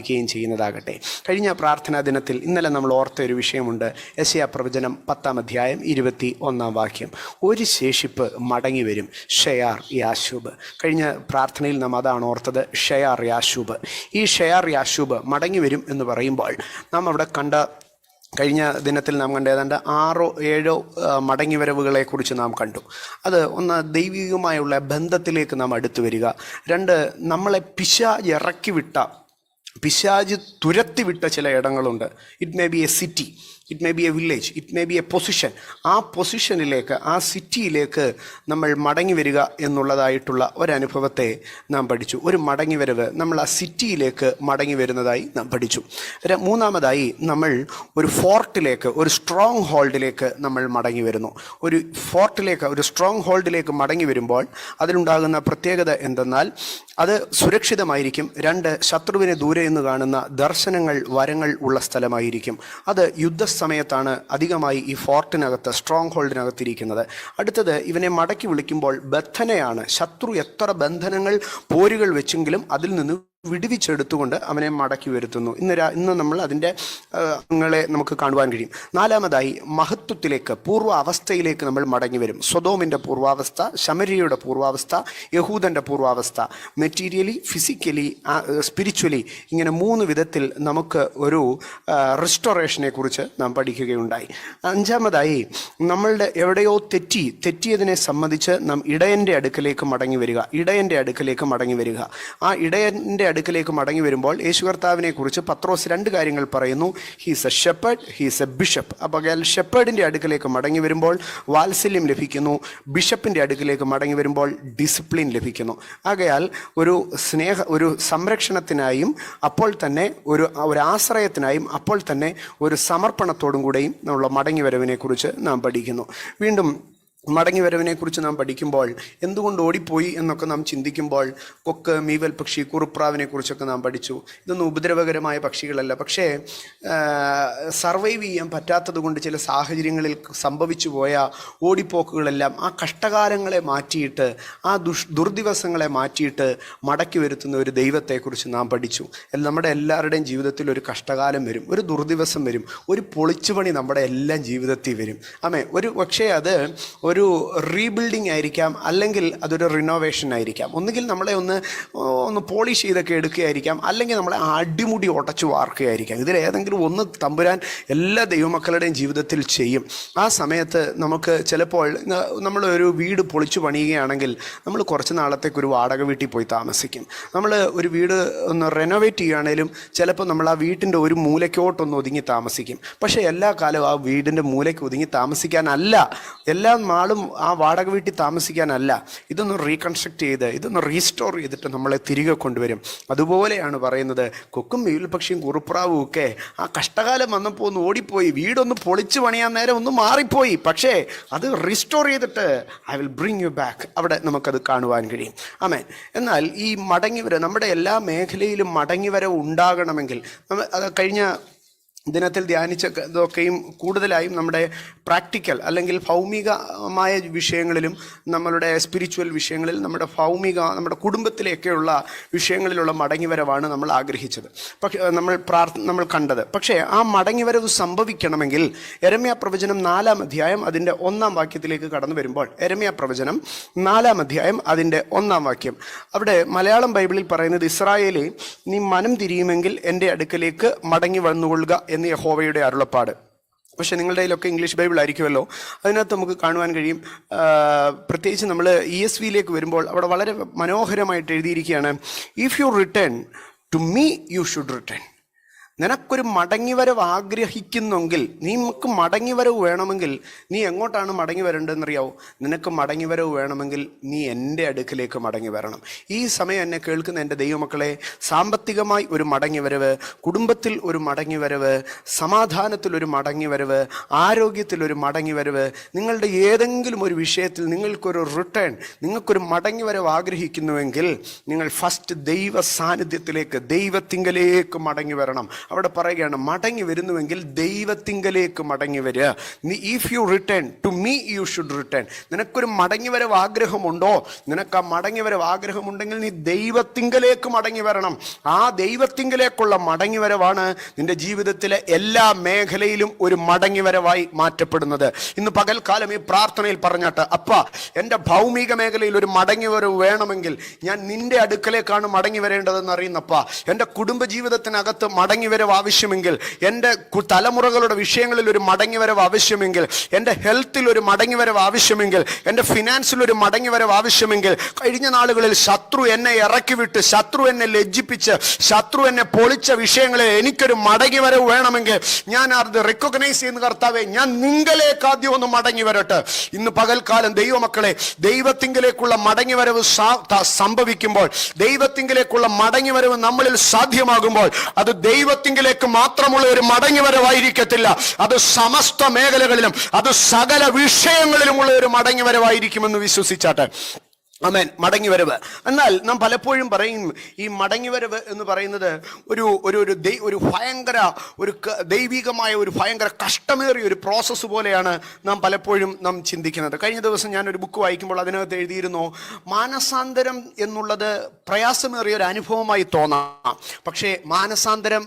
വായിക്കുകയും ചെയ്യുന്നതാകട്ടെ. കഴിഞ്ഞ പ്രാർത്ഥനാ ദിനത്തിൽ ഇന്നലെ നമ്മൾ ഓർത്ത ഒരു വിഷയമുണ്ട്. യെശയ്യാ പ്രവചനം 10-ാം അധ്യായം 21-ാം വാക്യം. ഒരു ശേഷിപ്പ് മടങ്ങി വരും, ഷെയാർ യാശൂബ്. കഴിഞ്ഞ പ്രാർത്ഥനയിൽ നാം അതാണ് ഓർത്തത്, ഷെയാർ യാശൂബ്. ഈ ഷെയാർ യാശൂബ് മടങ്ങി വരും എന്ന് പറയുമ്പോൾ നാം അവിടെ കഴിഞ്ഞ ദിനത്തിൽ നാം കണ്ട ഏതാണ്ട് 6-7 മടങ്ങിവരവുകളെക്കുറിച്ച് നാം കണ്ടു. അത് ഒന്ന്, ദൈവികമായുള്ള ബന്ധത്തിലേക്ക് നാം അടുത്തു വരിക. 2, നമ്മളെ പിശാച് ഇറക്കിവിട്ട, പിശാച് തുരത്തിവിട്ട ചില ഇടങ്ങളുണ്ട്. It may be a city, it may be a village, it may be a position. ആ പൊസിഷനിലേക്ക്, ആ സിറ്റിയിലേക്ക് നമ്മൾ മടങ്ങി വരിക എന്നുള്ളതായിട്ടുള്ള ഒരനുഭവത്തെ നാം പഠിച്ചു. ഒരു മടങ്ങി വരവ്, നമ്മൾ ആ സിറ്റിയിലേക്ക് മടങ്ങി വരുന്നതായി നാം പഠിച്ചു. 3-ാമതായി നമ്മൾ ഒരു ഫോർട്ടിലേക്ക്, ഒരു സ്ട്രോങ് ഹോൾഡിലേക്ക് നമ്മൾ മടങ്ങി വരുന്നു. ഒരു ഫോർട്ടിലേക്ക്, ഒരു സ്ട്രോങ് ഹോൾഡിലേക്ക് മടങ്ങി വരുമ്പോൾ അതിലുണ്ടാകുന്ന പ്രത്യേകത എന്തെന്നാൽ അത് സുരക്ഷിതമായിരിക്കും. 2, ശത്രുവിനെ ദൂരെ നിന്ന് കാണുന്ന ദർശനങ്ങൾ, വരങ്ങൾ ഉള്ള സ്ഥലമായിരിക്കും. അത് യുദ്ധസമയത്താണ് അധികമായി ഈ ഫോർട്ടിനകത്ത്, സ്ട്രോങ് ഹോൾഡിനകത്തിരിക്കുന്നത്. അടുത്തത്, ഇവനെ മടക്കി വിളിക്കുമ്പോൾ ബന്ധനയാണ്. ശത്രു എത്ര ബന്ധനങ്ങൾ, പോരുകൾ വെച്ചെങ്കിലും അതിൽ നിന്ന് വിടുവിച്ചെടുത്തുകൊണ്ട് അവനെ മടക്കി വരുത്തുന്നു. ഇന്ന് നമ്മൾ അതിൻ്റെ നമുക്ക് കാണുവാൻ കഴിയും. 4-ാമതായി മഹത്വത്തിലേക്ക്, പൂർവ്വ അവസ്ഥയിലേക്ക് നമ്മൾ മടങ്ങി വരും. സൊദോമിൻ്റെ പൂർവാവസ്ഥ, ശമര്യയുടെ പൂർവാവസ്ഥ, യഹൂദൻ്റെ പൂർവാവസ്ഥ. മെറ്റീരിയലി, ഫിസിക്കലി, സ്പിരിച്വലി, ഇങ്ങനെ 3 വിധത്തിൽ നമുക്ക് ഒരു റിസ്റ്റോറേഷനെ കുറിച്ച് നാം പഠിക്കുകയുണ്ടായി. 5-ാമതായി നമ്മളുടെ എവിടെയോ തെറ്റിയതിനെ സംബന്ധിച്ച് നാം ഇടയൻ്റെ അടുക്കലേക്ക് മടങ്ങി വരിക. ഇടയൻ്റെ അടുക്കലേക്ക് മടങ്ങി വരിക. ആ ഇടയൻ്റെ അടുക്കലേക്ക് മടങ്ങി വരുമ്പോൾ യേശു കർത്താവിനെ കുറിച്ച് പത്രോസ് 2 കാര്യങ്ങൾ പറയുന്നു. He's A shepherd, he's A bishop. അപ്പോൾ ഷെപ്പേർഡിൻ്റെ അടുക്കലേക്ക് മടങ്ങി വരുമ്പോൾ വാത്സല്യം ലഭിക്കുന്നു, ബിഷപ്പിൻ്റെ അടുക്കലേക്ക് മടങ്ങി വരുമ്പോൾ ഡിസിപ്ലിൻ ലഭിക്കുന്നു. ആകയാൽ ഒരു സംരക്ഷണത്തിനായും അപ്പോൾ തന്നെ ഒരു ആശ്രയത്തിനായും അപ്പോൾ തന്നെ ഒരു സമർപ്പണത്തോടും കൂടെയും നമ്മൾ മടങ്ങി വരവിനെ കുറിച്ച് നാം പഠിക്കുന്നു. വീണ്ടും മടങ്ങി വരവിനെക്കുറിച്ച് നാം പഠിക്കുമ്പോൾ എന്തുകൊണ്ട് ഓടിപ്പോയി എന്നൊക്കെ നാം ചിന്തിക്കുമ്പോൾ കൊക്ക്, മീവൽ പക്ഷി, കുറുപ്രാവിനെ കുറിച്ചൊക്കെ നാം പഠിച്ചു. ഇതൊന്നും ഉപദ്രവകരമായ പക്ഷികളല്ല. പക്ഷേ സർവൈവ് ചെയ്യാൻ പറ്റാത്തത് കൊണ്ട് ചില സാഹചര്യങ്ങളിൽ സംഭവിച്ചു പോയ ഓടിപ്പോക്കുകളെല്ലാം ആ കഷ്ടകാലങ്ങളെ മാറ്റിയിട്ട്, ആ ദുർദിവസങ്ങളെ മാറ്റിയിട്ട് മടക്കി വരുത്തുന്ന ഒരു ദൈവത്തെക്കുറിച്ച് നാം പഠിച്ചു. നമ്മുടെ എല്ലാവരുടെയും ജീവിതത്തിൽ ഒരു കഷ്ടകാലം വരും, ഒരു ദുർദിവസം വരും, ഒരു പൊളിച്ചുപണി നമ്മുടെ എല്ലാം ജീവിതത്തിൽ വരും. പക്ഷേ അത് ഒരു റീബിൽഡിംഗ് ആയിരിക്കാം, അല്ലെങ്കിൽ അതൊരു റിനോവേഷൻ ആയിരിക്കാം. ഒന്നുകിൽ നമ്മളെ ഒന്ന് പോളിഷ് ചെയ്തൊക്കെ എടുക്കുകയായിരിക്കാം, അല്ലെങ്കിൽ നമ്മളെ അടിമുടി ഉടച്ചു വാർക്കുകയായിരിക്കാം. ഇതിലേതെങ്കിലും ഒന്ന് തമ്പുരാൻ എല്ലാ ദൈവമക്കളുടെയും ജീവിതത്തിൽ ചെയ്യും. ആ സമയത്ത് നമുക്ക് ചിലപ്പോൾ നമ്മളൊരു വീട് പൊളിച്ചു പണിയുകയാണെങ്കിൽ നമ്മൾ കുറച്ച് നാളത്തേക്ക് ഒരു വാടക വീട്ടിൽ പോയി താമസിക്കും. നമ്മൾ ഒരു വീട് ഒന്ന് റെനോവേറ്റ് ചെയ്യുകയാണെങ്കിലും ചിലപ്പോൾ നമ്മൾ ആ വീട്ടിൻ്റെ ഒരു മൂലയ്ക്കോട്ടൊന്ന് ഒതുങ്ങി താമസിക്കും. പക്ഷേ എല്ലാ കാലവും ആ വീടിൻ്റെ മൂലയ്ക്ക് ഒതുങ്ങി താമസിക്കാനല്ല, എല്ലാ നാളും ആ വാടക വീട്ടിൽ താമസിക്കാനല്ല. ഇതൊന്ന് റീകൺസ്ട്രക്ട് ചെയ്ത്, ഇതൊന്ന് റീസ്റ്റോർ ചെയ്തിട്ട് നമ്മളെ തിരികെ കൊണ്ടുവരും. അതുപോലെയാണ് പറയുന്നത്, കൊക്കും മീവൽ പക്ഷിയും കുറുപ്രാവും ഒക്കെ ആ കഷ്ടകാലം വന്നപ്പോൾ ഒന്ന് ഓടിപ്പോയി, വീടൊന്ന് പൊളിച്ചു പണിയാൻ നേരം ഒന്ന് മാറിപ്പോയി. പക്ഷേ അത് റീസ്റ്റോർ ചെയ്തിട്ട് I will bring you back, അവിടെ നമുക്കത് കാണുവാൻ കഴിയും. ആമേൻ. എന്നാൽ ഈ മടങ്ങിവരവ്, നമ്മുടെ എല്ലാ മേഖലയിലും മടങ്ങിവരവ് ഉണ്ടാകണമെങ്കിൽ കഴിഞ്ഞ ദിനത്തിൽ ധ്യാനിച്ചതൊക്കെയും കൂടുതലായും നമ്മുടെ പ്രാക്ടിക്കൽ അല്ലെങ്കിൽ ഭൗമികമായ വിഷയങ്ങളിലും നമ്മളുടെ സ്പിരിച്വൽ വിഷയങ്ങളിൽ, നമ്മുടെ കുടുംബത്തിലേക്കുള്ള വിഷയങ്ങളിലുള്ള മടങ്ങിവരവാണ് നമ്മൾ ആഗ്രഹിച്ചത്, പക്ഷേ നമ്മൾ കണ്ടത്. പക്ഷേ ആ മടങ്ങിവരവ് സംഭവിക്കണമെങ്കിൽ യെരമ്യാ പ്രവചനം 4-ാം അധ്യായം അതിൻ്റെ 1-ാം വാക്യത്തിലേക്ക് കടന്നു വരുമ്പോൾ, യെരമ്യാ പ്രവചനം 4-ാം അധ്യായം അതിൻ്റെ 1-ാം വാക്യം, അവിടെ മലയാളം ബൈബിളിൽ പറയുന്നത്, ഇസ്രായേലേ, നീ മനം തിരിയുമെങ്കിൽ എൻ്റെ അടുക്കലേക്ക് മടങ്ങി വന്നുകൊള്ളുക എന്ന് യഹോവയുടെ അരുളപ്പാട്. പക്ഷേ നിങ്ങളുടെ കയ്യിലൊക്കെ ഇംഗ്ലീഷ് ബൈബിൾ ആയിരിക്കുമല്ലോ. അതിനകത്ത് നമുക്ക് കാണുവാൻ കഴിയും, പ്രത്യേകിച്ച് നമ്മൾ ESV വരുമ്പോൾ അവിടെ വളരെ മനോഹരമായിട്ട് എഴുതിയിരിക്കുകയാണ്, if you return to me you should return. നിനക്കൊരു മടങ്ങിവരവ് ആഗ്രഹിക്കുന്നെങ്കിൽ, നിനക്ക് മടങ്ങിവരവ് വേണമെങ്കിൽ നീ എങ്ങോട്ടാണ് മടങ്ങി വരേണ്ടതെന്നറിയാവോ? നിനക്ക് മടങ്ങിവരവ് വേണമെങ്കിൽ നീ എൻ്റെ അടുക്കിലേക്ക് മടങ്ങി വരണം. ഈ സമയം എന്നെ കേൾക്കുന്ന എൻ്റെ ദൈവമക്കളെ, സാമ്പത്തികമായി ഒരു മടങ്ങിവരവ്, കുടുംബത്തിൽ ഒരു മടങ്ങിവരവ്, സമാധാനത്തിലൊരു മടങ്ങിവരവ്, ആരോഗ്യത്തിലൊരു മടങ്ങിവരവ്, നിങ്ങളുടെ ഏതെങ്കിലും ഒരു വിഷയത്തിൽ നിങ്ങൾക്കൊരു റിട്ടേൺ, നിങ്ങൾക്കൊരു മടങ്ങിവരവ് ആഗ്രഹിക്കുന്നുവെങ്കിൽ നിങ്ങൾ ഫസ്റ്റ് ദൈവ സാന്നിധ്യത്തിലേക്ക്, ദൈവത്തിങ്കലേക്ക് മടങ്ങി വരണം. അവിടെ പറയുകയാണ്, മടങ്ങി വരുന്നുവെങ്കിൽ ദൈവത്തിങ്കലേക്ക് മടങ്ങി വരിക. If you return to me you should return. നിനക്കൊരു മടങ്ങി വരവ് ആഗ്രഹമുണ്ടോ? നിനക്ക് ആ മടങ്ങി വരവ് ആഗ്രഹമുണ്ടെങ്കിൽ നീ ദൈവത്തിങ്കലേക്ക് മടങ്ങി വരണം. ആ ദൈവത്തിങ്കലേക്കുള്ള മടങ്ങി വരവാണ് നിന്റെ ജീവിതത്തിലെ എല്ലാ മേഖലയിലും ഒരു മടങ്ങി വരവായി മാറ്റപ്പെടുന്നത്. ഇന്ന് പകൽക്കാലം ഈ പ്രാർത്ഥനയിൽ പറഞ്ഞാട്ട്, അപ്പ എൻ്റെ ഭൗമിക മേഖലയിൽ ഒരു മടങ്ങി വരവ് വേണമെങ്കിൽ ഞാൻ നിന്റെ അടുക്കലേക്കാണ് മടങ്ങി വരേണ്ടതെന്ന് അറിയുന്നപ്പ. എൻ്റെ കുടുംബ ജീവിതത്തിനകത്ത് മടങ്ങി വരവ് ആവശ്യമെങ്കിൽ, എൻ്റെ തലമുറകളുടെ വിഷയങ്ങളിൽ ഒരു മടങ്ങി വരവ് ആവശ്യമെങ്കിൽ, എൻ്റെ ഹെൽത്തിൽ ഒരു മടങ്ങി വരവ് ആവശ്യമെങ്കിൽ, എൻ്റെ ഫിനാൻസിൽ ഒരു മടങ്ങി വരവ് ആവശ്യമെങ്കിൽ, കഴിഞ്ഞ നാളുകളിൽ ശത്രു എന്നെ ഇറക്കി വിട്ട്, ശത്രു എന്നെ ലജ്ജിപ്പിച്ച്, ശത്രു എന്നെ പൊളിച്ച വിഷയങ്ങളിൽ എനിക്കൊരു മടങ്ങി വരവ് വേണമെങ്കിൽ ഞാൻ അത് റെക്കഗ്നൈസ് ചെയ്യുന്ന കർത്താവേ, ഞാൻ നിങ്കലേക്ക് ആദ്യം ഒന്ന് മടങ്ങി വരട്ടെ. ഇന്ന് പകൽക്കാലം ദൈവമക്കളെ, ദൈവത്തിങ്കിലേക്കുള്ള മടങ്ങി വരവ് സംഭവിക്കുമ്പോൾ, ദൈവത്തിങ്കിലേക്കുള്ള മടങ്ങി വരവ് നമ്മളിൽ സാധ്യമാകുമ്പോൾ, അത് ദൈവത്തിങ്കിലേക്ക് മാത്രമുള്ള ഒരു മടങ്ങി വരവായിരിക്കത്തില്ല, അത് സമസ്ത മേഖലകളിലും, അത് സകല വിഷയങ്ങളിലുമുള്ള ഒരു മടങ്ങി വരവായിരിക്കുമെന്ന് വിശ്വസിച്ചാട്ടെ. ആമേൻ. മടങ്ങി വരവ്. എന്നാൽ നാം പലപ്പോഴും പറയും, ഈ മടങ്ങി വരവ് എന്ന് പറയുന്നത് ഒരു ഭയങ്കര ദൈവികമായ ഒരു ഭയങ്കര കഷ്ടമേറിയ ഒരു പ്രോസസ്സ് പോലെയാണ് നാം പലപ്പോഴും ചിന്തിക്കുന്നത്. കഴിഞ്ഞ ദിവസം ഞാനൊരു ബുക്ക് വായിക്കുമ്പോൾ അതിനകത്ത് എഴുതിയിരുന്നു, മാനസാന്തരം എന്നുള്ളത് പ്രയാസമേറിയ ഒരു അനുഭവമായി തോന്നാം, പക്ഷേ മാനസാന്തരം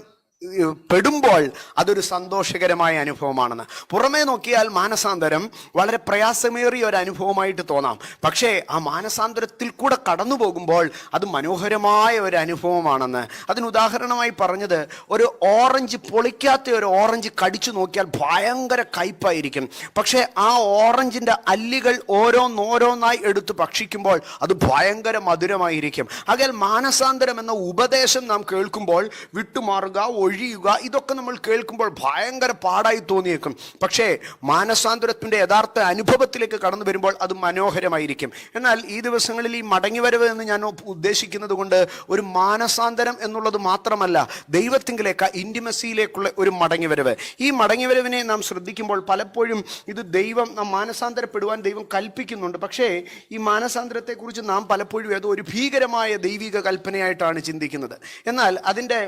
പെടുമ്പോൾ അതൊരു സന്തോഷകരമായ അനുഭവമാണെന്ന്. പുറമേ നോക്കിയാൽ മാനസാന്തരം വളരെ പ്രയാസമേറിയ ഒരു അനുഭവമായിട്ട് തോന്നാം, പക്ഷേ ആ മാനസാന്തരത്തിൽ കൂടെ കടന്നു പോകുമ്പോൾ അത് മനോഹരമായ ഒരു അനുഭവമാണെന്ന്. അതിന് ഉദാഹരണമായി പറഞ്ഞത്, ഒരു ഓറഞ്ച്, പൊളിക്കാത്ത ഒരു ഓറഞ്ച് കടിച്ചു നോക്കിയാൽ ഭയങ്കര കയ്പായിരിക്കും, പക്ഷേ ആ ഓറഞ്ചിൻ്റെ അല്ലികൾ ഓരോന്നോരോന്നായി എടുത്ത് ഭക്ഷിക്കുമ്പോൾ അത് ഭയങ്കര മധുരമായിരിക്കും. ആകയാൽ മാനസാന്തരം എന്ന ഉപദേശം നാം കേൾക്കുമ്പോൾ വിട്ടുമാറുക, ഒഴിയുക, ഇതൊക്കെ നമ്മൾ കേൾക്കുമ്പോൾ ഭയങ്കര പാടായി തോന്നിയേക്കും. പക്ഷേ മാനസാന്തരത്തിൻ്റെ യഥാർത്ഥ അനുഭവത്തിലേക്ക് കടന്നു വരുമ്പോൾ അത് മനോഹരമായിരിക്കും. എന്നാൽ ഈ ദിവസങ്ങളിൽ ഈ മടങ്ങിവരവ് എന്ന് ഞാൻ ഉദ്ദേശിക്കുന്നത് കൊണ്ട് ഒരു മാനസാന്തരം എന്നുള്ളത് മാത്രമല്ല, ദൈവത്തിങ്കിലേക്ക്, ഇൻറ്റിമസിയിലേക്കുള്ള ഒരു മടങ്ങിവരവ്. ഈ മടങ്ങിവരവിനെ നാം ശ്രദ്ധിക്കുമ്പോൾ പലപ്പോഴും ഇത് ദൈവം, നാം മാനസാന്തരപ്പെടുവാൻ ദൈവം കൽപ്പിക്കുന്നുണ്ട്. പക്ഷേ ഈ മാനസാന്തരത്തെക്കുറിച്ച് നാം പലപ്പോഴും ഏതോ ഒരു ഭീകരമായ ദൈവിക കൽപ്പനയായിട്ടാണ് ചിന്തിക്കുന്നത്. എന്നാൽ അതിൻ്റെ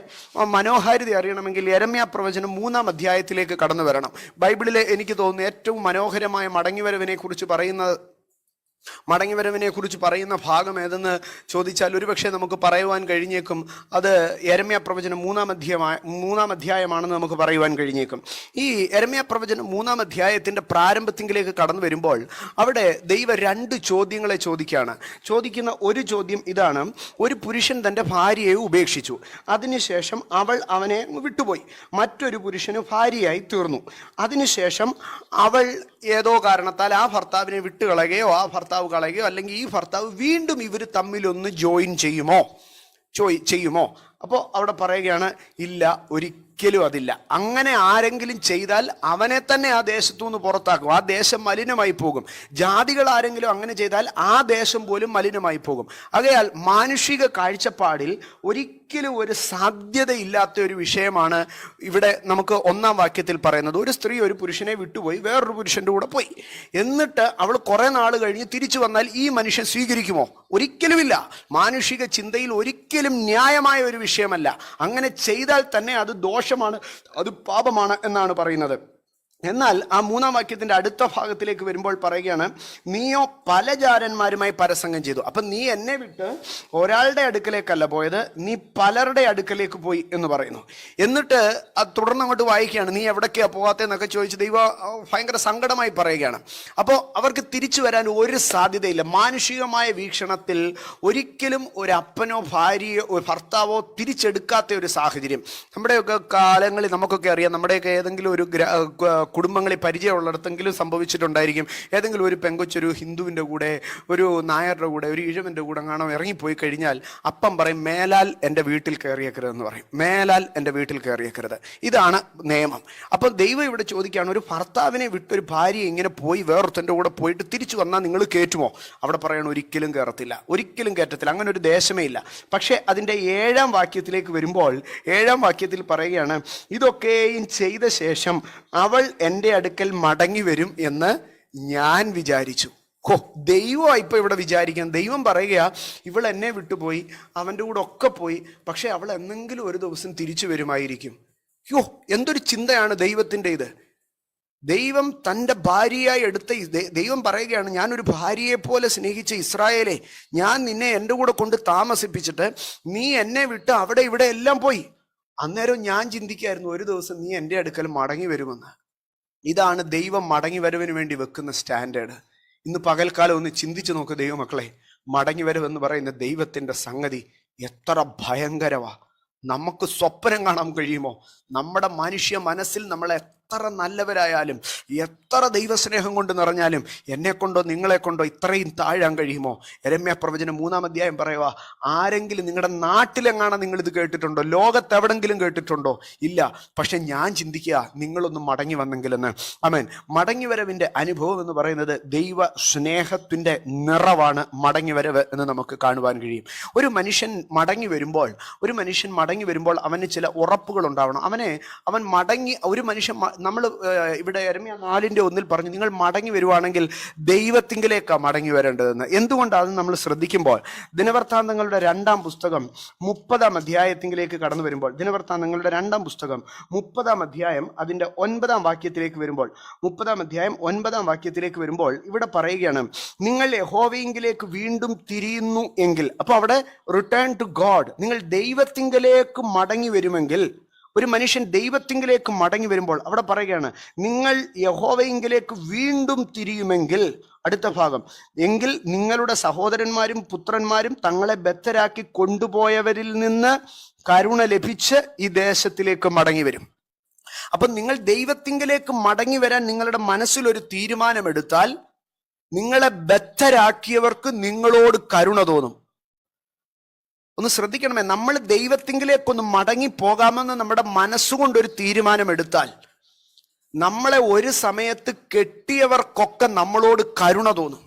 മനോഹാരിത അറിയണമെങ്കിൽ യെരമ്യാ പ്രവചനം 3-ാം അധ്യായത്തിലേക്ക് കടന്നു വരണം. ബൈബിളിലെ എനിക്ക് തോന്നുന്നു ഏറ്റവും മനോഹരമായ മടങ്ങിവരവിനെ കുറിച്ച് പറയുന്ന ഭാഗം ഏതെന്ന് ചോദിച്ചാൽ ഒരുപക്ഷെ നമുക്ക് പറയുവാൻ കഴിഞ്ഞേക്കും അത് യെരമ്യാ പ്രവചനം 3-ാം അധ്യായമാണെന്ന് നമുക്ക് പറയുവാൻ കഴിഞ്ഞേക്കും. ഈ യെരമ്യാ പ്രവചനം 3-ാം അധ്യായത്തിൻ്റെ പ്രാരംഭത്തിലേക്ക് കടന്നു വരുമ്പോൾ അവിടെ ദൈവം 2 ചോദ്യങ്ങളെ ചോദിക്കുന്ന ഒരു ചോദ്യം ഇതാണ്: ഒരു പുരുഷൻ തൻ്റെ ഭാര്യയെ ഉപേക്ഷിച്ചു, അതിനുശേഷം അവൾ അവനെ വിട്ടുപോയി, മറ്റൊരു പുരുഷന് ഭാര്യയായി തീർന്നു. അതിനുശേഷം അവൾ ഏതോ കാരണത്താൽ ആ ഭർത്താവിനെ വിട്ടുകളയുകയോ ആ ഭർത്താവ് കളയുകയോ, അല്ലെങ്കിൽ ഈ ഭർത്താവ് വീണ്ടും ഇവർ തമ്മിലൊന്ന് ജോയിൻ ചെയ്യുമോ? അപ്പോൾ അവിടെ പറയുകയാണ്, ഇല്ല, ഒരിക്കലും അതില്ല. അങ്ങനെ ആരെങ്കിലും ചെയ്താൽ അവനെ തന്നെ ആ ദേശത്തു നിന്ന് പുറത്താക്കും, ആ ദേശം മലിനമായി പോകും. ജാതികൾ ആരെങ്കിലും അങ്ങനെ ചെയ്താൽ ആ ദേശം പോലും മലിനമായി പോകും. ആകയാൽ മാനുഷിക കാഴ്ചപ്പാടിൽ ഒരിക്കലും ഒരു സാധ്യതയില്ലാത്ത ഒരു വിഷയമാണ് ഇവിടെ നമുക്ക് 1-ാം വാക്യത്തിൽ പറയുന്നത്. ഒരു സ്ത്രീ ഒരു പുരുഷനെ വിട്ടുപോയി, വേറൊരു പുരുഷൻ്റെ കൂടെ പോയി, എന്നിട്ട് അവൾ കുറേ നാൾ കഴിഞ്ഞ് തിരിച്ചു വന്നാൽ ഈ മനുഷ്യൻ സ്വീകരിക്കുമോ? ഒരിക്കലുമില്ല. മാനുഷിക ചിന്തയിൽ ഒരിക്കലും ന്യായമായ ഒരു വിഷയമല്ല. അങ്ങനെ ചെയ്താൽ തന്നെ അത് ദോഷമാണ്, അത് പാപമാണ് എന്നാണ് പറയുന്നത്. എന്നാൽ ആ 3-ാം വാക്യത്തിൻ്റെ അടുത്ത ഭാഗത്തിലേക്ക് വരുമ്പോൾ പറയുകയാണ്, നീയോ പല ജാരന്മാരുമായി പരസംഗം ചെയ്തു. അപ്പം നീ എന്നെ വിട്ട് ഒരാളുടെ അടുക്കലേക്കല്ല പോയത്, നീ പലരുടെ അടുക്കലേക്ക് പോയി എന്ന് പറയുന്നു. എന്നിട്ട് അത് തുടർന്ന് അങ്ങോട്ട് വായിക്കുകയാണ്, നീ എവിടേക്കാണ് പോകാത്തതെന്നൊക്കെ ചോദിച്ച് ദൈവം ഭയങ്കര സങ്കടമായി പറയുകയാണ്. അപ്പോൾ അവർക്ക് തിരിച്ചു വരാൻ ഒരു സാധ്യതയില്ല. മാനുഷികമായ വീക്ഷണത്തിൽ ഒരിക്കലും ഒരു അപ്പനോ ഭാര്യയോ ഭർത്താവോ തിരിച്ചെടുക്കാത്ത ഒരു സാഹചര്യം നമ്മുടെയൊക്കെ കാലങ്ങളിൽ നമുക്കൊക്കെ അറിയാം. നമ്മുടെയൊക്കെ ഏതെങ്കിലും ഒരു കുടുംബങ്ങളിൽ പരിചയമുള്ളിടത്തെങ്കിലും സംഭവിച്ചിട്ടുണ്ടായിരിക്കും. ഏതെങ്കിലും ഒരു പെങ്കൊച്ചൊരു ഹിന്ദുവിൻ്റെ കൂടെ, ഒരു നായരുടെ കൂടെ, ഒരു ഈഴവൻ്റെ കൂടെ കാണാൻ ഇറങ്ങിപ്പോയി കഴിഞ്ഞാൽ അപ്പം പറയും, മേലാൽ എൻ്റെ വീട്ടിൽ കയറിയേക്കരുതെന്ന് പറയും. മേലാൽ എൻ്റെ വീട്ടിൽ കയറിയേക്കരുത്, ഇതാണ് നിയമം. അപ്പം ദൈവം ഇവിടെ ചോദിക്കുകയാണ്, ഒരു ഭർത്താവിനെ വിട്ടൊരു ഭാര്യ ഇങ്ങനെ പോയി വേറൊരുത്തൻ്റെ കൂടെ പോയിട്ട് തിരിച്ചു വന്നാൽ നിങ്ങൾ കയറ്റുമോ? അവിടെ പറയണം, ഒരിക്കലും കയറത്തില്ല, ഒരിക്കലും കയറ്റത്തില്ല, അങ്ങനെ ഒരു ദേശമേ ഇല്ല. പക്ഷേ അതിൻ്റെ 7-ാം വാക്യത്തിലേക്ക് വരുമ്പോൾ 7-ാം വാക്യത്തിൽ പറയുകയാണ്, ഇതൊക്കെയും ചെയ്ത ശേഷം അവൾ എൻ്റെ അടുക്കൽ മടങ്ങി വരും എന്ന് ഞാൻ വിചാരിച്ചു. ദൈവം ഇപ്പൊ ഇവിടെ വിചാരിക്കണം. ദൈവം പറയുക, ഇവൾ എന്നെ വിട്ടുപോയി, അവൻ്റെ കൂടെ ഒക്കെ പോയി, പക്ഷെ അവൾ എന്തെങ്കിലും ഒരു ദിവസം തിരിച്ചു വരുമായിരിക്കും. യോ, എന്തൊരു ചിന്തയാണ് ദൈവത്തിൻ്റെ ഇത്. ദൈവം തൻ്റെ ഭാര്യയായി എടുത്ത ദൈവം പറയുകയാണ്, ഞാനൊരു ഭാര്യയെ പോലെ സ്നേഹിച്ച ഇസ്രായേലെ, ഞാൻ നിന്നെ എൻ്റെ കൂടെ കൊണ്ട് താമസിപ്പിച്ചിട്ട് നീ എന്നെ വിട്ട് അവിടെ ഇവിടെ എല്ലാം പോയി. അന്നേരം ഞാൻ ചിന്തിക്കായിരുന്നു, ഒരു ദിവസം നീ എൻ്റെ അടുക്കൽ മടങ്ങി വരുമെന്ന്. ഇതാണ് ദൈവം മടങ്ങി വരവിന് വേണ്ടി വെക്കുന്ന സ്റ്റാൻഡേർഡ്. ഇന്ന് പകൽക്കാലം ഒന്ന് ചിന്തിച്ചു നോക്ക് ദൈവമക്കളെ, മടങ്ങി വരവെന്ന് പറയുന്ന ദൈവത്തിൻ്റെ സംഗതി എത്ര ഭയങ്കരവാ. നമുക്ക് സ്വപ്നം കാണാൻ കഴിയുമോ? നമ്മുടെ മനുഷ്യ മനസ്സിൽ നമ്മളെ എത്ര നല്ലവരായാലും, എത്ര ദൈവസ്നേഹം കൊണ്ട് നിറഞ്ഞാലും എന്നെ കൊണ്ടോ നിങ്ങളെ കൊണ്ടോ ഇത്രയും താഴാൻ കഴിയുമോ? യെരമ്യാ പ്രവചനം 3-ാം അധ്യായം പറയുക, ആരെങ്കിലും നിങ്ങളുടെ നാട്ടിലെങ്ങാണ് നിങ്ങൾ ഇത് കേട്ടിട്ടുണ്ടോ? ലോകത്ത് എവിടെങ്കിലും കേട്ടിട്ടുണ്ടോ? ഇല്ല. പക്ഷെ ഞാൻ ചിന്തിക്കുക, നിങ്ങളൊന്ന് മടങ്ങി വന്നെങ്കിലെന്ന്. ആമേൻ. മടങ്ങി വരവിൻ്റെ അനുഭവം എന്ന് പറയുന്നത് ദൈവ സ്നേഹത്തിൻ്റെ നിറവാണ് മടങ്ങി വരവ് എന്ന് നമുക്ക് കാണുവാൻ കഴിയും. ഒരു മനുഷ്യൻ മടങ്ങി വരുമ്പോൾ അവന് ചില ഉറപ്പുകൾ ഉണ്ടാവണം. അവൻ മടങ്ങി, ഒരു മനുഷ്യൻ, നമ്മൾ ഇവിടെ യെരമ്യാ 4:1 പറഞ്ഞു, നിങ്ങൾ മടങ്ങി വരുവാണെങ്കിൽ ദൈവത്തിങ്കിലേക്കാണ് മടങ്ങി വരേണ്ടതെന്ന്. എന്തുകൊണ്ടാണ് നമ്മൾ ശ്രദ്ധിക്കുമ്പോൾ ദിനവൃത്താന്തങ്ങളുടെ 2-ാം പുസ്തകം 30-ാം അധ്യായത്തിലേക്ക് കടന്നു വരുമ്പോൾ, ദിനവൃത്താന്തങ്ങളുടെ 2-ാം പുസ്തകം 30-ാം അധ്യായം അതിൻ്റെ 9-ാം വാക്യത്തിലേക്ക് വരുമ്പോൾ, 30-ാം അധ്യായം 9-ാം വാക്യത്തിലേക്ക് വരുമ്പോൾ ഇവിടെ പറയുകയാണ്, നിങ്ങൾ യഹോവയിങ്കിലേക്ക് വീണ്ടും തിരിയുന്നു എങ്കിൽ. അപ്പോൾ അവിടെ റിട്ടേൺ ടു ഗോഡ്, നിങ്ങൾ ദൈവത്തിങ്കിലേക്ക് മടങ്ങി വരുമെങ്കിൽ, ഒരു മനുഷ്യൻ ദൈവത്തിങ്കിലേക്ക് മടങ്ങി വരുമ്പോൾ അവിടെ പറയുകയാണ്, നിങ്ങൾ യഹോവയിങ്കിലേക്ക് വീണ്ടും തിരിയുമെങ്കിൽ. അടുത്ത ഭാഗം, എങ്കിൽ നിങ്ങളുടെ സഹോദരന്മാരും പുത്രന്മാരും തങ്ങളെ ബദ്ധരാക്കി കൊണ്ടുപോയവരിൽ നിന്ന് കരുണ ലഭിച്ച് ഈ ദേശത്തിലേക്ക് മടങ്ങി വരും. അപ്പൊ നിങ്ങൾ ദൈവത്തിങ്കിലേക്ക് മടങ്ങി വരാൻ നിങ്ങളുടെ മനസ്സിലൊരു തീരുമാനമെടുത്താൽ, നിങ്ങളെ ബദ്ധരാക്കിയവർക്ക് നിങ്ങളോട് കരുണ തോന്നും. ഒന്ന് ശ്രദ്ധിക്കണമേ, നമ്മൾ ദൈവത്തിങ്കിലേക്കൊന്ന് മടങ്ങി പോകാമെന്ന് നമ്മുടെ മനസ്സുകൊണ്ടൊരു തീരുമാനമെടുത്താൽ, നമ്മളെ ഒരു സമയത്ത് കെട്ടിയവർക്കൊക്കെ നമ്മളോട് കരുണ തോന്നും.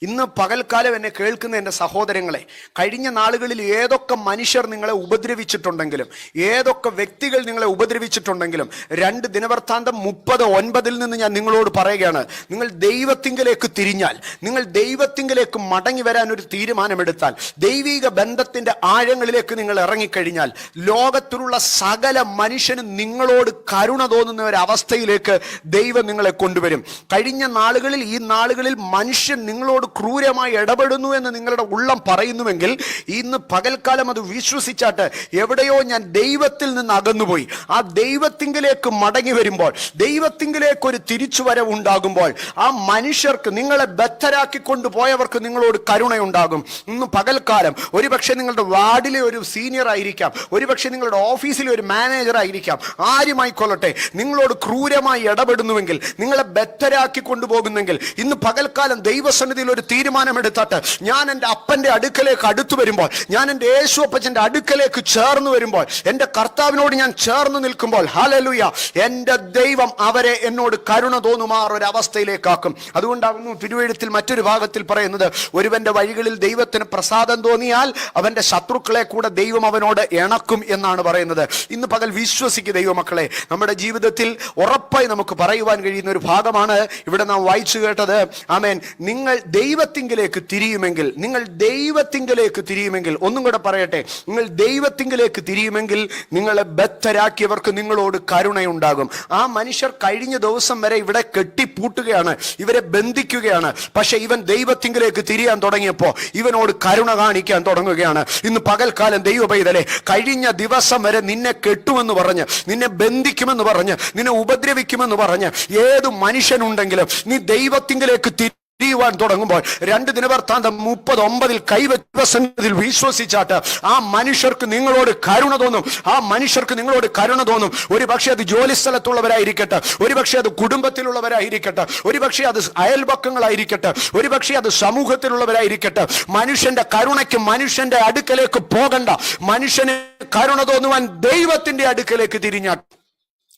ഇന്ന് പകൽക്കാലം എന്നെ കേൾക്കുന്ന എൻ്റെ സഹോദരങ്ങളെ, കഴിഞ്ഞ നാളുകളിൽ ഏതൊക്കെ മനുഷ്യർ നിങ്ങളെ ഉപദ്രവിച്ചിട്ടുണ്ടെങ്കിലും, ഏതൊക്കെ വ്യക്തികൾ നിങ്ങളെ ഉപദ്രവിച്ചിട്ടുണ്ടെങ്കിലും, 2 ദിനവൃത്താന്തം 30:9 നിന്ന് ഞാൻ നിങ്ങളോട് പറയുകയാണ്, നിങ്ങൾ ദൈവത്തിങ്കിലേക്ക് തിരിഞ്ഞാൽ, നിങ്ങൾ ദൈവത്തിങ്കിലേക്ക് മടങ്ങി വരാൻ ഒരു തീരുമാനമെടുത്താൽ, ദൈവിക ബന്ധത്തിൻ്റെ ആഴങ്ങളിലേക്ക് നിങ്ങൾ ഇറങ്ങിക്കഴിഞ്ഞാൽ, ലോകത്തിലുള്ള സകല മനുഷ്യനും നിങ്ങളോട് കരുണ തോന്നുന്ന ഒരവസ്ഥയിലേക്ക് ദൈവം നിങ്ങളെ കൊണ്ടുവരും. കഴിഞ്ഞ നാളുകളിൽ, ഈ നാളുകളിൽ മനുഷ്യൻ നിങ്ങളോട് ക്രൂരമായി ഇടപെടുന്നു എന്ന് നിങ്ങളുടെ ഉള്ളം പറയുന്നുവെങ്കിൽ, ഇന്ന് പകൽക്കാലം അത് വിശ്വസിച്ചാട്ട്, എവിടെയോ ഞാൻ ദൈവത്തിൽ നിന്ന് അകന്നുപോയി, ആ ദൈവത്തിങ്കിലേക്ക് മടങ്ങി വരുമ്പോൾ, ദൈവത്തിങ്കിലേക്ക് ഒരു തിരിച്ചുവരവ് ഉണ്ടാകുമ്പോൾ, ആ മനുഷ്യർക്ക്, നിങ്ങളെ ബദ്ധരാക്കി കൊണ്ടുപോയവർക്ക് നിങ്ങളോട് കരുണയുണ്ടാകും. ഇന്ന് പകൽക്കാലം ഒരുപക്ഷെ നിങ്ങളുടെ വാർഡിലെ ഒരു സീനിയർ ആയിരിക്കാം, ഒരുപക്ഷെ നിങ്ങളുടെ ഓഫീസിലെ ഒരു മാനേജർ ആയിരിക്കാം, ആരുമായിക്കൊള്ളട്ടെ, നിങ്ങളോട് ക്രൂരമായി ഇടപെടുന്നുവെങ്കിൽ, നിങ്ങളെ ബദ്ധരാക്കി കൊണ്ടുപോകുന്നെങ്കിൽ, ഇന്ന് പകൽക്കാലം ദൈവസന്നിധിയിൽ ഒരു തീരുമാനമെടുത്തിട്ട്, ഞാൻ എൻ്റെ അപ്പൻ്റെ അടുക്കലേക്ക് അടുത്തു വരുമ്പോൾ, ഞാൻ എൻ്റെ യേശു അപ്പച്ചൻ്റെ അടുക്കലേക്ക് ചേർന്ന് വരുമ്പോൾ, എൻ്റെ കർത്താവിനോട് ഞാൻ ചേർന്ന് നിൽക്കുമ്പോൾ, ഹല്ലേലൂയ, എൻ്റെ ദൈവം അവരെ എന്നോട് കരുണ തോന്നുമാർ ഒരു അവസ്ഥയിലേക്കാക്കും. അതുകൊണ്ടാകുന്നു തിരുവെഴുത്തിൽ മറ്റൊരു ഭാഗത്തിൽ പറയുന്നത്, ഒരുവന്റെ വഴികളിൽ ദൈവത്തിന് പ്രസാദം തോന്നിയാൽ അവന്റെ ശത്രുക്കളെ കൂടെ ദൈവം അവനോട് ഇണക്കും എന്നാണ് പറയുന്നത്. ഇന്ന് പകൽ വിശ്വസിക്കുക ദൈവമക്കളെ, നമ്മുടെ ജീവിതത്തിൽ ഉറപ്പായി നമുക്ക് പറയുവാൻ കഴിയുന്ന ഒരു ഭാഗമാണ് ഇവിടെ നാം വായിച്ചു കേട്ടത്. ആമേൻ. നിങ്ങൾ ദൈവത്തിങ്കിലേക്ക് തിരിയുമെങ്കിൽ, നിങ്ങൾ ദൈവത്തിങ്കിലേക്ക് തിരിയുമെങ്കിൽ, ഒന്നും കൂടെ പറയട്ടെ, നിങ്ങൾ ദൈവത്തിങ്കിലേക്ക് തിരിയുമെങ്കിൽ നിങ്ങളെ ബദ്ധരാക്കിയവർക്ക് നിങ്ങളോട് കരുണയുണ്ടാകും. ആ മനുഷ്യർ കഴിഞ്ഞ ദിവസം വരെ ഇവിടെ കെട്ടിപ്പൂട്ടുകയാണ്, ഇവരെ ബന്ധിക്കുകയാണ്. പക്ഷെ ഇവൻ ദൈവത്തിങ്കിലേക്ക് തിരിയാൻ തുടങ്ങിയപ്പോൾ ഇവനോട് കരുണ കാണിക്കാൻ തുടങ്ങുകയാണ്. ഇന്ന് പകൽക്കാലം ദൈവ പൈതലേ, കഴിഞ്ഞ ദിവസം വരെ നിന്നെ കെട്ടുമെന്ന് പറഞ്ഞ്, നിന്നെ ബന്ധിക്കുമെന്ന് പറഞ്ഞ്, നിന്നെ ഉപദ്രവിക്കുമെന്ന് പറഞ്ഞ് ഏത് മനുഷ്യനുണ്ടെങ്കിലും, നീ ദൈവത്തിങ്കിലേക്ക് തിരിയുവാൻ തുടങ്ങുമ്പോൾ, 2 ദിനവൃത്താന്തം 30:9 കൈവച്ചതിൽ വിശ്വസിച്ചാട്ട്, ആ മനുഷ്യർക്ക് നിങ്ങളോട് കരുണ തോന്നും. ആ മനുഷ്യർക്ക് നിങ്ങളോട് കരുണ തോന്നും. ഒരു പക്ഷേ അത് ജോലി സ്ഥലത്തുള്ളവരായിരിക്കട്ടെ, ഒരു പക്ഷേ അത് കുടുംബത്തിലുള്ളവരായിരിക്കട്ടെ, ഒരു പക്ഷേ അത് അയൽപക്കങ്ങളായിരിക്കട്ടെ, ഒരു പക്ഷേ അത് സമൂഹത്തിലുള്ളവരായിരിക്കട്ടെ. മനുഷ്യന്റെ കരുണയ്ക്ക് മനുഷ്യന്റെ അടുക്കലേക്ക് പോകണ്ട, മനുഷ്യന് കരുണ തോന്നുവാൻ ദൈവത്തിന്റെ അടുക്കലേക്ക് തിരിഞ്ഞാട്ട്.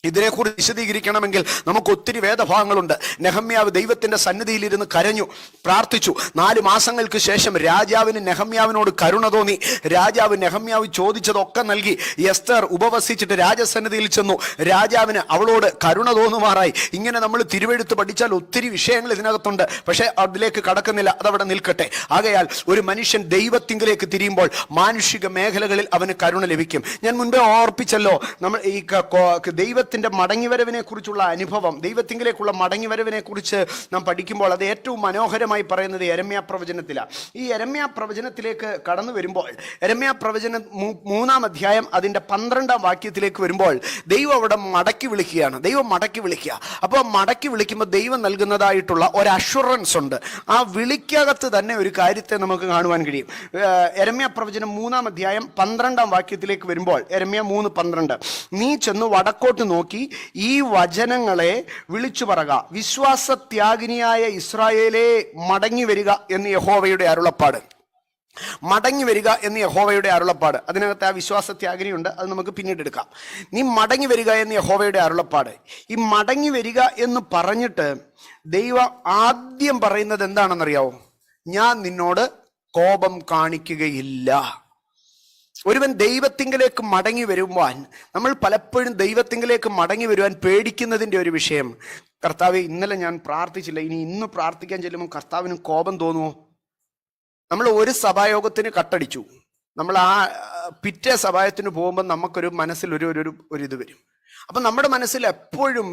ഇതിനെക്കുറിച്ച് വിശദീകരിക്കണമെങ്കിൽ നമുക്ക് ഒത്തിരി വേദഭാഗങ്ങളുണ്ട്. നെഹമ്യാവ് ദൈവത്തിന്റെ സന്നിധിയിലിരുന്ന് കരഞ്ഞു, പ്രാർത്ഥിച്ചു. 4 മാസങ്ങൾക്ക് ശേഷം രാജാവിന് നെഹമ്യാവിനോട് കരുണ തോന്നി. രാജാവ് നെഹമ്യാവ് ചോദിച്ചതൊക്കെ നൽകി. എസ്തർ ഉപവസിച്ചിട്ട് രാജസന്നിധിയിൽ ചെന്നു. രാജാവിന് അവളോട് കരുണ തോന്നുമാറായി. ഇങ്ങനെ നമ്മൾ തിരുവെഴുത്ത് പഠിച്ചാൽ ഒത്തിരി വിഷയങ്ങൾ ഇതിനകത്തുണ്ട്. പക്ഷെ അതിലേക്ക് കടക്കുന്നില്ല, അതവിടെ നിൽക്കട്ടെ. ആകയാൽ ഒരു മനുഷ്യൻ ദൈവത്തിങ്കിലേക്ക് തിരിയുമ്പോൾ മാനുഷിക മേഖലകളിൽ അവന് കരുണ ലഭിക്കും. ഞാൻ മുൻപേ ഓർപ്പിച്ചല്ലോ, നമ്മൾ ഈ ദൈവത്തിന്റെ മടങ്ങിവരവിനെ കുറിച്ചുള്ള അനുഭവം, ദൈവത്തിങ്കിലേക്കുള്ള മടങ്ങിവരവിനെ കുറിച്ച് നാം പഠിക്കുമ്പോൾ അത് ഏറ്റവും മനോഹരമായി പറയുന്നത് യെരമ്യാ പ്രവചനത്തിലാണ്. ഈ യെരമ്യാ പ്രവചനത്തിലേക്ക് കടന്നു വരുമ്പോൾ, യെരമ്യാ പ്രവചനം 3-ാം അധ്യായം അതിൻ്റെ 12-ാം വാക്യത്തിലേക്ക് വരുമ്പോൾ ദൈവം അവിടെ മടക്കി വിളിക്കുകയാണ്. ദൈവം മടക്കി വിളിക്കുക. അപ്പോൾ മടക്കി വിളിക്കുമ്പോൾ ദൈവം നൽകുന്നതായിട്ടുള്ള ഒരു അഷുറൻസ് ഉണ്ട്. ആ വിളിക്കകത്ത് തന്നെ ഒരു കാര്യത്തെ നമുക്ക് കാണുവാൻ കഴിയും. യെരമ്യാ പ്രവചനം 3-ാം അധ്യായം 12-ാം വാക്യത്തിലേക്ക് വരുമ്പോൾ, യെരമ്യാ 3:12, നീ ചെന്ന് വടക്കോട്ട് നോക്കി ഈ വചനങ്ങളെ വിളിച്ചു പറക, വിശ്വാസത്യാഗിനിയായ ഇസ്രായേലേ മടങ്ങി വരിക എന്ന് യഹോവയുടെ അരുളപ്പാട്. മടങ്ങി വരിക എന്ന് യഹോവയുടെ അരുളപ്പാട്. അതിനകത്ത് ആ വിശ്വാസത്യാഗിനിയുണ്ട്, അത് നമുക്ക് പിന്നീട് എടുക്കാം. നീ മടങ്ങി വരിക എന്ന് യഹോവയുടെ അരുളപ്പാട്. ഈ മടങ്ങി വരിക എന്ന് പറഞ്ഞിട്ട് ദൈവം ആദ്യം പറയുന്നത് എന്താണെന്നറിയാവോ? ഞാൻ നിന്നോട് കോപം കാണിക്കുകയില്ല. ഒരുവൻ ദൈവത്തിങ്കിലേക്ക് മടങ്ങി വരുവാൻ, നമ്മൾ പലപ്പോഴും ദൈവത്തിങ്കിലേക്ക് മടങ്ങി വരുവാൻ പേടിക്കുന്നതിൻ്റെ ഒരു വിഷയം, കർത്താവെ ഇന്നലെ ഞാൻ പ്രാർത്ഥിച്ചില്ല, ഇനി ഇന്ന് പ്രാർത്ഥിക്കാൻ ചെല്ലുമ്പോൾ കർത്താവിന് കോപം തോന്നുമോ? നമ്മൾ ഒരു സഭായോഗത്തിന് കട്ടടിച്ചു, നമ്മൾ ആ പിറ്റേ സഭായത്തിന് പോകുമ്പോൾ നമുക്കൊരു മനസ്സിൽ ഒരു ഇത് വരും. അപ്പം നമ്മുടെ മനസ്സിൽ എപ്പോഴും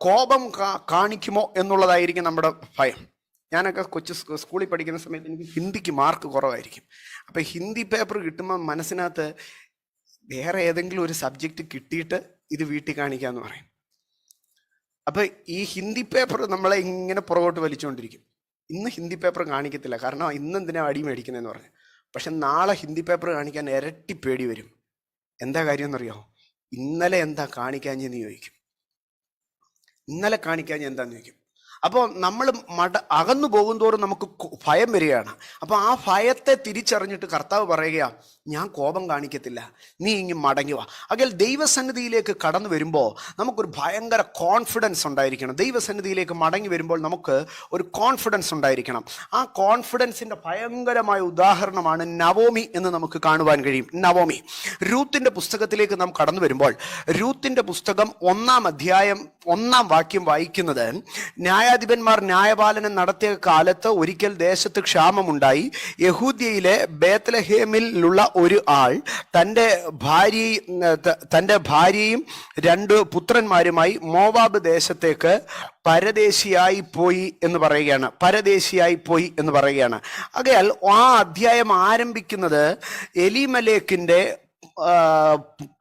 കോപം കാണിക്കുമോ എന്നുള്ളതായിരിക്കും നമ്മുടെ ഭയം. ഞാനൊക്കെ സ്കൂളിൽ പഠിക്കുന്ന സമയത്ത് എനിക്ക് ഹിന്ദിക്ക് മാർക്ക് കുറവായിരിക്കും. അപ്പം ഹിന്ദി പേപ്പർ കിട്ടുമ്പോൾ മനസ്സിനകത്ത് വേറെ ഏതെങ്കിലും ഒരു സബ്ജക്റ്റ് കിട്ടിയിട്ട് ഇത് വീട്ടിൽ കാണിക്കാമെന്ന് പറയും. അപ്പം ഈ ഹിന്ദി പേപ്പർ നമ്മളെ ഇങ്ങനെ പുറകോട്ട് വലിച്ചുകൊണ്ടിരിക്കും. ഇന്ന് ഹിന്ദി പേപ്പർ കാണിക്കത്തില്ല, കാരണം ഇന്ന് എന്തിനാ അടി മേടിക്കുന്നതെന്ന് പറഞ്ഞു. പക്ഷെ നാളെ ഹിന്ദി പേപ്പർ കാണിക്കാൻ ഇരട്ടി പേടി വരും. എന്താ കാര്യം എന്നറിയാമോ? ഇന്നലെ എന്താ കാണിക്കാഞ്ഞെന്ന് ചോദിക്കും. ഇന്നലെ കാണിക്കാഞ്ഞ എന്താന്ന് ചോദിക്കും. അപ്പോൾ നമ്മൾ അകന്നു പോകുന്തോറും നമുക്ക് ഭയം വരികയാണ്. അപ്പോൾ ആ ഭയത്തെ തിരിച്ചറിഞ്ഞിട്ട് കർത്താവ് പറയുക, ഞാൻ കോപം കാണിക്കത്തില്ല, നീ ഇങ്ങ് മടങ്ങി വാ. അകൽ ദൈവസന്നിധിയിലേക്ക് കടന്നു വരുമ്പോൾ നമുക്കൊരു ഭയങ്കര കോൺഫിഡൻസ് ഉണ്ടായിരിക്കണം. ദൈവസന്നിധിയിലേക്ക് മടങ്ങി വരുമ്പോൾ നമുക്ക് ഒരു കോൺഫിഡൻസ് ഉണ്ടായിരിക്കണം. ആ കോൺഫിഡൻസിൻ്റെ ഭയങ്കരമായ ഉദാഹരണമാണ് നവോമി എന്ന് നമുക്ക് കാണുവാൻ കഴിയും. നവോമി, രൂത്തിന്റെ പുസ്തകത്തിലേക്ക് നാം കടന്നു വരുമ്പോൾ, രൂത്തിന്റെ പുസ്തകം 1-ാം അധ്യായം 1-ാം വാക്യം വായിക്കുന്നത്, ന്യായാധിപന്മാർ ന്യായപാലനം നടത്തിയ കാലത്ത് ഒരിക്കൽ ദേശത്ത് ക്ഷാമമുണ്ടായി. യഹൂദ്യയിലെ ബേത്ലഹേമിലുള്ള ഒരു ആൾ തൻ്റെ ഭാര്യയും 2 പുത്രന്മാരുമായി മോവാബ് ദേശത്തേക്ക് പരദേശിയായി പോയി എന്ന് പറയുകയാണ്. ആകയാൽ ആ അധ്യായം ആരംഭിക്കുന്നത് എലീമലേക്കിൻ്റെ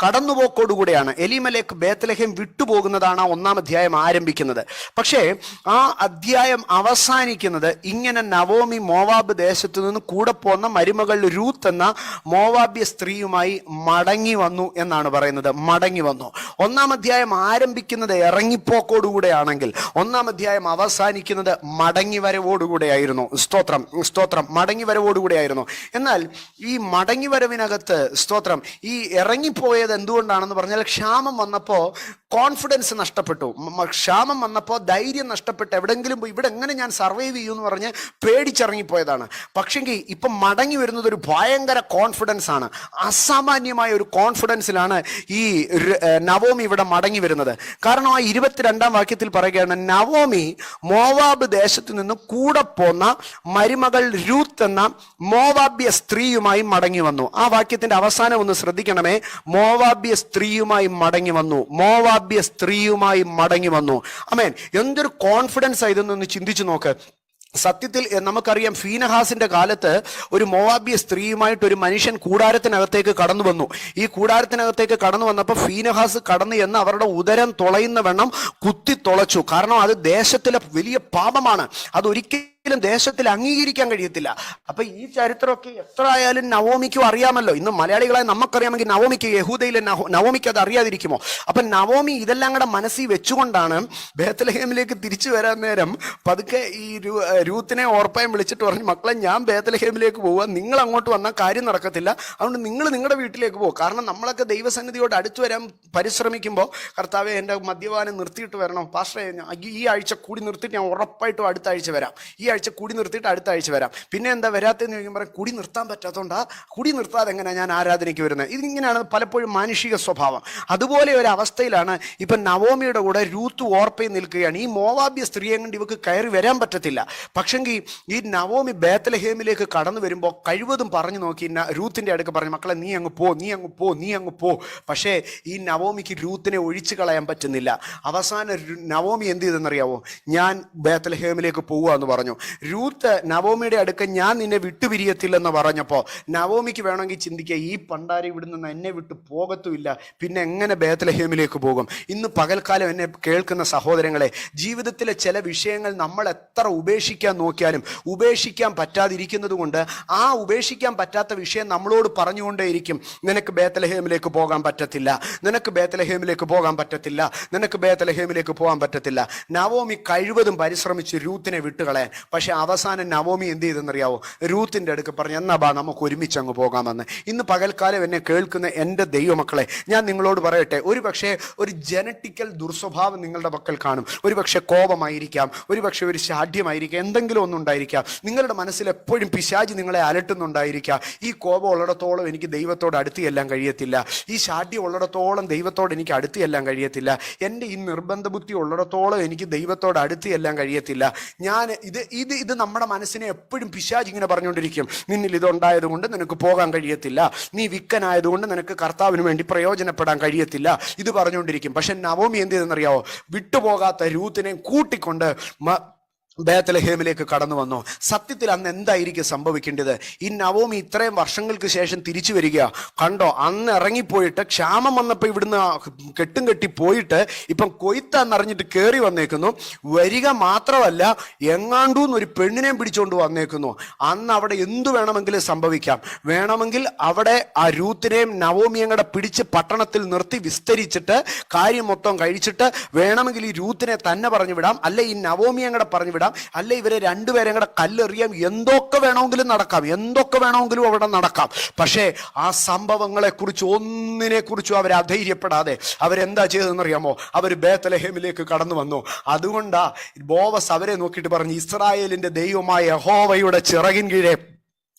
കടന്നുപോക്കോടുകൂടെയാണ്. എലീമലേക്ക് ബേത്ലഹേം വിട്ടുപോകുന്നതാണ് 1-ാം അധ്യായം ആരംഭിക്കുന്നത്. പക്ഷേ ആ അധ്യായം അവസാനിക്കുന്നത് ഇങ്ങനെ, നവോമി മോവാബ് ദേശത്തു നിന്ന് കൂടെ പോന്ന മരുമകൾ രൂത്ത് എന്ന മോവാബ്യ സ്ത്രീയുമായി മടങ്ങി വന്നു എന്നാണ് പറയുന്നത്. മടങ്ങി വന്നു. 1-ാം അധ്യായം ആരംഭിക്കുന്നത് ഇറങ്ങിപ്പോക്കോടുകൂടെയാണെങ്കിൽ 1-ാം അധ്യായം അവസാനിക്കുന്നത് മടങ്ങി വരവോടുകൂടെയായിരുന്നു. സ്തോത്രം, മടങ്ങി വരവോടുകൂടെയായിരുന്നു. എന്നാൽ ഈ മടങ്ങി വരവിനകത്ത് സ്തോത്രം, ഈ ഇറങ്ങിപ്പോയത് എന്തുകൊണ്ടാണെന്ന് പറഞ്ഞാൽ, ക്ഷാമം വന്നപ്പോൾ കോൺഫിഡൻസ് നഷ്ടപ്പെട്ടു. ക്ഷാമം വന്നപ്പോൾ ധൈര്യം നഷ്ടപ്പെട്ട് എവിടെങ്കിലും പോയി ഇവിടെ എങ്ങനെ ഞാൻ സർവൈവ് ചെയ്യുമെന്ന് പറഞ്ഞ് പേടിച്ചിറങ്ങിപ്പോയതാണ്. പക്ഷെങ്കിൽ ഇപ്പം മടങ്ങി വരുന്നത് ഒരു ഭയങ്കര കോൺഫിഡൻസ് ആണ്. അസാമാന്യമായ ഒരു കോൺഫിഡൻസിലാണ് ഈ നവോമി ഇവിടെ മടങ്ങി വരുന്നത്. കാരണം ആ 22-ാം വാക്യത്തിൽ പറയുകയാണ്, നവോമി മോവാബ് ദേശത്ത് നിന്ന് കൂടെ പോന്ന മരുമകൾ രൂത്ത് എന്ന മോവാബ്യ സ്ത്രീയുമായി മടങ്ങി വന്നു. ആ വാക്യത്തിന്റെ അവസാനം ഒന്ന് ശ്രദ്ധിക്കണമേ. മോവാബ്യ സ്ത്രീയുമായി മടങ്ങി വന്നു. ആമേൻ. എന്തൊരു കോൺഫിഡൻസ് ആയതെന്നൊന്ന് ചിന്തിച്ചു നോക്ക്. സത്യത്തിൽ നമുക്കറിയാം, ഫീനഹാസിന്റെ കാലത്ത് ഒരു മോവാബ്യ സ്ത്രീയുമായിട്ട് ഒരു മനുഷ്യൻ കൂടാരത്തിനകത്തേക്ക് കടന്നു വന്നു. ഈ കൂടാരത്തിനകത്തേക്ക് കടന്നു വന്നപ്പോൾ ഫീനഹാസ് കടന്നു എന്ന് അവരുടെ ഉദരം തുളയുന്ന വണ്ണം കുത്തി തുളച്ചു. കാരണം അത് ദേശത്തിലെ വലിയ പാപമാണ്. അതൊരിക്കലും ദേശത്തിൽ അംഗീകരിക്കാൻ കഴിയത്തില്ല. അപ്പൊ ഈ ചരിത്രമൊക്കെ എത്ര ആയാലും നവോമിക്കും അറിയാമല്ലോ. ഇന്ന് മലയാളികളായി നമുക്കറിയാമെങ്കിൽ നവോമിക്ക്, യഹൂദയിലെ നവോമിക്ക് അത് അറിയാതിരിക്കുമോ? അപ്പൊ നവോമി ഇതെല്ലാം കൂടെ മനസ്സിൽ വെച്ചുകൊണ്ടാണ് ബേത്ലഹേമിലേക്ക് തിരിച്ചു വരാൻ നേരം പതുക്കെ ഈ രൂത്തിനെ ഓർപ്പയും വിളിച്ചിട്ട് പറഞ്ഞു, മക്കളെ ഞാൻ ബേത്ലഹേമിലേക്ക് പോവുക, നിങ്ങൾ അങ്ങോട്ട് വന്നാൽ കാര്യം നടക്കത്തില്ല, അതുകൊണ്ട് നിങ്ങൾ നിങ്ങളുടെ വീട്ടിലേക്ക് പോകും. കാരണം നമ്മളൊക്കെ ദൈവസന്നിധിയോട് അടുത്ത് വരാൻ പരിശ്രമിക്കുമ്പോൾ കർത്താവെ എൻ്റെ മദ്യപാനം നിർത്തിയിട്ട് വരണം പാസ്റ്ററെ, ഈ ആഴ്ച കൂടി നിർത്തിയിട്ട് ഞാൻ ഉറപ്പായിട്ടും അടുത്ത ആഴ്ച വരാം, ഈ ആഴ്ച കൂടി നിർത്തിയിട്ട് അടുത്ത ആഴ്ച വരാം. പിന്നെ എന്താ വരാത്തെന്ന് ചോദിക്കുമ്പോൾ കുടി നിർത്താൻ പറ്റാത്തതുകൊണ്ടാ. കുടി നിർത്താതെ എങ്ങനെയാണ് ഞാൻ ആരാധനയ്ക്ക് വരുന്നത്? ഇതിങ്ങനെയാണ് പലപ്പോഴും മാനുഷിക സ്വഭാവം. അതുപോലെ ഒരു അവസ്ഥയിലാണ് ഇപ്പം നവോമിയുടെ കൂടെ രൂത്ത് ഓർപ്പയിൽ നിൽക്കുകയാണ്. ഈ മോവാബ്യ സ്ത്രീയെ കൊണ്ട് ഇവക്ക് കയറി വരാൻ പറ്റത്തില്ല. പക്ഷെങ്കിൽ ഈ നവോമി ബേത്ലഹേമിലേക്ക് കടന്നു വരുമ്പോൾ കഴിവതും പറഞ്ഞു നോക്കി രൂത്തിൻ്റെ അടുക്ക് പറഞ്ഞു, മക്കളെ നീ അങ്ങ് പോ, നീ അങ്ങ് പോ, നീ അങ്ങ് പോ. പക്ഷേ ഈ നവോമിക്ക് രൂത്തിനെ ഒഴിച്ചു കളയാൻ പറ്റുന്നില്ല. അവസാനം നവോമി എന്ത് ചെയ്തെന്നറിയാവോ? ഞാൻ ബേത്ലഹേമിലേക്ക് പോവുക എന്ന് പറഞ്ഞു. രൂത്ത് നവോമിയുടെ അടുക്ക ഞാൻ നിന്നെ വിട്ടുപിരിയത്തില്ലെന്ന് പറഞ്ഞപ്പോൾ നവോമിക്ക് വേണമെങ്കിൽ ചിന്തിക്കുക, ഈ പണ്ടാരി ഇവിടെ നിന്ന് എന്നെ വിട്ടു പോകത്തുമില്ല, പിന്നെ എങ്ങനെ ബേത്ലഹേമിലേക്ക് പോകും? ഇന്ന് പകൽക്കാലം എന്നെ കേൾക്കുന്ന സഹോദരങ്ങളെ, ജീവിതത്തിലെ ചില വിഷയങ്ങൾ നമ്മൾ എത്ര ഉപേക്ഷിക്കാൻ നോക്കിയാലും ഉപേക്ഷിക്കാൻ പറ്റാതിരിക്കുന്നത് കൊണ്ട് ആ ഉപേക്ഷിക്കാൻ പറ്റാത്ത വിഷയം നമ്മളോട് പറഞ്ഞുകൊണ്ടേയിരിക്കും, നിനക്ക് ബേത്ലഹേമിലേക്ക് പോകാൻ പറ്റത്തില്ല, നിനക്ക് ബേത്ലഹേമിലേക്ക് പോകാൻ പറ്റത്തില്ല, നിനക്ക് ബേത്ലഹേമിലേക്ക് പോകാൻ പറ്റത്തില്ല. നവോമി കഴിവതും പരിശ്രമിച്ച് രൂത്തിനെ വിട്ടുകളയാൻ. പക്ഷെ അവസാനം നവോമി എന്ത് ചെയ്തെന്നറിയാവോ? രൂത്തിൻ്റെ അടുക്ക് പറഞ്ഞു, എന്നാ ബാ നമുക്ക് ഒരുമിച്ച് അങ്ങ് പോകാമെന്ന്. ഇന്ന് പകൽക്കാലം എന്നെ കേൾക്കുന്ന എൻ്റെ ദൈവമക്കളെ, ഞാൻ നിങ്ങളോട് പറയട്ടെ, ഒരു പക്ഷേ ഒരു ജനറ്റിക്കൽ ദുർസ്വഭാവം നിങ്ങളുടെ പക്കൽ കാണും. ഒരു പക്ഷേ കോപമായിരിക്കാം, ഒരു പക്ഷേ ഒരു ശാഠ്യമായിരിക്കാം, എന്തെങ്കിലും ഒന്നുണ്ടായിരിക്കാം. നിങ്ങളുടെ മനസ്സിൽ എപ്പോഴും പിശാചി നിങ്ങളെ അലട്ടുന്നുണ്ടായിരിക്കാം. ഈ കോപം ഉള്ളിടത്തോളം എനിക്ക് ദൈവത്തോട് അടുത്ത് ചെല്ലാൻ കഴിയത്തില്ല, ഈ ശാഠ്യം ഉള്ളിടത്തോളം ദൈവത്തോട് എനിക്ക് അടുത്ത് ചെല്ലാൻ കഴിയത്തില്ല, എൻ്റെ ഈ നിർബന്ധ ബുദ്ധി ഉള്ളിടത്തോളം എനിക്ക് ദൈവത്തോട് അടുത്ത് ചെല്ലാൻ കഴിയത്തില്ല. ഞാൻ ഇത് നമ്മുടെ മനസ്സിനെ എപ്പോഴും പിശാച് ഇങ്ങനെ പറഞ്ഞുകൊണ്ടിരിക്കും, നിന്നിൽ ഇതുണ്ടായത് കൊണ്ട് നിനക്ക് പോകാൻ കഴിയത്തില്ല, നീ വിക്കനായതുകൊണ്ട് നിനക്ക് കർത്താവിന് വേണ്ടി പ്രയോജനപ്പെടാൻ കഴിയത്തില്ല, ഇത് പറഞ്ഞുകൊണ്ടിരിക്കും. പക്ഷെ നവോമി എന്ത് ചെയ്തെന്നറിയാവോ? വിട്ടുപോകാത്ത രൂത്തിനെ കൂട്ടിക്കൊണ്ട് ബേത്ലഹേമിലേക്ക് കടന്നു വന്നു. സത്യത്തിൽ അന്ന് എന്തായിരിക്കും സംഭവിക്കേണ്ടത്? ഈ നവോമി ഇത്രയും വർഷങ്ങൾക്ക് ശേഷം തിരിച്ചു വരിക കണ്ടോ? അന്ന് ഇറങ്ങിപ്പോയിട്ട് ക്ഷാമം വന്നപ്പോൾ ഇവിടുന്ന് കെട്ടും കെട്ടി പോയിട്ട് ഇപ്പം കൊയ്ത്താന്നറിഞ്ഞിട്ട് കയറി വന്നേക്കുന്നു. വരിക മാത്രമല്ല, എങ്ങാണ്ടൂന്നൊരു പെണ്ണിനെയും പിടിച്ചുകൊണ്ട് വന്നേക്കുന്നു. അന്ന് അവിടെ എന്തു വേണമെങ്കിലും സംഭവിക്കാം. വേണമെങ്കിൽ അവിടെ ആ രൂത്തിനെയും നവോമിയും കൂടെ പിടിച്ച് പട്ടണത്തിൽ നിർത്തി വിസ്തരിച്ചിട്ട് കാര്യം മൊത്തം കഴിച്ചിട്ട് വേണമെങ്കിൽ ഈ രൂത്തിനെ തന്നെ പറഞ്ഞു വിടാം, അല്ലെ ഈ നവോമിയും കൂടെ പറഞ്ഞു വിടാം, അല്ല ഇവരെ രണ്ടുപേരും കൂടെ കല്ലെറിയാം. എന്തൊക്കെ വേണമെങ്കിലും നടക്കാം, എന്തൊക്കെ വേണമെങ്കിലും അവിടെ നടക്കാം. പക്ഷേ ആ സംഭവങ്ങളെ കുറിച്ച് ഒന്നിനെ കുറിച്ചും അവർ അധൈര്യപ്പെടാതെ അവരെന്താ ചെയ്തതെന്നറിയാമോ? അവർ ബേത്ലഹേമിലേക്ക് കടന്നു വന്നു. അതുകൊണ്ടാ ബോവസ് അവരെ നോക്കിയിട്ട് പറഞ്ഞു, ഇസ്രായേലിന്റെ ദൈവമായ യഹോവയുടെ ചിറകിൻ കീഴെ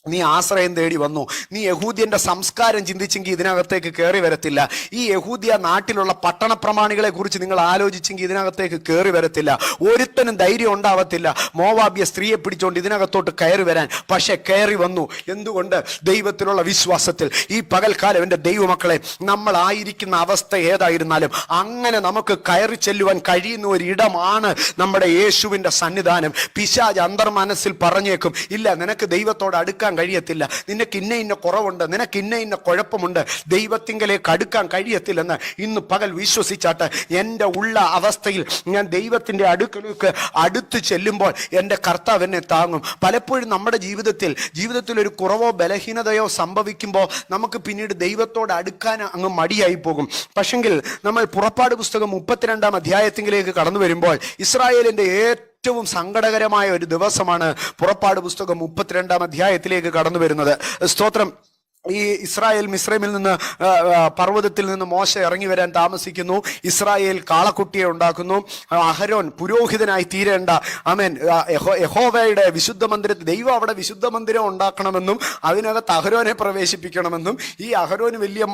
നീ ആശ്രയം തേടി വന്നു. നീ യഹൂദ്യന്റെ സംസ്കാരം ചിന്തിച്ചെങ്കിൽ ഇതിനകത്തേക്ക് കയറി വരത്തില്ല. ഈ യഹൂദ്യ നാട്ടിലുള്ള പട്ടണ പ്രമാണികളെ കുറിച്ച് നിങ്ങൾ ആലോചിച്ചെങ്കിൽ ഇതിനകത്തേക്ക് കയറി വരത്തില്ല. ഒരുത്തനും ധൈര്യം ഉണ്ടാവത്തില്ല മോവാബ്യ സ്ത്രീയെ പിടിച്ചുകൊണ്ട് ഇതിനകത്തോട്ട് കയറി വരാൻ. പക്ഷെ കയറി വന്നു. എന്തുകൊണ്ട്? ദൈവത്തിലുള്ള വിശ്വാസത്തിൽ. ഈ പകൽക്കാലം എൻ്റെ ദൈവമക്കളെ, നമ്മളായിരിക്കുന്ന അവസ്ഥ ഏതായിരുന്നാലും അങ്ങനെ നമുക്ക് കയറി ചെല്ലുവാൻ കഴിയുന്ന ഒരിടമാണ് നമ്മുടെ യേശുവിൻ്റെ സന്നിധാനം. പിശാച് അന്തർമനസ്സിൽ പറഞ്ഞേക്കും, ഇല്ല നിനക്ക് ദൈവത്തോട് അടുക്കാൻ കഴിയത്തില്ല, നിനക്ക് ഇന്ന കുറവുണ്ട്, നിനക്ക് ഇന്ന കുഴപ്പമുണ്ട്, ദൈവത്തിങ്കലേക്ക് അടുക്കാൻ കഴിയത്തില്ലെന്ന് ഇന്ന് പകൽ വിശ്വസിച്ചാട്ട് എൻ്റെ ഉള്ള അവസ്ഥയിൽ ഞാൻ ദൈവത്തിൻ്റെ അടുക്കലേക്ക് അടുത്ത് ചെല്ലുമ്പോൾ എൻ്റെ കർത്താവ് എന്നെ താങ്ങും. പലപ്പോഴും നമ്മുടെ ജീവിതത്തിൽ ഒരു കുറവോ ബലഹീനതയോ സംഭവിക്കുമ്പോൾ നമുക്ക് പിന്നീട് ദൈവത്തോട് അടുക്കാൻ അങ്ങ് മടിയായി പോകും. പക്ഷെങ്കിൽ നമ്മൾ പുറപ്പാട് പുസ്തകം 32 അധ്യായത്തിലേക്ക് കടന്നു വരുമ്പോൾ ഇസ്രായേലിൻ്റെ ഏറ്റവും സങ്കടകരമായ ഒരു ദിവസമാണ് പുറപ്പാട് പുസ്തകം 32 അധ്യായത്തിലേക്ക് കടന്നു വരുന്നത്. സ്തോത്രം. ഈ ഇസ്രായേൽ മിസ്രൈമിൽ നിന്ന് പർവ്വതത്തിൽ നിന്ന് മോശ ഇറങ്ങി വരാൻ താമസിക്കുന്നു. ഇസ്രായേൽ കാളക്കുട്ടിയെ ഉണ്ടാക്കുന്നു. അഹരോൻ പുരോഹിതനായി തീരേണ്ട യഹോവയുടെ വിശുദ്ധ മന്ദിരത്തിൽ ദൈവം അവിടെ വിശുദ്ധ മന്ദിരം ഉണ്ടാക്കണമെന്നും അതിനകത്ത് അഹരോനെ പ്രവേശിപ്പിക്കണമെന്നും ഈ അഹരോന് വലിയ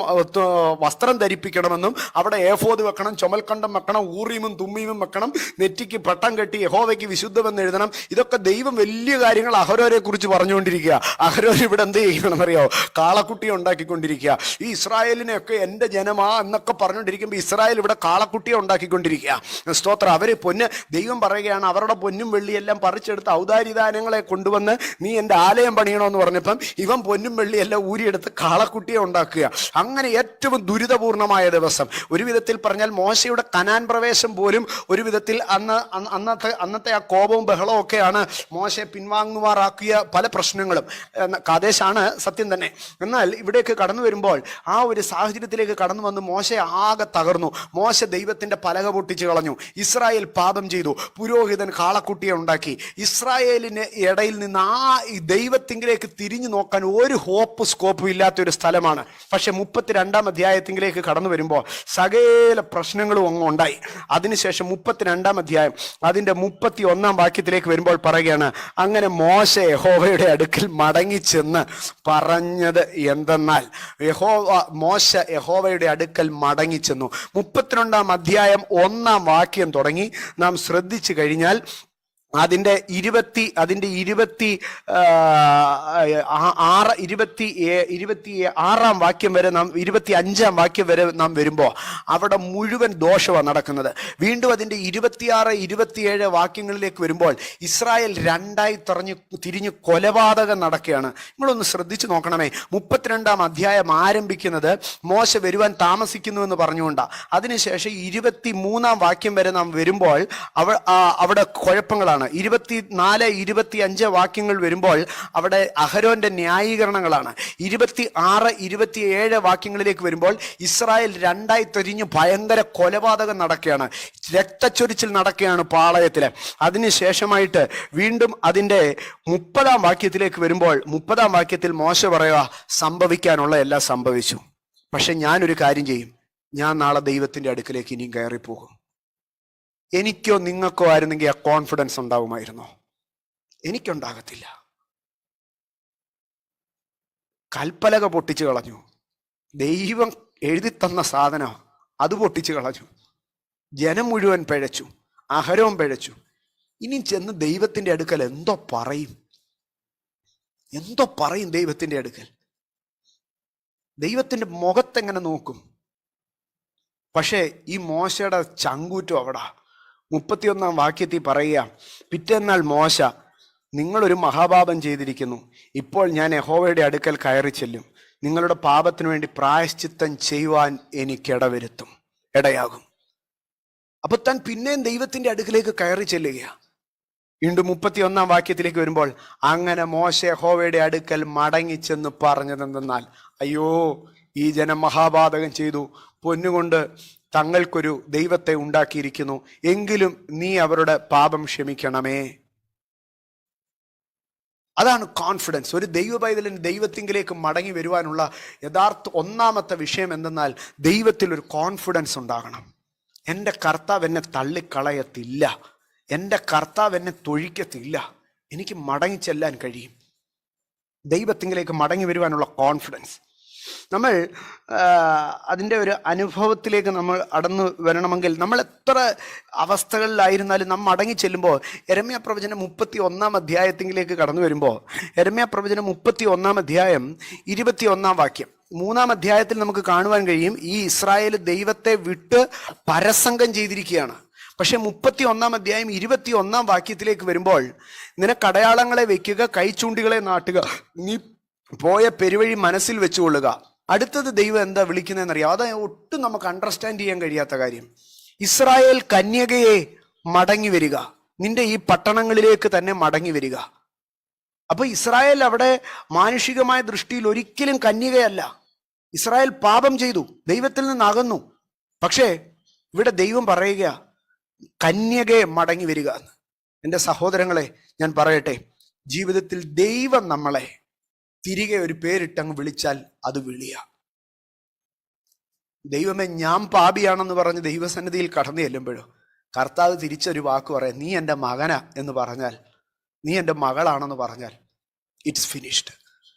വസ്ത്രം ധരിപ്പിക്കണമെന്നും അവിടെ ഏഫോദ് വെക്കണം, ചുമൽക്കണ്ടം വെക്കണം, ഊറീമും തുമ്മീമും വെക്കണം, നെറ്റിക്ക് പട്ടം കെട്ടി യഹോവയ്ക്ക് വിശുദ്ധമെന്ന് എഴുതണം. ഇതൊക്കെ ദൈവം വലിയ കാര്യങ്ങൾ അഹരോനെ കുറിച്ച് പറഞ്ഞുകൊണ്ടിരിക്കുക. അഹരോൻ ഇവിടെ എന്ത് ചെയ്യണമെന്നറിയാവോ? കാളക്കുട്ടിയെ ഉണ്ടാക്കിക്കൊണ്ടിരിക്കുക. ഈ ഇസ്രായേലിനെയൊക്കെ എൻ്റെ ജനമാ എന്നൊക്കെ പറഞ്ഞുകൊണ്ടിരിക്കുമ്പോൾ ഇസ്രായേൽ ഇവിടെ കാളക്കുട്ടിയെ ഉണ്ടാക്കിക്കൊണ്ടിരിക്കുക. സ്തോത്രം. അവർ ദൈവം പറയുകയാണ്, അവരുടെ പൊന്നും വെള്ളിയെല്ലാം പറിച്ചെടുത്ത് ഔദാര്യദാനങ്ങളെ കൊണ്ടുവന്ന് നീ എൻ്റെ ആലയം പണിയണമെന്ന് പറഞ്ഞപ്പം ഇവൻ പൊന്നും വെള്ളിയെല്ലാം ഊരിയെടുത്ത് കാളക്കുട്ടിയെ ഉണ്ടാക്കുക. അങ്ങനെ ഏറ്റവും ദുരിതപൂർണമായ ദിവസം. ഒരു വിധത്തിൽ പറഞ്ഞാൽ മോശയുടെ കനാൻ പ്രവേശം പോലും ഒരു വിധത്തിൽ അന്നത്തെ ആ കോപവും ബഹളവും ഒക്കെയാണ് മോശയെ പിൻവാങ്ങുമാറാക്കിയ പല പ്രശ്നങ്ങളും. കാദേശാണ് സത്യം തന്നെ. എന്നാൽ ഇവിടേക്ക് കടന്നു വരുമ്പോൾ ആ ഒരു സാഹചര്യത്തിലേക്ക് കടന്നു വന്ന് മോശ ആകെ തകർന്നു. മോശ ദൈവത്തിന്റെ പലക പൊട്ടിച്ചു കളഞ്ഞു. ഇസ്രായേൽ പാപം ചെയ്തു. പുരോഹിതൻ കാളക്കുട്ടിയെ ഉണ്ടാക്കി. ഇസ്രായേലിന് ഇടയിൽ നിന്ന് ആ ദൈവത്തിങ്കിലേക്ക് തിരിഞ്ഞു നോക്കാൻ ഒരു ഹോപ്പ് സ്കോപ്പും ഇല്ലാത്തൊരു സ്ഥലമാണ്. പക്ഷെ 32-ാം അധ്യായത്തിലേക്ക് കടന്നു വരുമ്പോൾ സകല പ്രശ്നങ്ങളും അങ്ങ് ഉണ്ടായി. അതിനുശേഷം 32-ാം അധ്യായം അതിൻ്റെ 31-ാം വാക്യത്തിലേക്ക് വരുമ്പോൾ പറയുകയാണ്, അങ്ങനെ മോശ യഹോവയുടെ അടുക്കൽ മടങ്ങിച്ചെന്ന് പറഞ്ഞത് എന്തെന്നാൽ, മോശ യഹോവയുടെ അടുക്കൽ മടങ്ങിച്ചെന്നു. 32-ാം അധ്യായം 1-ാം വാക്യം തുടങ്ങി നാം ശ്രദ്ധിച്ചു കഴിഞ്ഞാൽ അതിൻ്റെ 26-ാം വാക്യം വരെ നാം 25-ാം വാക്യം വരെ നാം വരുമ്പോൾ അവിടെ മുഴുവൻ ദോഷമാണ് നടക്കുന്നത്. വീണ്ടും അതിൻ്റെ 26-27 വാക്യങ്ങളിലേക്ക് വരുമ്പോൾ ഇസ്രായേൽ രണ്ടായി തിരിഞ്ഞ് കൊലപാതകം നടക്കുകയാണ്. നിങ്ങളൊന്ന് ശ്രദ്ധിച്ചു നോക്കണമേ. 32-ാം അധ്യായം ആരംഭിക്കുന്നത് മോശ വരുവാൻ താമസിക്കുന്നുവെന്ന് പറഞ്ഞുകൊണ്ടാണ്. അതിനുശേഷം 23-ാം വാക്യം വരെ നാം വരുമ്പോൾ അവിടെ കുഴപ്പങ്ങളാണ്. 24-25 വാക്യങ്ങൾ വരുമ്പോൾ അവിടെ അഹരോന്റെ ന്യായീകരണങ്ങളാണ്. 26-27 വാക്യങ്ങളിലേക്ക് വരുമ്പോൾ ഇസ്രായേൽ രണ്ടായി തിരിഞ്ഞ് ഭയങ്കര കൊലപാതകം നടക്കുകയാണ്. രക്തച്ചൊരിച്ചിൽ നടക്കുകയാണ് പാളയത്തില്. അതിനുശേഷമായിട്ട് വീണ്ടും അതിൻ്റെ 30-ാം വാക്യത്തിലേക്ക് വരുമ്പോൾ 30-ാം വാക്യത്തിൽ മോശ പറയുക, സംഭവിക്കാനുള്ള എല്ലാം സംഭവിച്ചു, പക്ഷെ ഞാനൊരു കാര്യം ചെയ്യും, ഞാൻ നാളെ ദൈവത്തിന്റെ അടുക്കലേക്ക് ഇനിയും കയറിപ്പോകും. എനിക്കോ നിങ്ങൾക്കോ ആയിരുന്നെങ്കിൽ ആ കോൺഫിഡൻസ് ഉണ്ടാവുമായിരുന്നോ? എനിക്കുണ്ടാകത്തില്ല. കൽപ്പലക പൊട്ടിച്ചു കളഞ്ഞു. ദൈവം എഴുതി തന്ന സാധനം അത് പൊട്ടിച്ചു കളഞ്ഞു. ജനം മുഴുവൻ പിഴച്ചു, അഹരോൻ പിഴച്ചു. ഇനി ചെന്ന് ദൈവത്തിന്റെ അടുക്കൽ എന്തോ പറയും ദൈവത്തിന്റെ അടുക്കൽ? ദൈവത്തിന്റെ മുഖത്തെങ്ങനെ നോക്കും? പക്ഷേ ഈ മോശയുടെ ചങ്കൂറ്റം അവിടെ 31-ാം വാക്യത്തിൽ പറയുക, പിറ്റേന്നാൾ മോശ, നിങ്ങളൊരു മഹാപാപം ചെയ്തിരിക്കുന്നു. ഇപ്പോൾ ഞാൻ യഹോവയുടെ അടുക്കൽ കയറി ചെല്ലും. നിങ്ങളുടെ പാപത്തിനു വേണ്ടി പ്രായശ്ചിത്തം ചെയ്യുവാൻ എനിക്ക് ഇടയാകും. അപ്പൊ താൻ പിന്നെയും ദൈവത്തിന്റെ അടുക്കലേക്ക് കയറി ചെല്ലുകയാണ്. വീണ്ടും 31-ാം വാക്യത്തിലേക്ക് വരുമ്പോൾ, അങ്ങനെ മോശ യഹോവയുടെ അടുക്കൽ മടങ്ങിച്ചെന്ന് പറഞ്ഞതെന്തെന്നാൽ, അയ്യോ, ഈ ജനം മഹാപാതകം ചെയ്തു, പൊന്നുകൊണ്ട് തങ്ങൾക്കൊരു ദൈവത്തെ ഉണ്ടാക്കിയിരിക്കുന്നു, എങ്കിലും നീ അവരുടെ പാപം ക്ഷമിക്കണമേ. അതാണ് കോൺഫിഡൻസ്. ഒരു ദൈവ പൈതലിന് ദൈവത്തിങ്കിലേക്ക് മടങ്ങി വരുവാനുള്ള യഥാർത്ഥ ഒന്നാമത്തെ വിഷയം എന്തെന്നാൽ ദൈവത്തിൽ ഒരു കോൺഫിഡൻസ് ഉണ്ടാകണം. എൻ്റെ കർത്താവ് എന്നെ തള്ളിക്കളയത്തില്ല, എൻ്റെ കർത്താവ് എന്നെ തൊഴിക്കത്തില്ല, എനിക്ക് മടങ്ങിച്ചെല്ലാൻ കഴിയും. ദൈവത്തിങ്കിലേക്ക് മടങ്ങി വരുവാനുള്ള കോൺഫിഡൻസ്. നമ്മൾ അതിൻ്റെ ഒരു അനുഭവത്തിലേക്ക് നമ്മൾ അടന്നു വരണമെങ്കിൽ നമ്മൾ എത്ര അവസ്ഥകളിലായിരുന്നാലും നാം മടങ്ങി ചെല്ലുമ്പോൾ യെരമ്യാ പ്രവചനം 31-ാം അധ്യായത്തിലേക്ക് കടന്നു വരുമ്പോൾ യെരമ്യാ പ്രവചനം 31-ാം അധ്യായം 21-ാം വാക്യം 3-ാം അധ്യായത്തിൽ നമുക്ക് കാണുവാൻ കഴിയും, ഈ ഇസ്രായേൽ ദൈവത്തെ വിട്ട് പരസംഗം ചെയ്തിരിക്കുകയാണ്. പക്ഷെ 31-ാം അധ്യായം 21-ാം വാക്യത്തിലേക്ക് വരുമ്പോൾ, നിനക്ക് അടയാളങ്ങളെ വെക്കുക, കൈച്ചൂണ്ടികളെ നാട്ടുക, നീ പോയ പെരുവഴി മനസ്സിൽ വെച്ചുകൊള്ളുക. അടുത്തത് ദൈവം എന്താ വിളിക്കുന്നതെന്നറിയാം. അത് ഒട്ടും നമുക്ക് അണ്ടർസ്റ്റാൻഡ് ചെയ്യാൻ കഴിയാത്ത കാര്യം. ഇസ്രായേൽ കന്യകയെ മടങ്ങി വരിക, നിന്റെ ഈ പട്ടണങ്ങളിലേക്ക് തന്നെ മടങ്ങി വരിക. അപ്പൊ ഇസ്രായേൽ അവിടെ മാനുഷികമായ ദൃഷ്ടിയിൽ ഒരിക്കലും കന്യകയല്ല. ഇസ്രായേൽ പാപം ചെയ്തു, ദൈവത്തിൽ നിന്ന് അകന്നു. പക്ഷേ ഇവിടെ ദൈവം പറയുക, കന്യകയെ മടങ്ങി വരിക എന്ന്. എൻ്റെ സഹോദരങ്ങളെ, ഞാൻ പറയട്ടെ, ജീവിതത്തിൽ ദൈവം നമ്മളെ തിരികെ ഒരു പേരിട്ടങ്ങ് വിളിച്ചാൽ അത് വിളിയ. ദൈവമേ, ഞാൻ പാപിയാണെന്ന് പറഞ്ഞ് ദൈവസന്നിധിയിൽ കടന്നു ചെല്ലുമ്പോഴോ കർത്താവ് തിരിച്ചൊരു വാക്ക് പറയാം, നീ എൻ്റെ മകനാ എന്ന് പറഞ്ഞാൽ, നീ എൻ്റെ മകളാണെന്ന് പറഞ്ഞാൽ ഇറ്റ്സ് ഫിനിഷ്ഡ്.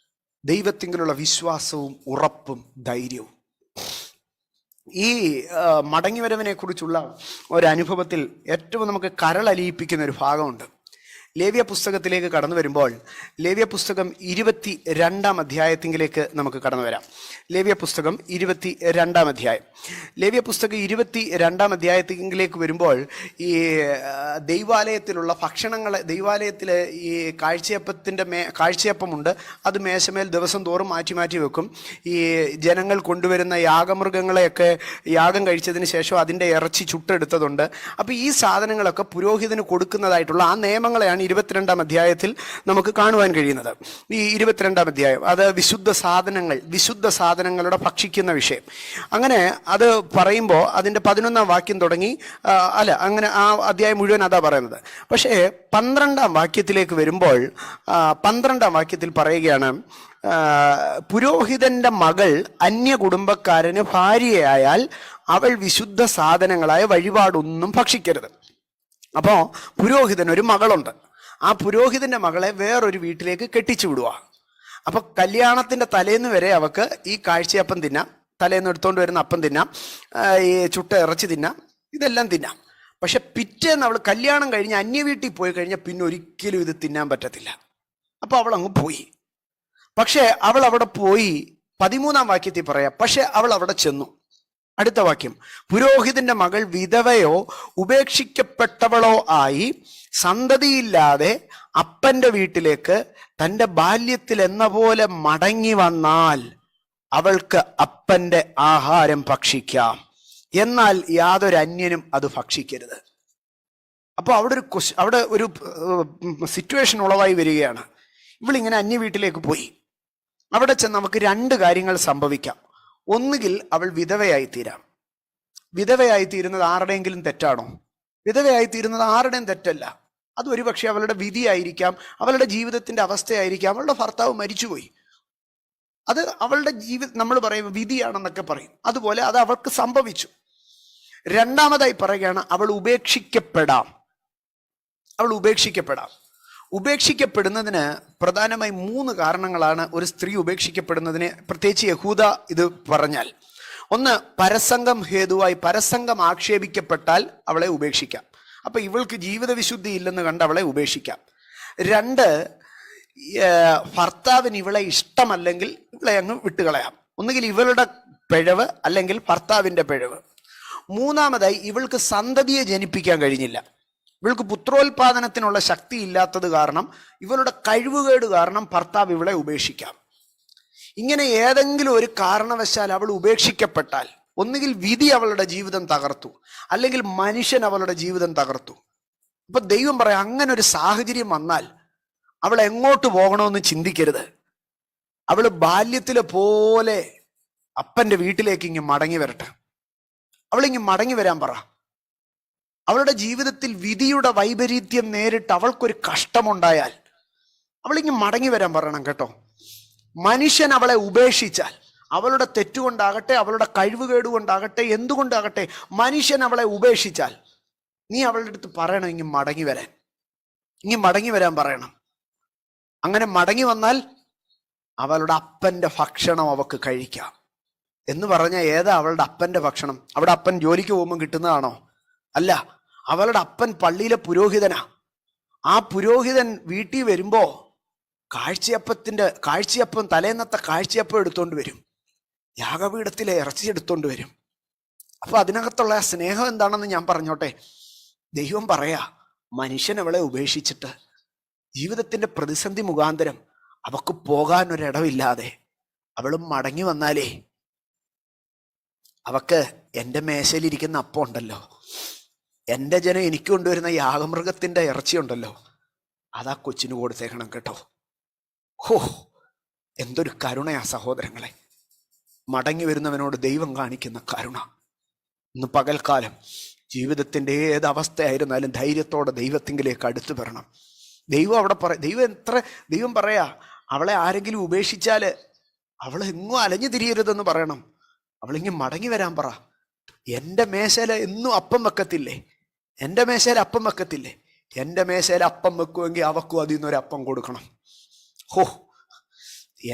ദൈവത്തിലുള്ള വിശ്വാസവും ഉറപ്പും ധൈര്യവും. ഈ മടങ്ങിവരവിനെ കുറിച്ചുള്ള ഒരനുഭവത്തിൽ ഏറ്റവും നമുക്ക് കരളലിയിപ്പിക്കുന്ന ഒരു ഭാഗമുണ്ട്. ലേവ്യ പുസ്തകത്തിലേക്ക് കടന്നു വരുമ്പോൾ ലേവ്യ പുസ്തകം 22 അധ്യായത്തിലേക്ക് നമുക്ക് കടന്നു വരാം. ലേവ്യ പുസ്തകം 22 അധ്യായം. ലേവ്യ പുസ്തകം 22 അധ്യായത്തിലേക്ക് വരുമ്പോൾ ഈ ദൈവാലയത്തിലുള്ള ഭക്ഷണങ്ങളെ, ദൈവാലയത്തിലെ ഈ കാഴ്ചയപ്പമുണ്ട്. അത് മേശമേൽ ദിവസം തോറും മാറ്റി മാറ്റി വെക്കും. ഈ ജനങ്ങൾ കൊണ്ടുവരുന്ന യാഗമൃഗങ്ങളെയൊക്കെ യാഗം കഴിച്ചതിന് ശേഷം അതിൻ്റെ ഇറച്ചി ചുട്ടെടുത്തതുണ്ട്. അപ്പോൾ ഈ സാധനങ്ങളൊക്കെ പുരോഹിതന് കൊടുക്കുന്നതായിട്ടുള്ള ആ നിയമങ്ങളെയാണ് 22 അധ്യായത്തിൽ നമുക്ക് കാണുവാൻ കഴിയുന്നത്. ഈ 22 അധ്യായം അത് വിശുദ്ധ സാധനങ്ങളുടെ ഭക്ഷിക്കുന്ന വിഷയം. അങ്ങനെ അത് പറയുമ്പോൾ അതിൻ്റെ 11 വാക്യം തുടങ്ങി അങ്ങനെ ആ അധ്യായം മുഴുവൻ അതാ പറയുന്നത്. പക്ഷേ 12 വാക്യത്തിലേക്ക് വരുമ്പോൾ 12 വാക്യത്തിൽ പറയുകയാണ്, പുരോഹിതന്റെ മകൾ അന്യ കുടുംബക്കാരന് ഭാര്യയായാൽ അവൾ വിശുദ്ധ സാധനങ്ങളായ വഴിപാടൊന്നും ഭക്ഷിക്കരുത്. അപ്പോൾ പുരോഹിതനൊരു മകളുണ്ട്. ആ പുരോഹിതന്റെ മകളെ വേറൊരു വീട്ടിലേക്ക് കെട്ടിച്ചു വിടുക. അപ്പൊ കല്യാണത്തിന്റെ തലേന്ന് വരെ അവക്ക് ഈ കാഴ്ചയപ്പം തിന്നാം, തലേന്ന് എടുത്തോണ്ട് വരുന്ന അപ്പം തിന്നാം, ഈ ചുട്ട ഇറച്ചി തിന്നാം, ഇതെല്ലാം തിന്നാം. പക്ഷെ പിറ്റേന്ന് അവൾ കല്യാണം കഴിഞ്ഞ് അന്യ വീട്ടിൽ പോയി കഴിഞ്ഞാൽ പിന്നെ ഒരിക്കലും ഇത് തിന്നാൻ പറ്റത്തില്ല. അപ്പൊ അവൾ അങ്ങ് പോയി. പക്ഷെ അവൾ അവിടെ പോയി 13 വാക്യത്തിൽ പറയാം, പക്ഷെ അവൾ അവിടെ ചെന്നു. അടുത്ത വാക്യം, പുരോഹിതന്റെ മകൾ വിധവയോ ഉപേക്ഷിക്കപ്പെട്ടവളോ ആയി സന്തതിയില്ലാതെ അപ്പന്റെ വീട്ടിലേക്ക് തൻ്റെ ബാല്യത്തിൽ എന്ന പോലെ മടങ്ങി വന്നാൽ അവൾക്ക് അപ്പന്റെ ആഹാരം ഭക്ഷിക്കാം, എന്നാൽ യാതൊരു അന്യനും അത് ഭക്ഷിക്കരുത്. അപ്പോൾ അവിടെ ഒരു സിറ്റുവേഷൻ ഉളവായി വരികയാണ്. ഇവളിങ്ങനെ അന്യ വീട്ടിലേക്ക് പോയി. അവിടെ ചെന്ന് നമുക്ക് 2 കാര്യങ്ങൾ സംഭവിക്കാം. ഒന്നുകിൽ അവൾ വിധവയായിത്തീരാം. വിധവയായിത്തീരുന്നത് ആരുടെയെങ്കിലും തെറ്റാണോ? വിധവയായിത്തീരുന്നത് ആരുടെയും തെറ്റല്ല. അത് ഒരുപക്ഷെ അവളുടെ വിധിയായിരിക്കാം, അവളുടെ ജീവിതത്തിന്റെ അവസ്ഥയായിരിക്കാം. അവളുടെ ഭർത്താവ് മരിച്ചുപോയി, അത് അവളുടെ നമ്മൾ പറയും വിധിയാണെന്നൊക്കെ പറയും. അതുപോലെ അത് അവൾക്ക് സംഭവിച്ചു. രണ്ടാമതായി പറയുകയാണ്, അവൾ ഉപേക്ഷിക്കപ്പെടാം. ഉപേക്ഷിക്കപ്പെടുന്നതിന് പ്രധാനമായി 3 കാരണങ്ങളാണ് ഒരു സ്ത്രീ ഉപേക്ഷിക്കപ്പെടുന്നതിന്, പ്രത്യേകിച്ച് യഹൂദ ഇത് പറഞ്ഞാൽ. ഒന്ന്, പരസംഗം ഹേതുവായി പരസംഗം ആക്ഷേപിക്കപ്പെട്ടാൽ അവളെ ഉപേക്ഷിക്കാം. അപ്പൊ ഇവൾക്ക് ജീവിത വിശുദ്ധി ഇല്ലെന്ന് കണ്ട് അവളെ ഉപേക്ഷിക്കാം. 2, ഭർത്താവിന് ഇവളെ ഇഷ്ടമല്ലെങ്കിൽ ഇവളെ അങ്ങ് വിട്ടുകളയാം. ഒന്നുകിൽ ഇവളുടെ പിഴവ് അല്ലെങ്കിൽ ഭർത്താവിന്റെ പിഴവ്. 3, ഇവൾക്ക് സന്തതിയെ ജനിപ്പിക്കാൻ കഴിഞ്ഞില്ല, ഇവൾക്ക് പുത്രോത്പാദനത്തിനുള്ള ശക്തി ഇല്ലാത്തത് കാരണം, ഇവളുടെ കഴിവുകേട് കാരണം ഭർത്താവ് ഇവളെ ഉപേക്ഷിക്കാം. ഇങ്ങനെ ഏതെങ്കിലും ഒരു കാരണവശാൽ അവൾ ഉപേക്ഷിക്കപ്പെട്ടാൽ ഒന്നുകിൽ വിധി അവളുടെ ജീവിതം തകർത്തു, അല്ലെങ്കിൽ മനുഷ്യൻ അവളുടെ ജീവിതം തകർത്തു. അപ്പൊ ദൈവം പറയാം, അങ്ങനെ ഒരു സാഹചര്യം വന്നാൽ അവൾ എങ്ങോട്ട് പോകണമെന്ന് ചിന്തിക്കരുത്. അവള് ബാല്യത്തിലെ പോലെ അപ്പന്റെ വീട്ടിലേക്ക് ഇങ്ങ് മടങ്ങി വരട്ടെ. അവളിങ്ങ് മടങ്ങി വരാൻ പറ. അവളുടെ ജീവിതത്തിൽ വിധിയുടെ വൈപരീത്യം നേരിട്ട് അവൾക്കൊരു കഷ്ടമുണ്ടായാൽ അവളിങ്ങ് മടങ്ങി വരാൻ പറയണം കേട്ടോ. മനുഷ്യൻ അവളെ ഉപേക്ഷിച്ചാൽ, അവളുടെ തെറ്റുകൊണ്ടാകട്ടെ, അവളുടെ കഴിവുകേടുകൊണ്ടാകട്ടെ, എന്തുകൊണ്ടാകട്ടെ, മനുഷ്യൻ അവളെ ഉപേക്ഷിച്ചാൽ നീ അവളുടെ അടുത്ത് പറയണം ഇങ്ങ് മടങ്ങി വരാൻ പറയണം. അങ്ങനെ മടങ്ങി വന്നാൽ അവളുടെ അപ്പന്റെ ഭക്ഷണം അവക്ക് കഴിക്കാം. എന്ന് പറഞ്ഞാൽ ഏതാ അവളുടെ അപ്പന്റെ ഭക്ഷണം? അവിടെ അപ്പൻ ജോലിക്ക് പോകുമ്പോൾ കിട്ടുന്നതാണോ? അല്ല, അവളുടെ അപ്പൻ പള്ളിയിലെ പുരോഹിതനാ. ആ പുരോഹിതൻ വീട്ടിൽ വരുമ്പോ കാഴ്ചയപ്പം തലേന്നത്തെ കാഴ്ചയപ്പം എടുത്തോണ്ട് വരും, യാഗപീഠത്തിലെ ഇറച്ചി എടുത്തോണ്ട് വരും. അപ്പൊ അതിനകത്തുള്ള ആ സ്നേഹം എന്താണെന്ന് ഞാൻ പറഞ്ഞോട്ടെ. ദൈവം പറയാ, മനുഷ്യൻ അവളെ ഉപേക്ഷിച്ചിട്ട് ജീവിതത്തിന്റെ പ്രതിസന്ധി മുഖാന്തരം അവക്ക് പോകാൻ ഒരിടമില്ലാതെ അവളും മടങ്ങി വന്നാലേ അവക്ക് എൻ്റെ മേശയിലിരിക്കുന്ന അപ്പം ഉണ്ടല്ലോ, എൻ്റെ ജനം എനിക്ക് കൊണ്ടുവരുന്ന യാഗമൃഗത്തിന്റെ ഇറച്ചി ഉണ്ടല്ലോ, അതാ കൊച്ചിന് കൊടുത്തേക്കണം കേട്ടോ. ഹോ, എന്തൊരു കരുണയാ സഹോദരങ്ങളെ! മടങ്ങി വരുന്നവനോട് ദൈവം കാണിക്കുന്ന കരുണ. ഇന്ന് പകൽക്കാലം ജീവിതത്തിൻ്റെ ഏത് അവസ്ഥയായിരുന്നാലും ധൈര്യത്തോടെ ദൈവത്തിങ്കിലേക്ക് അടുത്തു വരണം. ദൈവം അവിടെ ദൈവം പറയാ, അവളെ ആരെങ്കിലും ഉപേക്ഷിച്ചാല് അവൾ എങ്ങും അലഞ്ഞു തിരിയരുതെന്ന് പറയണം. അവളിങ്ങ് മടങ്ങി വരാൻ പറ. എൻ്റെ മേശയില എന്നും അപ്പം വെക്കത്തില്ലേ? എൻ്റെ മേശയിൽ അപ്പം വെക്കത്തില്ലേ? എൻ്റെ മേശയിൽ അപ്പം വെക്കുമെങ്കിൽ അവക്കും അതിൽ നിന്നൊരു അപ്പം കൊടുക്കണം. ഹോ,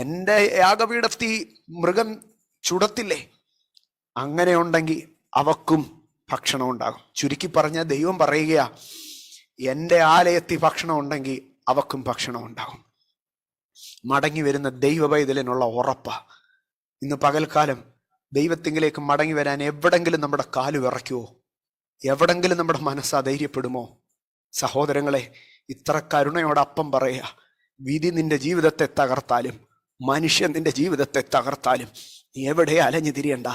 എൻ്റെ യാഗപീഠത്തിൽ മൃഗം ചുടത്തില്ലേ? അങ്ങനെ ഉണ്ടെങ്കിൽ അവക്കും ഭക്ഷണം ഉണ്ടാകും. ചുരുക്കി പറഞ്ഞ ദൈവം പറയുകയാ, എൻ്റെ ആലയത്തിൽ ഭക്ഷണം ഉണ്ടെങ്കിൽ അവക്കും ഭക്ഷണം ഉണ്ടാകും. മടങ്ങി വരുന്ന ദൈവപൈതലിനുള്ള ഉറപ്പ. ഇന്ന് പകൽക്കാലം ദൈവത്തിങ്കിലേക്ക് മടങ്ങി വരാൻ എവിടെങ്കിലും നമ്മുടെ കാല് വിറയ്ക്കുമോ? എവിടെങ്കിലും നമ്മുടെ മനസ്സ് അധൈര്യപ്പെടുമോ? സഹോദരങ്ങളെ, ഇത്ര കരുണയോടൊപ്പം പറയുക, വിധി നിന്റെ ജീവിതത്തെ തകർത്താലും മനുഷ്യൻ നിന്റെ ജീവിതത്തെ തകർത്താലും നീ എവിടെ അലഞ്ഞു തിരിയണ്ട.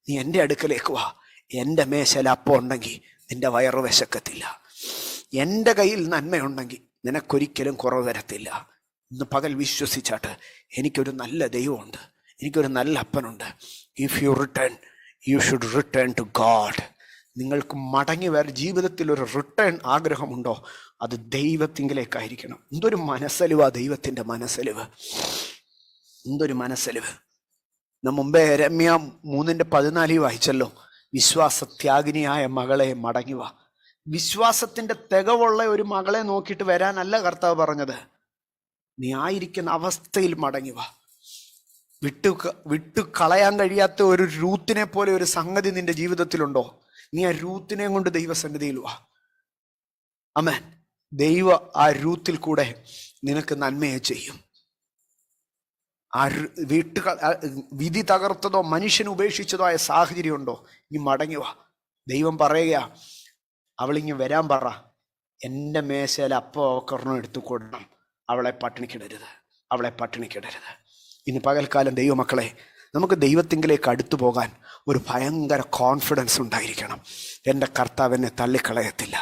നീ എൻ്റെ അടുക്കലേക്ക് വാ. എൻ്റെ മേശയിൽ അപ്പം ഉണ്ടെങ്കിൽ നിന്റെ വയറ് വിശക്കത്തില്ല. എൻ്റെ കയ്യിൽ നന്മയുണ്ടെങ്കിൽ നിനക്കൊരിക്കലും കുറവ് വരത്തില്ല. ഇന്ന് പകൽ വിശ്വസിച്ചാട്ട്, എനിക്കൊരു നല്ല ദൈവമുണ്ട്, എനിക്കൊരു നല്ല അപ്പനുണ്ട്. If you return, you should return to God. നിങ്ങൾക്ക് മടങ്ങി വരാൻ ജീവിതത്തിൽ ഒരു റിട്ടേൺ ആഗ്രഹമുണ്ടോ? അത് ദൈവത്തിങ്കിലേക്കായിരിക്കണം. എന്തൊരു മനസ്സലിവാ ദൈവത്തിൻ്റെ മനസ്സലിവ്, എന്തൊരു മനസ്സലിവ്. മുമ്പേ രമ്യ 3:14 വായിച്ചല്ലോ, വിശ്വാസത്യാഗിനിയായ മകളെ മടങ്ങിവ. വിശ്വാസത്തിന്റെ തികവുള്ള ഒരു മകളെ നോക്കിയിട്ട് വരാനല്ല കർത്താവ് പറഞ്ഞത്. നീ ആയിരിക്കുന്ന അവസ്ഥയിൽ മടങ്ങിവ. വിട്ടു കളയാൻ കഴിയാത്ത ഒരു രൂത്തിനെ പോലെ ഒരു സംഗതി നിന്റെ ജീവിതത്തിലുണ്ടോ? നീ ആ രൂത്തിനെ കൊണ്ട് ദൈവസന്നിധിയിൽ വാ. ആമേൻ. ദൈവ ആ രൂത്തിൽ കൂടെ നിനക്ക് നന്മയെ ചെയ്യും. ആ വിധി തകർത്തതോ മനുഷ്യൻ ഉപേക്ഷിച്ചതോ ആയ സാഹചര്യം ഉണ്ടോ? നീ മടങ്ങി വാ. ദൈവം പറയുക, അവളിങ്ങ് വരാൻ പറ, എൻ്റെ മേശയിൽ അപ്പം ഒരെണ്ണം എടുത്തു കൊടുക്കണം. അവളെ പട്ടിണിക്കിടരുത്, അവളെ പട്ടിണിക്കിടരുത്. ഇന്ന് പകൽക്കാലം ദൈവമക്കളെ, നമുക്ക് ദൈവത്തിങ്കിലേക്ക് അടുത്തു പോകാൻ ഒരു ഭയങ്കര കോൺഫിഡൻസ് ഉണ്ടായിരിക്കണം. എൻ്റെ കർത്താവ് എന്നെ തള്ളിക്കളയത്തില്ല.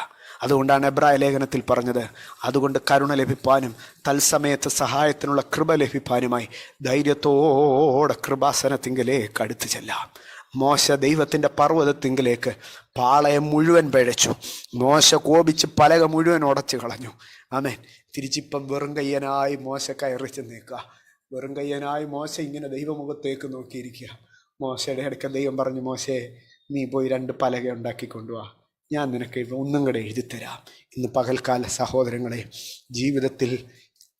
അതുകൊണ്ടാണ് എബ്രായ ലേഖനത്തിൽ പറഞ്ഞത്, അതുകൊണ്ട് കരുണ ലഭിപ്പാനും തത്സമയത്ത് സഹായത്തിനുള്ള കൃപ ലഭിപ്പാനുമായി ധൈര്യത്തോടെ കൃപാസനത്തിങ്കിലേക്ക് അടുത്തു ചെല്ലാം. മോശ ദൈവത്തിൻ്റെ പർവ്വതത്തിങ്കിലേക്ക് പാളയം മുഴുവൻ പിഴച്ചു. മോശ കോപിച്ച് പലക മുഴുവൻ ഉടച്ചു കളഞ്ഞു. ആമേൻ. തിരിച്ചിപ്പം വെറും കയ്യനായി മോശ കയറി ചെന്നേക്കുക. വെറും കയ്യനായി മോശ ഇങ്ങനെ ദൈവമുഖത്തേക്ക് നോക്കിയിരിക്കുക. മോശയുടെ അടുക്ക ദൈവം പറഞ്ഞു, മോശേ, നീ പോയി 2 പലക ഉണ്ടാക്കി കൊണ്ടുവാ, ഞാൻ നിനക്ക് ഒന്നും കൂടെ എഴുതിത്തരാം. ഇന്ന് പകൽക്കാല സഹോദരങ്ങളെ, ജീവിതത്തിൽ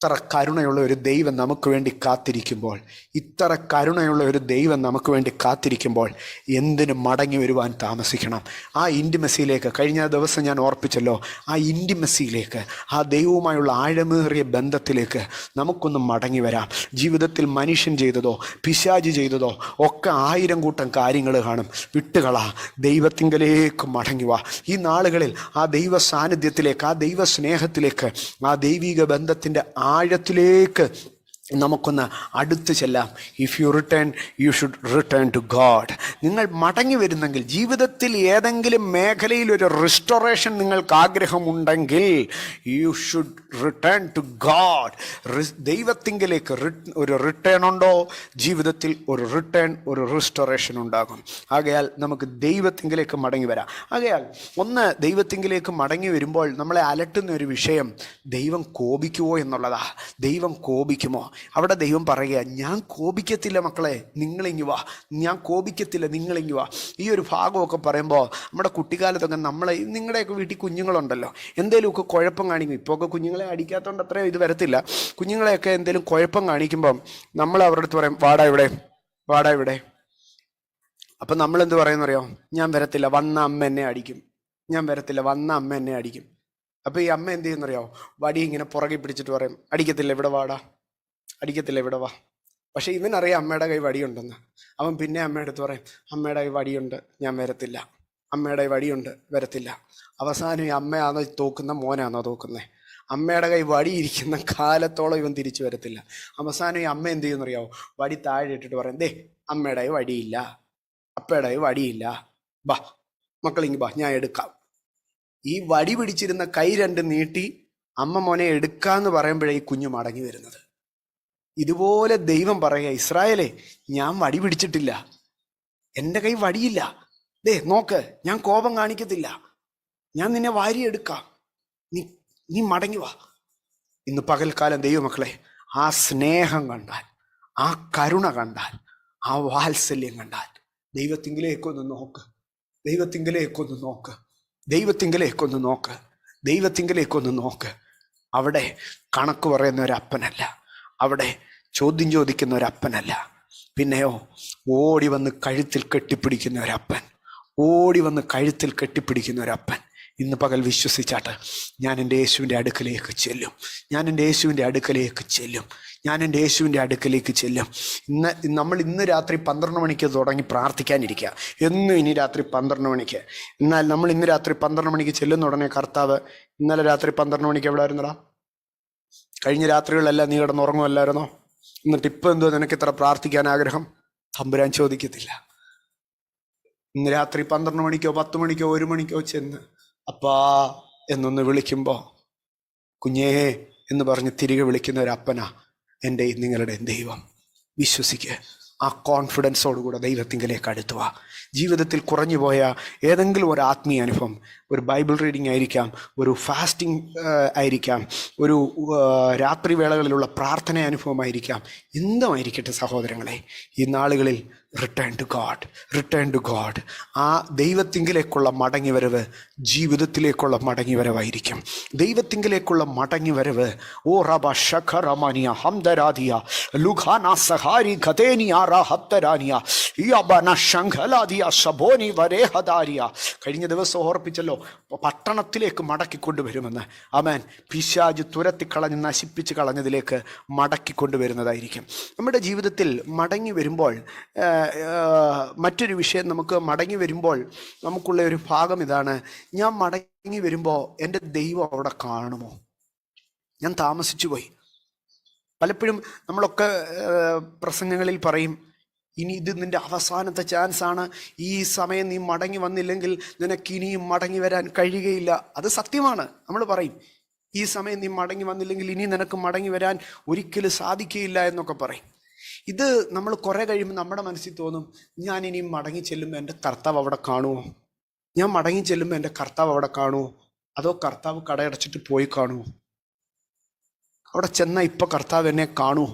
ഇത്ര കരുണയുള്ള ഒരു ദൈവം നമുക്ക് വേണ്ടി കാത്തിരിക്കുമ്പോൾ, ഇത്ര കരുണയുള്ള ഒരു ദൈവം നമുക്ക് വേണ്ടി കാത്തിരിക്കുമ്പോൾ എന്തിനു മടങ്ങി വരുവാൻ താമസിക്കണം? ആ ഇൻറ്റിമസിയിലേക്ക്, കഴിഞ്ഞ ദിവസം ഞാൻ ഓർപ്പിച്ചല്ലോ, ആ ഇൻറ്റിമസിയിലേക്ക്, ആ ദൈവവുമായുള്ള ആഴമേറിയ ബന്ധത്തിലേക്ക് നമുക്കൊന്ന് മടങ്ങി വരാം. ജീവിതത്തിൽ മനുഷ്യൻ ചെയ്തതോ പിശാചി ചെയ്തതോ ഒക്കെ 1000 കൂട്ടം കാര്യങ്ങൾ കാണും. വിട്ടുകളാ, ദൈവത്തിങ്കലേക്ക് മടങ്ങി വാ. ഈ നാളുകളിൽ ആ ദൈവ സാന്നിധ്യത്തിലേക്ക്, ആ ദൈവ സ്നേഹത്തിലേക്ക്, ആ ദൈവിക ബന്ധത്തിൻ്റെ ആഴത്തിലേക്ക് നമുക്കൊന്ന് അടുത്ത് ചെല്ലാം. If you return, you should return to God. നിങ്ങൾ മടങ്ങി വരുന്നെങ്കിൽ, ജീവിതത്തിൽ ഏതെങ്കിലും മേഖലയിൽ ഒരു റിസ്റ്റോറേഷൻ നിങ്ങൾക്ക് ആഗ്രഹമുണ്ടെങ്കിൽ, you should return to God. ദൈവത്തിങ്കിലേക്ക് ഒരു റിട്ടേൺ ഉണ്ടോ, ജീവിതത്തിൽ ഒരു റിട്ടേൺ, ഒരു റിസ്റ്റോറേഷൻ ഉണ്ടാകും. ആകയാൽ നമുക്ക് ദൈവത്തിങ്കിലേക്ക് മടങ്ങി വരാം. ആകയാൽ ഒന്ന്, ദൈവത്തിങ്കിലേക്ക് മടങ്ങി വരുമ്പോൾ നമ്മളെ അലട്ടുന്ന ഒരു വിഷയം ദൈവം കോപിക്കുമോ എന്നുള്ളതാ. ദൈവം കോപിക്കുമോ? അവിടെ ദൈവം പറയുക, ഞാൻ കോപിക്കത്തില്ല മക്കളെ, നിങ്ങളിങ്ങി വാ, ഞാൻ കോപിക്കത്തില്ല, നിങ്ങളിങ്ങി വാ. ഈ ഒരു ഭാഗമൊക്കെ പറയുമ്പോൾ നമ്മുടെ കുട്ടിക്കാലത്തൊക്കെ നിങ്ങളുടെയൊക്കെ വീട്ടിൽ കുഞ്ഞുങ്ങളുണ്ടല്ലോ, എന്തെങ്കിലുമൊക്കെ കുഴപ്പം കാണിക്കും. ഇപ്പോൾ ഒക്കെ കുഞ്ഞുങ്ങളെ അടിക്കാത്തതുകൊണ്ട് അത്രയും ഇത് വരത്തില്ല. കുഞ്ഞുങ്ങളെയൊക്കെ എന്തെങ്കിലും കുഴപ്പം കാണിക്കുമ്പം നമ്മൾ അവരുടെ അടുത്ത് പറയും, വാടാ ഇവിടെ, വാടാ ഇവിടെ. അപ്പം നമ്മളെന്ത് പറയുന്നറിയോ? ഞാൻ വരത്തില്ല, വന്ന അമ്മ എന്നെ അടിക്കും. ഞാൻ വരത്തില്ല, വന്ന അമ്മ എന്നെ അടിക്കും. അപ്പം ഈ അമ്മ എന്ത് ചെയ്യുന്നറിയോ? വടി ഇങ്ങനെ പുറകെ പിടിച്ചിട്ട് പറയും, അടിക്കത്തില്ല, ഇവിടെ വാടാ, അടിക്കത്തില്ല, ഇവിടെ വാ. പക്ഷെ ഇവനറിയാം അമ്മയുടെ കൈ വടിയുണ്ടെന്ന്. അവൻ പിന്നെ അമ്മയുടെ അടുത്ത് പറയും, അമ്മയുടെ കൈ വടിയുണ്ട്, ഞാൻ വരത്തില്ല, അമ്മയുടെ കൈ വടിയുണ്ട്, വരത്തില്ല. അവസാനം ഈ അമ്മയാണോ തോക്കുന്ന, മോനാണോ തോക്കുന്നത്? അമ്മയുടെ കൈ വടിയിരിക്കുന്ന കാലത്തോളം ഇവൻ തിരിച്ചു വരത്തില്ല. അവസാനം ഈ അമ്മ എന്ത് ചെയ്യുന്നറിയാവോ? വടി താഴെ ഇട്ടിട്ട് പറയും, ദേ അമ്മയുടെ കൈ വടിയില്ല, അപ്പയുടെ കൈ വടിയില്ല, ബാ മക്കളിങ്ങി ബാ, ഞാൻ എടുക്കാം. ഈ വടി പിടിച്ചിരുന്ന കൈ 2 നീട്ടി അമ്മ മോനെ എടുക്കാന്ന് പറയുമ്പോഴേ ഈ കുഞ്ഞു മടങ്ങി വരുന്നത്. ഇതുപോലെ ദൈവം പറയുക, ഇസ്രായേലേ, ഞാൻ വടി പിടിച്ചിട്ടില്ല, എൻ്റെ കൈ വടിയില്ല, ദേ നോക്ക്, ഞാൻ കോപം കാണിക്കത്തില്ല, ഞാൻ നിന്നെ വാരിയെടുക്കാം, നീ മടങ്ങി വാ. ഇന്ന് പകൽക്കാലം ദൈവമക്കളെ, ആ സ്നേഹം കണ്ടാൽ, ആ കരുണ കണ്ടാൽ, ആ വാത്സല്യം കണ്ടാൽ, ദൈവത്തിങ്കിലേക്കൊന്ന് നോക്ക്, ദൈവത്തിങ്കിലേക്കൊന്ന് നോക്ക്, ദൈവത്തിങ്കിലേക്കൊന്ന് നോക്ക്, ദൈവത്തിങ്കിലേക്കൊന്ന് നോക്ക്. അവിടെ കണക്ക് പറയുന്ന ഒരപ്പനല്ല, അവിടെ ചോദ്യം ചോദിക്കുന്ന ഒരപ്പനല്ല, പിന്നെയോ ഓടി വന്ന് കഴുത്തിൽ കെട്ടിപ്പിടിക്കുന്ന ഒരപ്പൻ, ഓടി വന്ന് കഴുത്തിൽ കെട്ടിപ്പിടിക്കുന്ന ഒരപ്പൻ. ഇന്ന് പകൽ വിശ്വസിച്ചാട്ട് ഞാൻ എൻ്റെ യേശുവിൻ്റെ അടുക്കലേക്ക് ചെല്ലും. ഞാൻ എൻ്റെ യേശുവിൻ്റെ അടുക്കലേക്ക് ചെല്ലും. ഞാൻ എൻ്റെ യേശുവിൻ്റെ അടുക്കലേക്ക് ചെല്ലും. ഇന്ന് രാത്രി 12 മണിക്ക് തുടങ്ങി പ്രാർത്ഥിക്കാനിരിക്കുക. എന്നും ഇനി രാത്രി 12 മണിക്ക്. എന്നാൽ നമ്മൾ ഇന്ന് രാത്രി 12 മണിക്ക് ചെല്ലുന്ന ഉടനെ കർത്താവ് ഇന്നലെ രാത്രി 12 മണിക്ക് എവിടെ ആയിരുന്നടാ? കഴിഞ്ഞ രാത്രികളെല്ലാം നീ കിടന്നുറങ്ങുമല്ലായിരുന്നോ? എന്നിട്ട് ഇപ്പം എന്തോ നിനക്ക് ഇത്ര പ്രാർത്ഥിക്കാൻ ആഗ്രഹം? തമ്പുരാൻ ചോദിക്കത്തില്ല. ഇന്ന് രാത്രി 12 മണിക്കോ 10 മണിക്കോ 1 മണിക്കോ ചെന്ന് അപ്പാ എന്നൊന്ന് വിളിക്കുമ്പോൾ കുഞ്ഞേ എന്ന് പറഞ്ഞ് തിരികെ വിളിക്കുന്ന ഒരു അപ്പനാ എൻ്റെയും നിങ്ങളുടെയും ദൈവം. വിശ്വസിക്കുക. ആ കോൺഫിഡൻസോടുകൂടെ ദൈവത്തിങ്കിലേക്ക് അടുത്തുക. ജീവിതത്തിൽ കുറഞ്ഞു പോയ ഏതെങ്കിലും ഒരു ആത്മീയ അനുഭവം, ഒരു ബൈബിൾ റീഡിംഗ് ആയിരിക്കാം, ഒരു ഫാസ്റ്റിംഗ് ആയിരിക്കാം, ഒരു രാത്രി വേളകളിലുള്ള പ്രാർത്ഥന അനുഭവമായിരിക്കാം, എന്തുമായിരിക്കട്ടെ സഹോദരങ്ങളെ, ഈ നാളുകളിൽ റിട്ടേൺ ടു ഗോഡ്. ആ ദൈവത്തിങ്കിലേക്കുള്ള മടങ്ങിവരവ് ജീവിതത്തിലേക്കുള്ള മടങ്ങിവരവായിരിക്കും. ദൈവത്തിങ്കിലേക്കുള്ള മടങ്ങിവരവ് ഓ റബ ഷഖറമാനിയ ഹംദരാദിയ ലുഖാന സഹാരി ഖതേനിയ റഹത്തരാനിയ യബന ശംഖലാദിയ ശബോനി വരേഹദാരിയ. കഴിഞ്ഞ ദിവസം ഓർപ്പിച്ചല്ലോ, പട്ടണത്തിലേക്ക് മടക്കിക്കൊണ്ടുവരുമെന്ന്. ആമേൻ. പിശാച് തുരത്തിക്കളഞ്ഞ് നശിപ്പിച്ച് കളഞ്ഞതിലേക്ക് മടക്കിക്കൊണ്ടുവരുന്നതായിരിക്കും. നമ്മുടെ ജീവിതത്തിൽ മടങ്ങി വരുമ്പോൾ മറ്റൊരു വിഷയം, നമുക്ക് മടങ്ങി വരുമ്പോൾ നമുക്കുള്ള ഒരു ഭാഗം ഇതാണ്: ഞാൻ മടങ്ങി വരുമ്പോൾ എൻ്റെ ദൈവം അവിടെ കാണുമോ? ഞാൻ താമസിച്ചു പോയി. പലപ്പോഴും നമ്മളൊക്കെ പ്രസംഗങ്ങളിൽ പറയും, ഇനി ഇത് നിൻ്റെ അവസാനത്തെ ചാൻസാണ്, ഈ സമയം നീ മടങ്ങി വന്നില്ലെങ്കിൽ നിനക്ക് ഇനിയും മടങ്ങി വരാൻ കഴിയുകയില്ല. അത് സത്യമാണ്. നമ്മൾ പറയും, ഈ സമയം നീ മടങ്ങി വന്നില്ലെങ്കിൽ ഇനി നിനക്ക് മടങ്ങി വരാൻ ഒരിക്കലും സാധിക്കുകയില്ല എന്നൊക്കെ പറയും. ഇത് നമ്മൾ കുറേ കഴിയുമ്പോൾ നമ്മുടെ മനസ്സിൽ തോന്നും, ഞാൻ ഇനിയും മടങ്ങി ചെല്ലുമ്പോൾ എൻ്റെ കർത്താവ് അവിടെ കാണുമോ? ഞാൻ മടങ്ങി ചെല്ലുമ്പോൾ എൻ്റെ കർത്താവ് അവിടെ കാണുമോ? അതോ കർത്താവ് കടയടച്ചിട്ട് പോയി കാണുമോ? അവിടെ ചെന്നാൽ ഇപ്പോൾ കർത്താവ് എന്നെ കാണുമോ?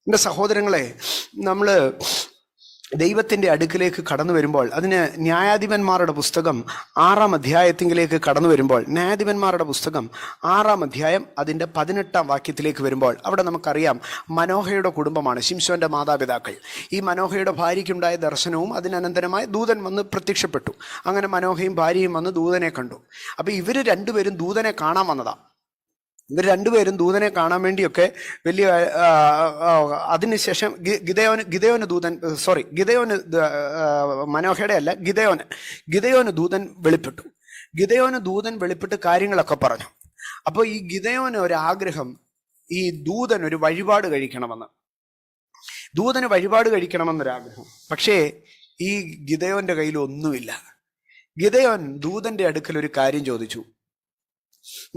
എൻ്റെ സഹോദരങ്ങളെ, നമ്മൾ ദൈവത്തിൻ്റെ അടുക്കിലേക്ക് കടന്നു വരുമ്പോൾ, അതിന് ന്യായാധിപന്മാരുടെ പുസ്തകം 6-ാം അധ്യായത്തിലേക്ക് കടന്നു വരുമ്പോൾ, ന്യായാധിപന്മാരുടെ പുസ്തകം 6-ാം അധ്യായം അതിൻ്റെ 18-ാം വാക്യത്തിലേക്ക് വരുമ്പോൾ, അവിടെ നമുക്കറിയാം മനോഹയുടെ കുടുംബമാണ് ശിംശോൻ്റെ മാതാപിതാക്കൾ. ഈ മനോഹയുടെ ഭാര്യയ്ക്കുണ്ടായ ദർശനവും അതിനനന്തരമായി ദൂതൻ വന്ന് പ്രത്യക്ഷപ്പെട്ടു. അങ്ങനെ മനോഹയും ഭാര്യയും വന്ന് ദൂതനെ കണ്ടു. അപ്പോൾ ഇവർ രണ്ടുപേരും ദൂതനെ കാണാൻ വന്നതാണ്. ഇവർ രണ്ടുപേരും ദൂതനെ കാണാൻ വേണ്ടിയൊക്കെ വലിയ അതിനുശേഷം മനോഹയുടെ അല്ല, ഗിദെയോന് ദൂതൻ വെളിപ്പെട്ടു. ഗിദെയോന് ദൂതൻ വെളിപ്പെട്ട് കാര്യങ്ങളൊക്കെ പറഞ്ഞു. അപ്പോൾ ഈ ഗിദെയോന് ഒരാഗ്രഹം, ഈ ദൂതൻ ഒരു വഴിപാട് കഴിക്കണമെന്ന്. ദൂതന് വഴിപാട് കഴിക്കണമെന്നൊരാഗ്രഹം. പക്ഷേ ഈ ഗിദെയോന്റെ കയ്യിൽ ഒന്നുമില്ല. ഗിദെയോൻ ദൂതന്റെ അടുക്കൽ ഒരു കാര്യം ചോദിച്ചു: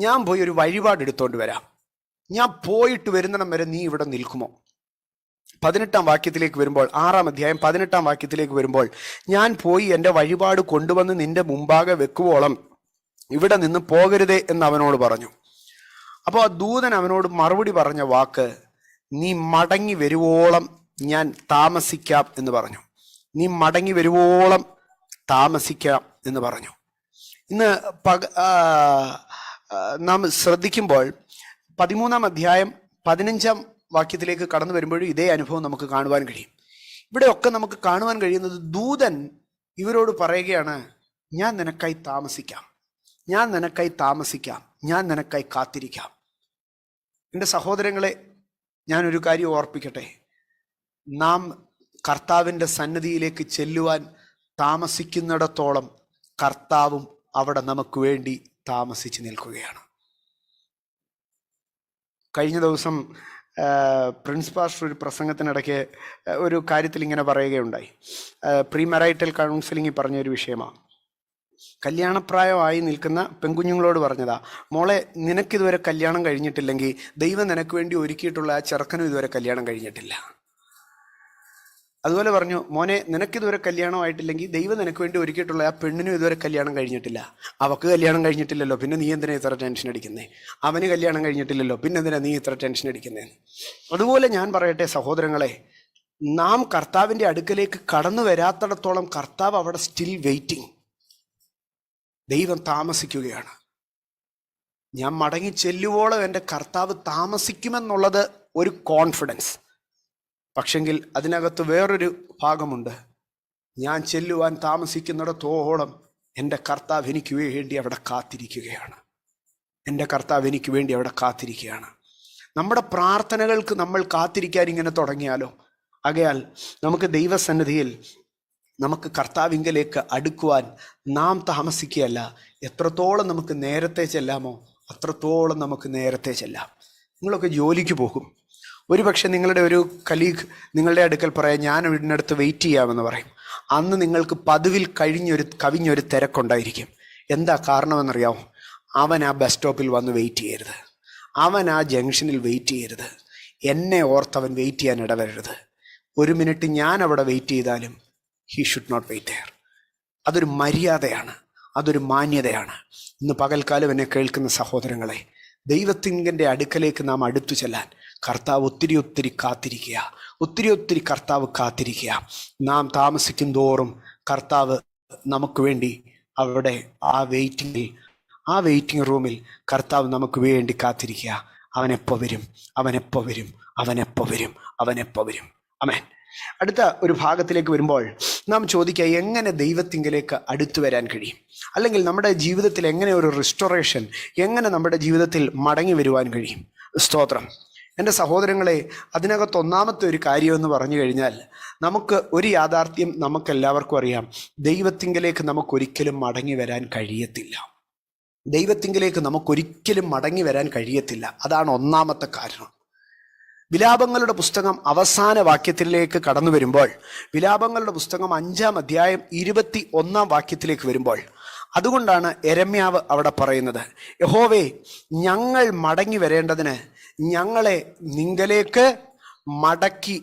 ഞാൻ പോയി ഒരു വഴിപാട് എടുത്തോണ്ട് വരാം, ഞാൻ പോയിട്ട് വരുന്നിടം വരെ നീ ഇവിടെ നിൽക്കുമോ? 18-ാം വാക്യത്തിലേക്ക് വരുമ്പോൾ, 6-ാം അധ്യായം 18-ാം വാക്യത്തിലേക്ക് വരുമ്പോൾ, ഞാൻ പോയി എൻ്റെ വഴിപാട് കൊണ്ടുവന്ന് നിന്റെ മുമ്പാകെ വെക്കുവോളം ഇവിടെ നിന്ന് പോകരുതേ എന്ന് അവനോട് പറഞ്ഞു. അപ്പോൾ ആ ദൂതൻ അവനോട് മറുപടി പറഞ്ഞ വാക്ക്, നീ മടങ്ങി വരുവോളം ഞാൻ താമസിക്കാം എന്ന് പറഞ്ഞു. നീ മടങ്ങി വരുവോളം താമസിക്കാം എന്ന് പറഞ്ഞു. ഇന്ന് നാം ശ്രദ്ധിക്കുമ്പോൾ 13-ാം അധ്യായം 15-ാം വാക്യത്തിലേക്ക് കടന്നു വരുമ്പോഴും ഇതേ അനുഭവം നമുക്ക് കാണുവാൻ കഴിയും. ഇവിടെയൊക്കെ നമുക്ക് കാണുവാൻ കഴിയുന്നത്, ദൂതൻ ഇവരോട് പറയുകയാണ്, ഞാൻ നിനക്കായി താമസിക്കാം, ഞാൻ നിനക്കായി കാത്തിരിക്കാം. എൻ്റെ സഹോദരങ്ങളെ, ഞാനൊരു കാര്യം ഓർപ്പിക്കട്ടെ. നാം കർത്താവിൻ്റെ സന്നിധിയിലേക്ക് ചെല്ലുവാൻ താമസിക്കുന്നിടത്തോളം കർത്താവും അവിടെ നമുക്ക് വേണ്ടി താമസിച്ച് നിൽക്കുകയാണ്. കഴിഞ്ഞ ദിവസം പ്രിൻസ് പാസ്റ്റർ ഒരു പ്രസംഗത്തിനിടയ്ക്ക് ഒരു കാര്യത്തിൽ ഇങ്ങനെ പറയുകയുണ്ടായി. പ്രീ മാരൈറ്റൽ കൗൺസിലിംഗിൽ പറഞ്ഞൊരു വിഷയമാണ്. കല്യാണപ്രായമായി നിൽക്കുന്ന പെൺകുഞ്ഞുങ്ങളോട് പറഞ്ഞതാ, മോളെ, നിനക്കിതുവരെ കല്യാണം കഴിഞ്ഞിട്ടില്ലെങ്കിൽ ദൈവം നിനക്ക് വേണ്ടി ഒരുക്കിയിട്ടുള്ള ആ ചെറുക്കനും ഇതുവരെ കല്യാണം കഴിഞ്ഞിട്ടില്ല. അതുപോലെ പറഞ്ഞു, മോനെ, നിനക്കിതുവരെ കല്യാണമായിട്ടില്ലെങ്കിൽ ദൈവം നിനക്ക് വേണ്ടി ഒരുക്കിയിട്ടുള്ള ആ പെണ്ണിനും ഇതുവരെ കല്യാണം കഴിഞ്ഞിട്ടില്ല. അവക്ക് കല്യാണം കഴിഞ്ഞിട്ടില്ലല്ലോ, പിന്നെ നീ എന്തിനാ ഇത്ര ടെൻഷൻ അടിക്കുന്നേ? അവന് കല്യാണം കഴിഞ്ഞിട്ടില്ലല്ലോ, പിന്നെ എന്തിനാ നീ ഇത്ര ടെൻഷൻ അടിക്കുന്നേ? അതുപോലെ ഞാൻ പറയട്ടെ സഹോദരങ്ങളെ, നാം കർത്താവിൻ്റെ അടുക്കലേക്ക് കടന്നു വരാത്തിടത്തോളം കർത്താവ് അവിടെ സ്റ്റിൽ വെയിറ്റിംഗ്. ദൈവം താമസിക്കുകയാണ്. ഞാൻ മടങ്ങി ചെല്ലുവോളം എൻ്റെ കർത്താവ് താമസിക്കുമെന്നുള്ളത് ഒരു കോൺഫിഡൻസ്. പക്ഷെങ്കിൽ അതിനകത്ത് വേറൊരു ഭാഗമുണ്ട്. ഞാൻ ചെല്ലുവാൻ താമസിക്കുന്നിടത്തോളം എൻ്റെ കർത്താവ് എനിക്ക് വേണ്ടി അവിടെ കാത്തിരിക്കുകയാണ്. എൻ്റെ കർത്താവ് എനിക്ക് വേണ്ടി അവിടെ കാത്തിരിക്കുകയാണ്. നമ്മുടെ പ്രാർത്ഥനകൾക്ക് നമ്മൾ കാത്തിരിക്കാൻ ഇങ്ങനെ തുടങ്ങിയാലോ? ആകയാൽ നമുക്ക് ദൈവസന്നിധിയിൽ നമുക്ക് കർത്താവിങ്കലേക്ക് അടുക്കുവാൻ നാം താമസിക്കുകയല്ല. എത്രത്തോളം നമുക്ക് നേരത്തെ ചെല്ലാമോ അത്രത്തോളം നമുക്ക് നേരത്തെ ചെല്ലാം. നിങ്ങളൊക്കെ ജോലിക്ക് പോകും. ഒരുപക്ഷെ നിങ്ങളുടെ ഒരു കലീഗ് നിങ്ങളുടെ അടുക്കൽ പറയാം, ഞാൻ വീടിനടുത്ത് വെയിറ്റ് ചെയ്യാമെന്ന് പറയും. അന്ന് നിങ്ങൾക്ക് പതിവിൽ കവിഞ്ഞൊരു തിരക്കുണ്ടായിരിക്കും. എന്താ കാരണമെന്നറിയാമോ? അവൻ ആ ബസ് സ്റ്റോപ്പിൽ വന്ന് വെയിറ്റ് ചെയ്യരുത്, അവൻ ആ ജംഗ്ഷനിൽ വെയിറ്റ് ചെയ്യരുത്, എന്നെ ഓർത്തവൻ വെയിറ്റ് ചെയ്യാൻ ഇടവരരുത്. 1 മിനിറ്റ് ഞാൻ അവിടെ വെയിറ്റ് ചെയ്താലും he should not wait there. അതൊരു മര്യാദയാണ്, അതൊരു മാന്യതയാണ്. ഇന്ന് പകൽക്കാലം എന്നെ കേൾക്കുന്ന സഹോദരങ്ങളെ, ദൈവത്തിൻ്റെ അടുക്കലേക്ക് നാം അടുത്തു ചെല്ലാൻ കർത്താവ് ഒത്തിരി കാത്തിരിക്കുക, ഒത്തിരി കർത്താവ് കാത്തിരിക്കുക. നാം താമസിക്കും തോറും കർത്താവ് നമുക്ക് വേണ്ടി അവിടെ ആ വെയിറ്റിംഗ് റൂമിൽ കർത്താവ് നമുക്ക് വേണ്ടി കാത്തിരിക്കുക. അവനെപ്പോൾ വരും. ആമേൻ. അടുത്ത ഒരു ഭാഗത്തിലേക്ക് വരുമ്പോൾ നാം ചോദിക്കുക, എങ്ങനെ ദൈവത്തിങ്കലേക്ക് അടുത്തു വരാൻ കഴിയും? അല്ലെങ്കിൽ നമ്മുടെ ജീവിതത്തിൽ എങ്ങനെ ഒരു റിസ്റ്റോറേഷൻ, എങ്ങനെ നമ്മുടെ ജീവിതത്തിൽ മടങ്ങി വരുവാൻ കഴിയും? സ്തോത്രം. എൻ്റെ സഹോദരങ്ങളെ, അതിനകത്ത് ഒന്നാമത്തെ ഒരു കാര്യമെന്ന് പറഞ്ഞു കഴിഞ്ഞാൽ, നമുക്ക് ഒരു യാഥാർത്ഥ്യം നമുക്കെല്ലാവർക്കും അറിയാം. ദൈവത്തിങ്കലേക്ക് നമുക്കൊരിക്കലും മടങ്ങി വരാൻ കഴിയത്തില്ല. അതാണ് ഒന്നാമത്തെ കാരണം. വിലാപങ്ങളുടെ പുസ്തകം അവസാന വാക്യത്തിലേക്ക് കടന്നു വരുമ്പോൾ, വിലാപങ്ങളുടെ പുസ്തകം 5-ാം അധ്യായം 21-ാം വാക്യത്തിലേക്ക് വരുമ്പോൾ, അതുകൊണ്ടാണ് യെരമ്യാവ് അവിടെ പറയുന്നത്, യഹോവേ, ഞങ്ങൾ മടങ്ങി വരേണ്ടതിന് ഞങ്ങളെ നിങ്കലേക്ക് മടക്കി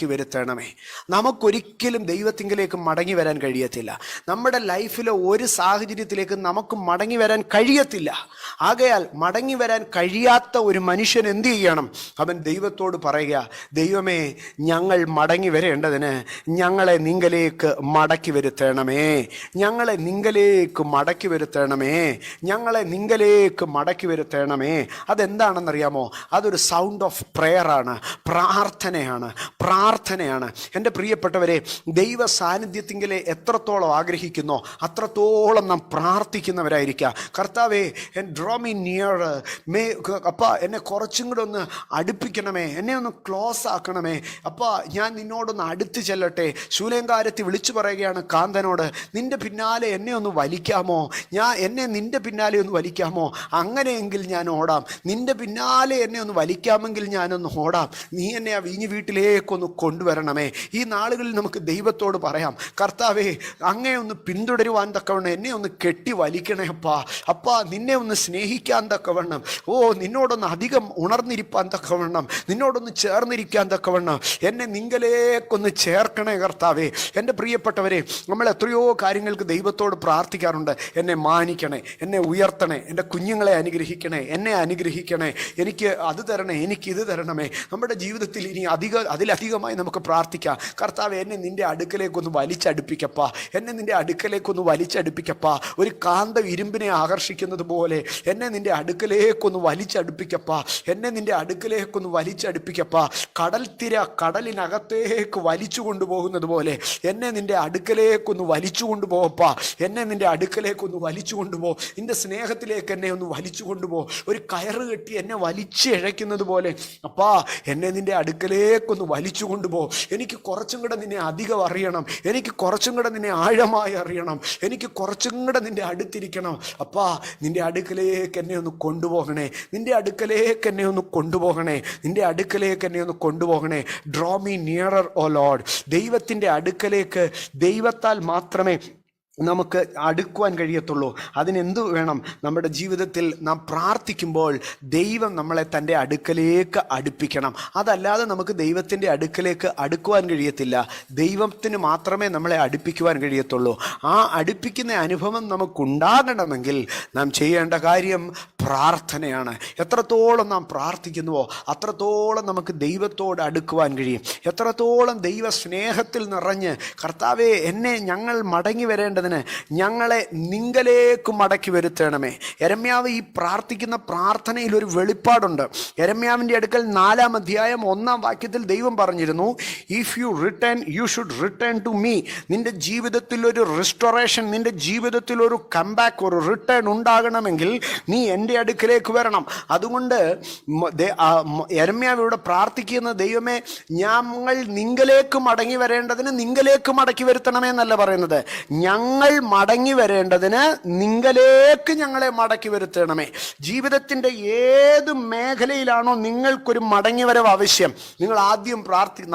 വരുത്തണമേ. നമുക്കൊരിക്കലും ദൈവത്തിങ്കലേക്ക് മടങ്ങി വരാൻ കഴിയത്തില്ല. നമ്മുടെ ലൈഫിലെ ഒരു സാഹചര്യത്തിലേക്ക് നമുക്ക് മടങ്ങി വരാൻ കഴിയത്തില്ല. ആകയാൽ മടങ്ങി വരാൻ കഴിയാത്ത ഒരു മനുഷ്യൻ എന്ത് ചെയ്യണം? അവൻ ദൈവത്തോട് പറയുക, ദൈവമേ, ഞങ്ങൾ മടങ്ങി വരേണ്ടതിന് ഞങ്ങളെ നിങ്കലേക്ക് മടക്കി വരുത്തണമേ. അതെന്താണെന്നറിയാമോ? അതൊരു സൗണ്ട് ഓഫ് പ്രെയറാണ്, പ്രാർത്ഥനയാണ്. എൻ്റെ പ്രിയപ്പെട്ടവരെ, ദൈവ സാന്നിധ്യത്തിങ്കിലെ എത്രത്തോളം ആഗ്രഹിക്കുന്നോ അത്രത്തോളം നാം പ്രാർത്ഥിക്കുന്നവരായിരിക്കുക. കർത്താവേ, ഡ്രോ മീ നിയർ, അപ്പാ എന്നെ കുറച്ചും കൂടെ ഒന്ന് അടുപ്പിക്കണമേ, എന്നെ ഒന്ന് ക്ലോസ് ആക്കണമേ. അപ്പാ, ഞാൻ നിന്നോടൊന്ന് അടുത്ത് ചെല്ലട്ടെ. ശൂലേങ്കാരത്തി വിളിച്ചു പറയുകയാണ് കാന്തനോട്, നിന്റെ പിന്നാലെ എന്നെ ഒന്ന് വലിക്കാമോ? എന്നെ നിന്റെ പിന്നാലെ ഒന്ന് വലിക്കാമോ? അങ്ങനെയെങ്കിൽ ഞാൻ ഓടാം. നിന്റെ പിന്നാലെ എന്നെ ഒന്ന് വലിക്കാമെങ്കിൽ ഞാനൊന്ന് ഓടാം. നീ എന്നെ ആ വീഞ്ഞു വീട്ടിലേക്കൊന്ന് കൊണ്ടുവരണമേ. ഈ നാളുകളിൽ നമുക്ക് ദൈവത്തോട് പറയാം, കർത്താവേ, അങ്ങേ ഒന്ന് പിന്തുടരുവാൻ തക്കവണ്ണം എന്നെ ഒന്ന് കെട്ടി വലിക്കണേ അപ്പാ, നിന്നെ ഒന്ന് സ്നേഹിക്കാൻ തക്കവണ്ണം, നിന്നോടൊന്ന് അധികം ഉണർന്നിരിപ്പാൻ തക്കവണ്ണം, നിന്നോടൊന്ന് ചേർന്നിരിക്കാൻ തക്കവണ്ണം എന്നെ നിങ്കലേക്കൊന്ന് ചേർക്കണേ കർത്താവേ. എൻ്റെ പ്രിയപ്പെട്ടവരെ, നമ്മൾ എത്രയോ കാര്യങ്ങൾക്ക് ദൈവത്തോട് പ്രാർത്ഥിക്കാറുണ്ട്. എന്നെ മാനിക്കണേ, എന്നെ ഉയർത്തണേ, എൻ്റെ കുഞ്ഞുങ്ങളെ അനുഗ്രഹിക്കണേ, എന്നെ അനുഗ്രഹിക്കണേ, എനിക്ക് അത് തരണേ, എനിക്കിത് തരണമേ. നമ്മുടെ ജീവിതത്തിൽ ഇനി അതിലധികമായി നമുക്ക് പ്രാർത്ഥിക്കാം. കർത്താവ്, എന്നെ നിൻ്റെ അടുക്കലേക്കൊന്ന് വലിച്ചടുപ്പിക്കപ്പാ. ഒരു കാന്തം ഇരുമ്പിനെ ആകർഷിക്കുന്നത് പോലെ എന്നെ നിൻ്റെ അടുക്കലേക്കൊന്ന് വലിച്ചടുപ്പിക്കപ്പാ. കടൽത്തിര കടലിനകത്തേക്ക് വലിച്ചു കൊണ്ടുപോകുന്നത് പോലെ എന്നെ നിൻ്റെ അടുക്കലേക്കൊന്ന് വലിച്ചു കൊണ്ടുപോകപ്പാ. നിൻ്റെ സ്നേഹത്തിലേക്ക് എന്നെ ഒന്ന് വലിച്ചു കൊണ്ടുപോ. ഒരു കയറ് കെട്ടി എന്നെ വലിച്ചിഴയ്ക്കുന്നത് പോലെ അപ്പാ, എന്നെ നിൻ്റെ അടുക്കലേക്കൊന്ന് വലിച്ചു കൊണ്ടുപോ. എനിക്ക് കുറച്ചും കൂടെ നിന്നെ അധികം അറിയണം, എനിക്ക് കുറച്ചും കൂടെ നിന്നെ ആഴമായി അറിയണം, എനിക്ക് കുറച്ചും കൂടെ നിൻ്റെ അടുത്തിരിക്കണം. അപ്പാ, നിൻ്റെ അടുക്കലേക്ക് എന്നെ ഒന്ന് കൊണ്ടുപോകണേ. ഡ്രോ മീ നിയറർ ഓ ലോർഡ്. ദൈവത്തിൻ്റെ അടുക്കലേക്ക് ദൈവത്താൽ മാത്രമേ നമുക്ക് അടുക്കുവാൻ കഴിയത്തുള്ളൂ. അതിനെന്ത് വേണം? നമ്മുടെ ജീവിതത്തിൽ നാം പ്രാർത്ഥിക്കുമ്പോൾ ദൈവം നമ്മളെ തൻ്റെ അടുക്കലേക്ക് അടുപ്പിക്കണം. അതല്ലാതെ നമുക്ക് ദൈവത്തിൻ്റെ അടുക്കലേക്ക് അടുക്കുവാൻ കഴിയത്തില്ല. ദൈവത്തിന് മാത്രമേ നമ്മളെ അടുപ്പിക്കുവാൻ കഴിയത്തുള്ളൂ. ആ അടുപ്പിക്കുന്ന അനുഭവം നമുക്കുണ്ടാകണമെങ്കിൽ നാം ചെയ്യേണ്ട കാര്യം പ്രാർത്ഥനയാണ്. എത്രത്തോളം നാം പ്രാർത്ഥിക്കുന്നുവോ അത്രത്തോളം നമുക്ക് ദൈവത്തോട് അടുക്കുവാൻ കഴിയും. എത്രത്തോളം ദൈവ സ്നേഹത്തിൽ നിറഞ്ഞ് കർത്താവേ എന്നെ ഞങ്ങൾ മടങ്ങി വരേണ്ടതിന് ഞങ്ങളെ നിങ്കലേക്ക് മടക്കി വരുത്തണമേ. യെരമ്യാവ് ഈ പ്രാർത്ഥിക്കുന്ന പ്രാർത്ഥനയിൽ ഒരു വെളിപ്പാടുണ്ട്. യെരമ്യാവിൻ്റെ അടുക്കൽ 4-ാം അധ്യായം 1-ാം വാക്യത്തിൽ ദൈവം പറഞ്ഞിരുന്നു, if you return you should return to me. നിന്റെ ജീവിതത്തിൽ ഒരു റിസ്റ്റോറേഷൻ, നിന്റെ ജീവിതത്തിൽ ഒരു കംബാക്ക്, ഒരു റിട്ടേൺ ഉണ്ടാകണമെങ്കിൽ നീ എൻ്റെ അടുക്കിലേക്ക് വരണം. അതുകൊണ്ട് യെരമ്യാവ് ഇവിടെ പ്രാർത്ഥിക്കുന്ന, ദൈവമേ ഞങ്ങൾ നിങ്കലേക്ക് മടങ്ങി വരേണ്ടതിന് നിങ്കലേക്ക് മടക്കി വരുത്തണമേ എന്നല്ല പറയുന്നത്, ഞങ്ങൾ മടങ്ങി വരേണ്ടതിന് നിങ്കലേക്ക് ഞങ്ങളെ മടക്കി വരുത്തണമേ. ജീവിതത്തിൻ്റെ ഏത് മേഖലയിലാണോ നിങ്ങൾക്കൊരു മടങ്ങി വരവ് ആവശ്യം,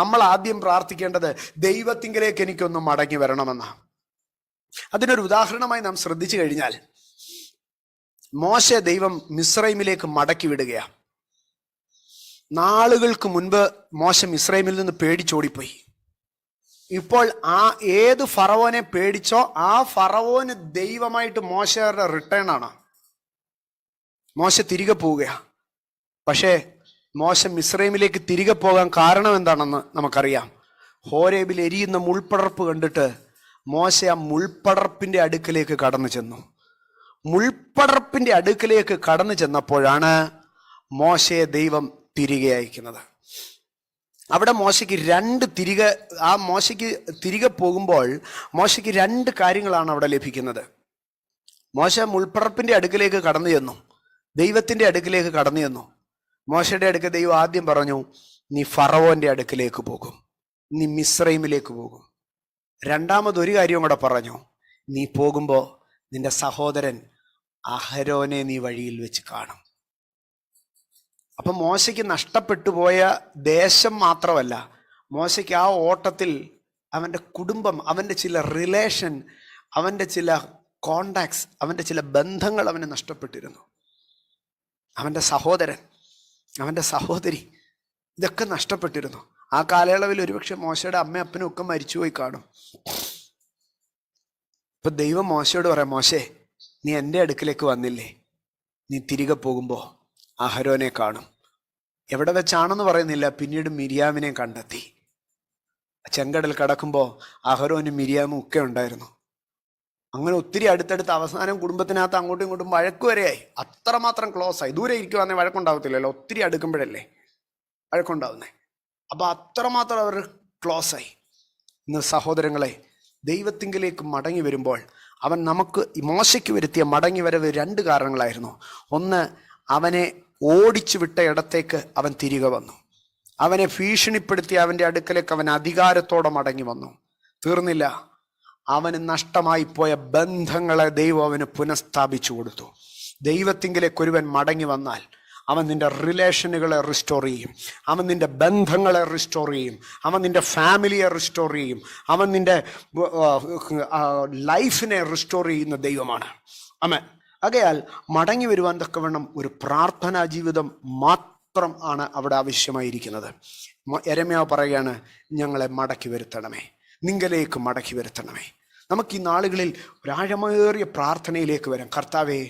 നമ്മൾ ആദ്യം പ്രാർത്ഥിക്കേണ്ടത് ദൈവത്തിങ്കിലേക്ക് എനിക്കൊന്ന് മടങ്ങി വരണമെന്നാണ്. അതിനൊരു ഉദാഹരണമായി നാം ശ്രദ്ധിച്ചു കഴിഞ്ഞാൽ, മോശെ ദൈവം മിസ്രൈമിലേക്ക് മടക്കി വിടുകയാണ്. നാളുകൾക്ക് മുൻപ് മോശ മിസ്രൈമിൽ നിന്ന് പേടിച്ചോടിപ്പോയി. ഇപ്പോൾ ഏത് ഫറവോനെ പേടിച്ചോ ആ ഫറവോന് ദൈവമായിട്ട് മോശയുടെ റിട്ടേൺ ആണ്. മോശ തിരികെ പോവുകയാണ്. പക്ഷേ മോശ മിസ്രൈമിലേക്ക് തിരികെ പോകാൻ കാരണം എന്താണെന്ന് നമുക്കറിയാം. ഹോരേബിൽ എരിയുന്ന മുൾപ്പടർപ്പ് കണ്ടിട്ട് മോശ ആ മുൾപ്പടർപ്പിന്റെ അടുക്കലേക്ക് കടന്നു ചെന്നു. മുൾപ്പടർപ്പിന്റെ അടുക്കലേക്ക് കടന്നു ചെന്നപ്പോഴാണ് മോശയെ ദൈവം തിരികെ അയക്കുന്നത്. അവിടെ മോശയ്ക്ക് തിരികെ പോകുമ്പോൾ മോശയ്ക്ക് 2 കാര്യങ്ങളാണ് അവിടെ ലഭിക്കുന്നത്. മോശ മുൾപ്പടർപ്പിന്റെ അടുക്കലേക്ക് കടന്നു ചെന്നു, ദൈവത്തിന്റെ അടുക്കലേക്ക് കടന്നു ചെന്നു. മോശയുടെ അടുക്കൽ ദൈവം ആദ്യം പറഞ്ഞു, നീ ഫറവോന്റെ അടുക്കലേക്ക് പോകും, നീ മിസ്രൈമിലേക്ക് പോകും. രണ്ടാമതൊരു കാര്യം കൂടെ പറഞ്ഞു, നീ പോകുമ്പോൾ നിന്റെ സഹോദരൻ അഹരോനെ നീ വഴിയിൽ വെച്ച് കാണും. അപ്പം മോശയ്ക്ക് നഷ്ടപ്പെട്ടു പോയ ദേശം മാത്രമല്ല, മോശയ്ക്ക് ആ ഓട്ടത്തിൽ അവൻ്റെ കുടുംബം, അവൻ്റെ ചില റിലേഷൻ, അവൻ്റെ ചില കോണ്ടാക്ട്സ്, അവൻ്റെ ചില ബന്ധങ്ങൾ അവന് നഷ്ടപ്പെട്ടിരുന്നു. അവൻ്റെ സഹോദരൻ, അവൻ്റെ സഹോദരി, ഇതൊക്കെ നഷ്ടപ്പെട്ടിരുന്നു. ആ കാലയളവിൽ ഒരുപക്ഷെ മോശയുടെ അമ്മയും അപ്പനും ഒക്കെ മരിച്ചുപോയി കാണും. ഇപ്പൊ ദൈവം മോശയോട് പറയാം, മോശേ നീ എൻ്റെ അടുക്കിലേക്ക് വന്നില്ലേ, നീ തിരികെ പോകുമ്പോൾ അഹരോനെ കാണും. എവിടെ വെച്ചാണെന്ന് പറയുന്നില്ല. പിന്നീട് മിരിയാമിനെ കണ്ടെത്തി. ചെങ്കടൽ കടക്കുമ്പോൾ അഹരോനും മിരിയാമും ഒക്കെ ഉണ്ടായിരുന്നു. അങ്ങനെ ഒത്തിരി അടുത്തടുത്ത് അവസാനം കുടുംബത്തിനകത്ത് അങ്ങോട്ടും ഇങ്ങോട്ടും വഴക്ക് വരെയായി. അത്രമാത്രം ക്ലോസ് ആയി. ദൂരെ ഇരിക്കുവാന്നേ വഴക്കുണ്ടാവത്തില്ലല്ലോ, ഒത്തിരി അടുക്കുമ്പോഴല്ലേ വഴക്കുണ്ടാവുന്നേ. അപ്പൊ അത്രമാത്രം അവർ ക്ലോസ് ആയി. ഇന്ന് സഹോദരങ്ങളെ, ദൈവത്തിങ്കിലേക്ക് മടങ്ങി വരുമ്പോൾ അവൻ നമുക്ക് മോശയ്ക്ക് വരുത്തിയ മടങ്ങി വരവ് 2 കാരണങ്ങളായിരുന്നു. ഒന്ന്, അവനെ ഓടിച്ചു വിട്ട ഇടത്തേക്ക് അവൻ തിരികെ വന്നു. അവനെ ഭീഷണിപ്പെടുത്തി അവൻ്റെ അടുക്കലേക്ക് അവൻ അധികാരത്തോടെ മടങ്ങി വന്നു. തീർന്നില്ല, അവന് നഷ്ടമായി പോയ ബന്ധങ്ങളെ ദൈവം അവന് പുനഃസ്ഥാപിച്ചു കൊടുത്തു. ദൈവത്തിങ്കിലേക്ക് ഒരുവൻ മടങ്ങി വന്നാൽ അവൻ നിന്റെ റിലേഷനുകളെ റിസ്റ്റോർ ചെയ്യും, അവൻ നിന്റെ ബന്ധങ്ങളെ റിസ്റ്റോർ ചെയ്യും, അവൻ നിന്റെ ഫാമിലിയെ റിസ്റ്റോർ ചെയ്യും, അവൻ നിന്റെ ലൈഫിനെ റിസ്റ്റോർ ചെയ്യുന്ന ദൈവമാണ്. ആമേൻ. ആകയാൽ മടങ്ങി വരുവാൻ തക്കവണ്ണം ഒരു പ്രാർത്ഥനാ ജീവിതം മാത്രം ആണ് അവിടെ ആവശ്യമായിരിക്കുന്നത്. യെരമ്യാവ് പറയുകയാണ്, ഞങ്ങളെ മടക്കി വരുത്തണമേ, നിങ്കലേക്ക് മടക്കി വരുത്തണമേ. നമുക്ക് ഈ നാളുകളിൽ ഒരാഴമേറിയ പ്രാർത്ഥനയിലേക്ക് വരാം. കർത്താവേ,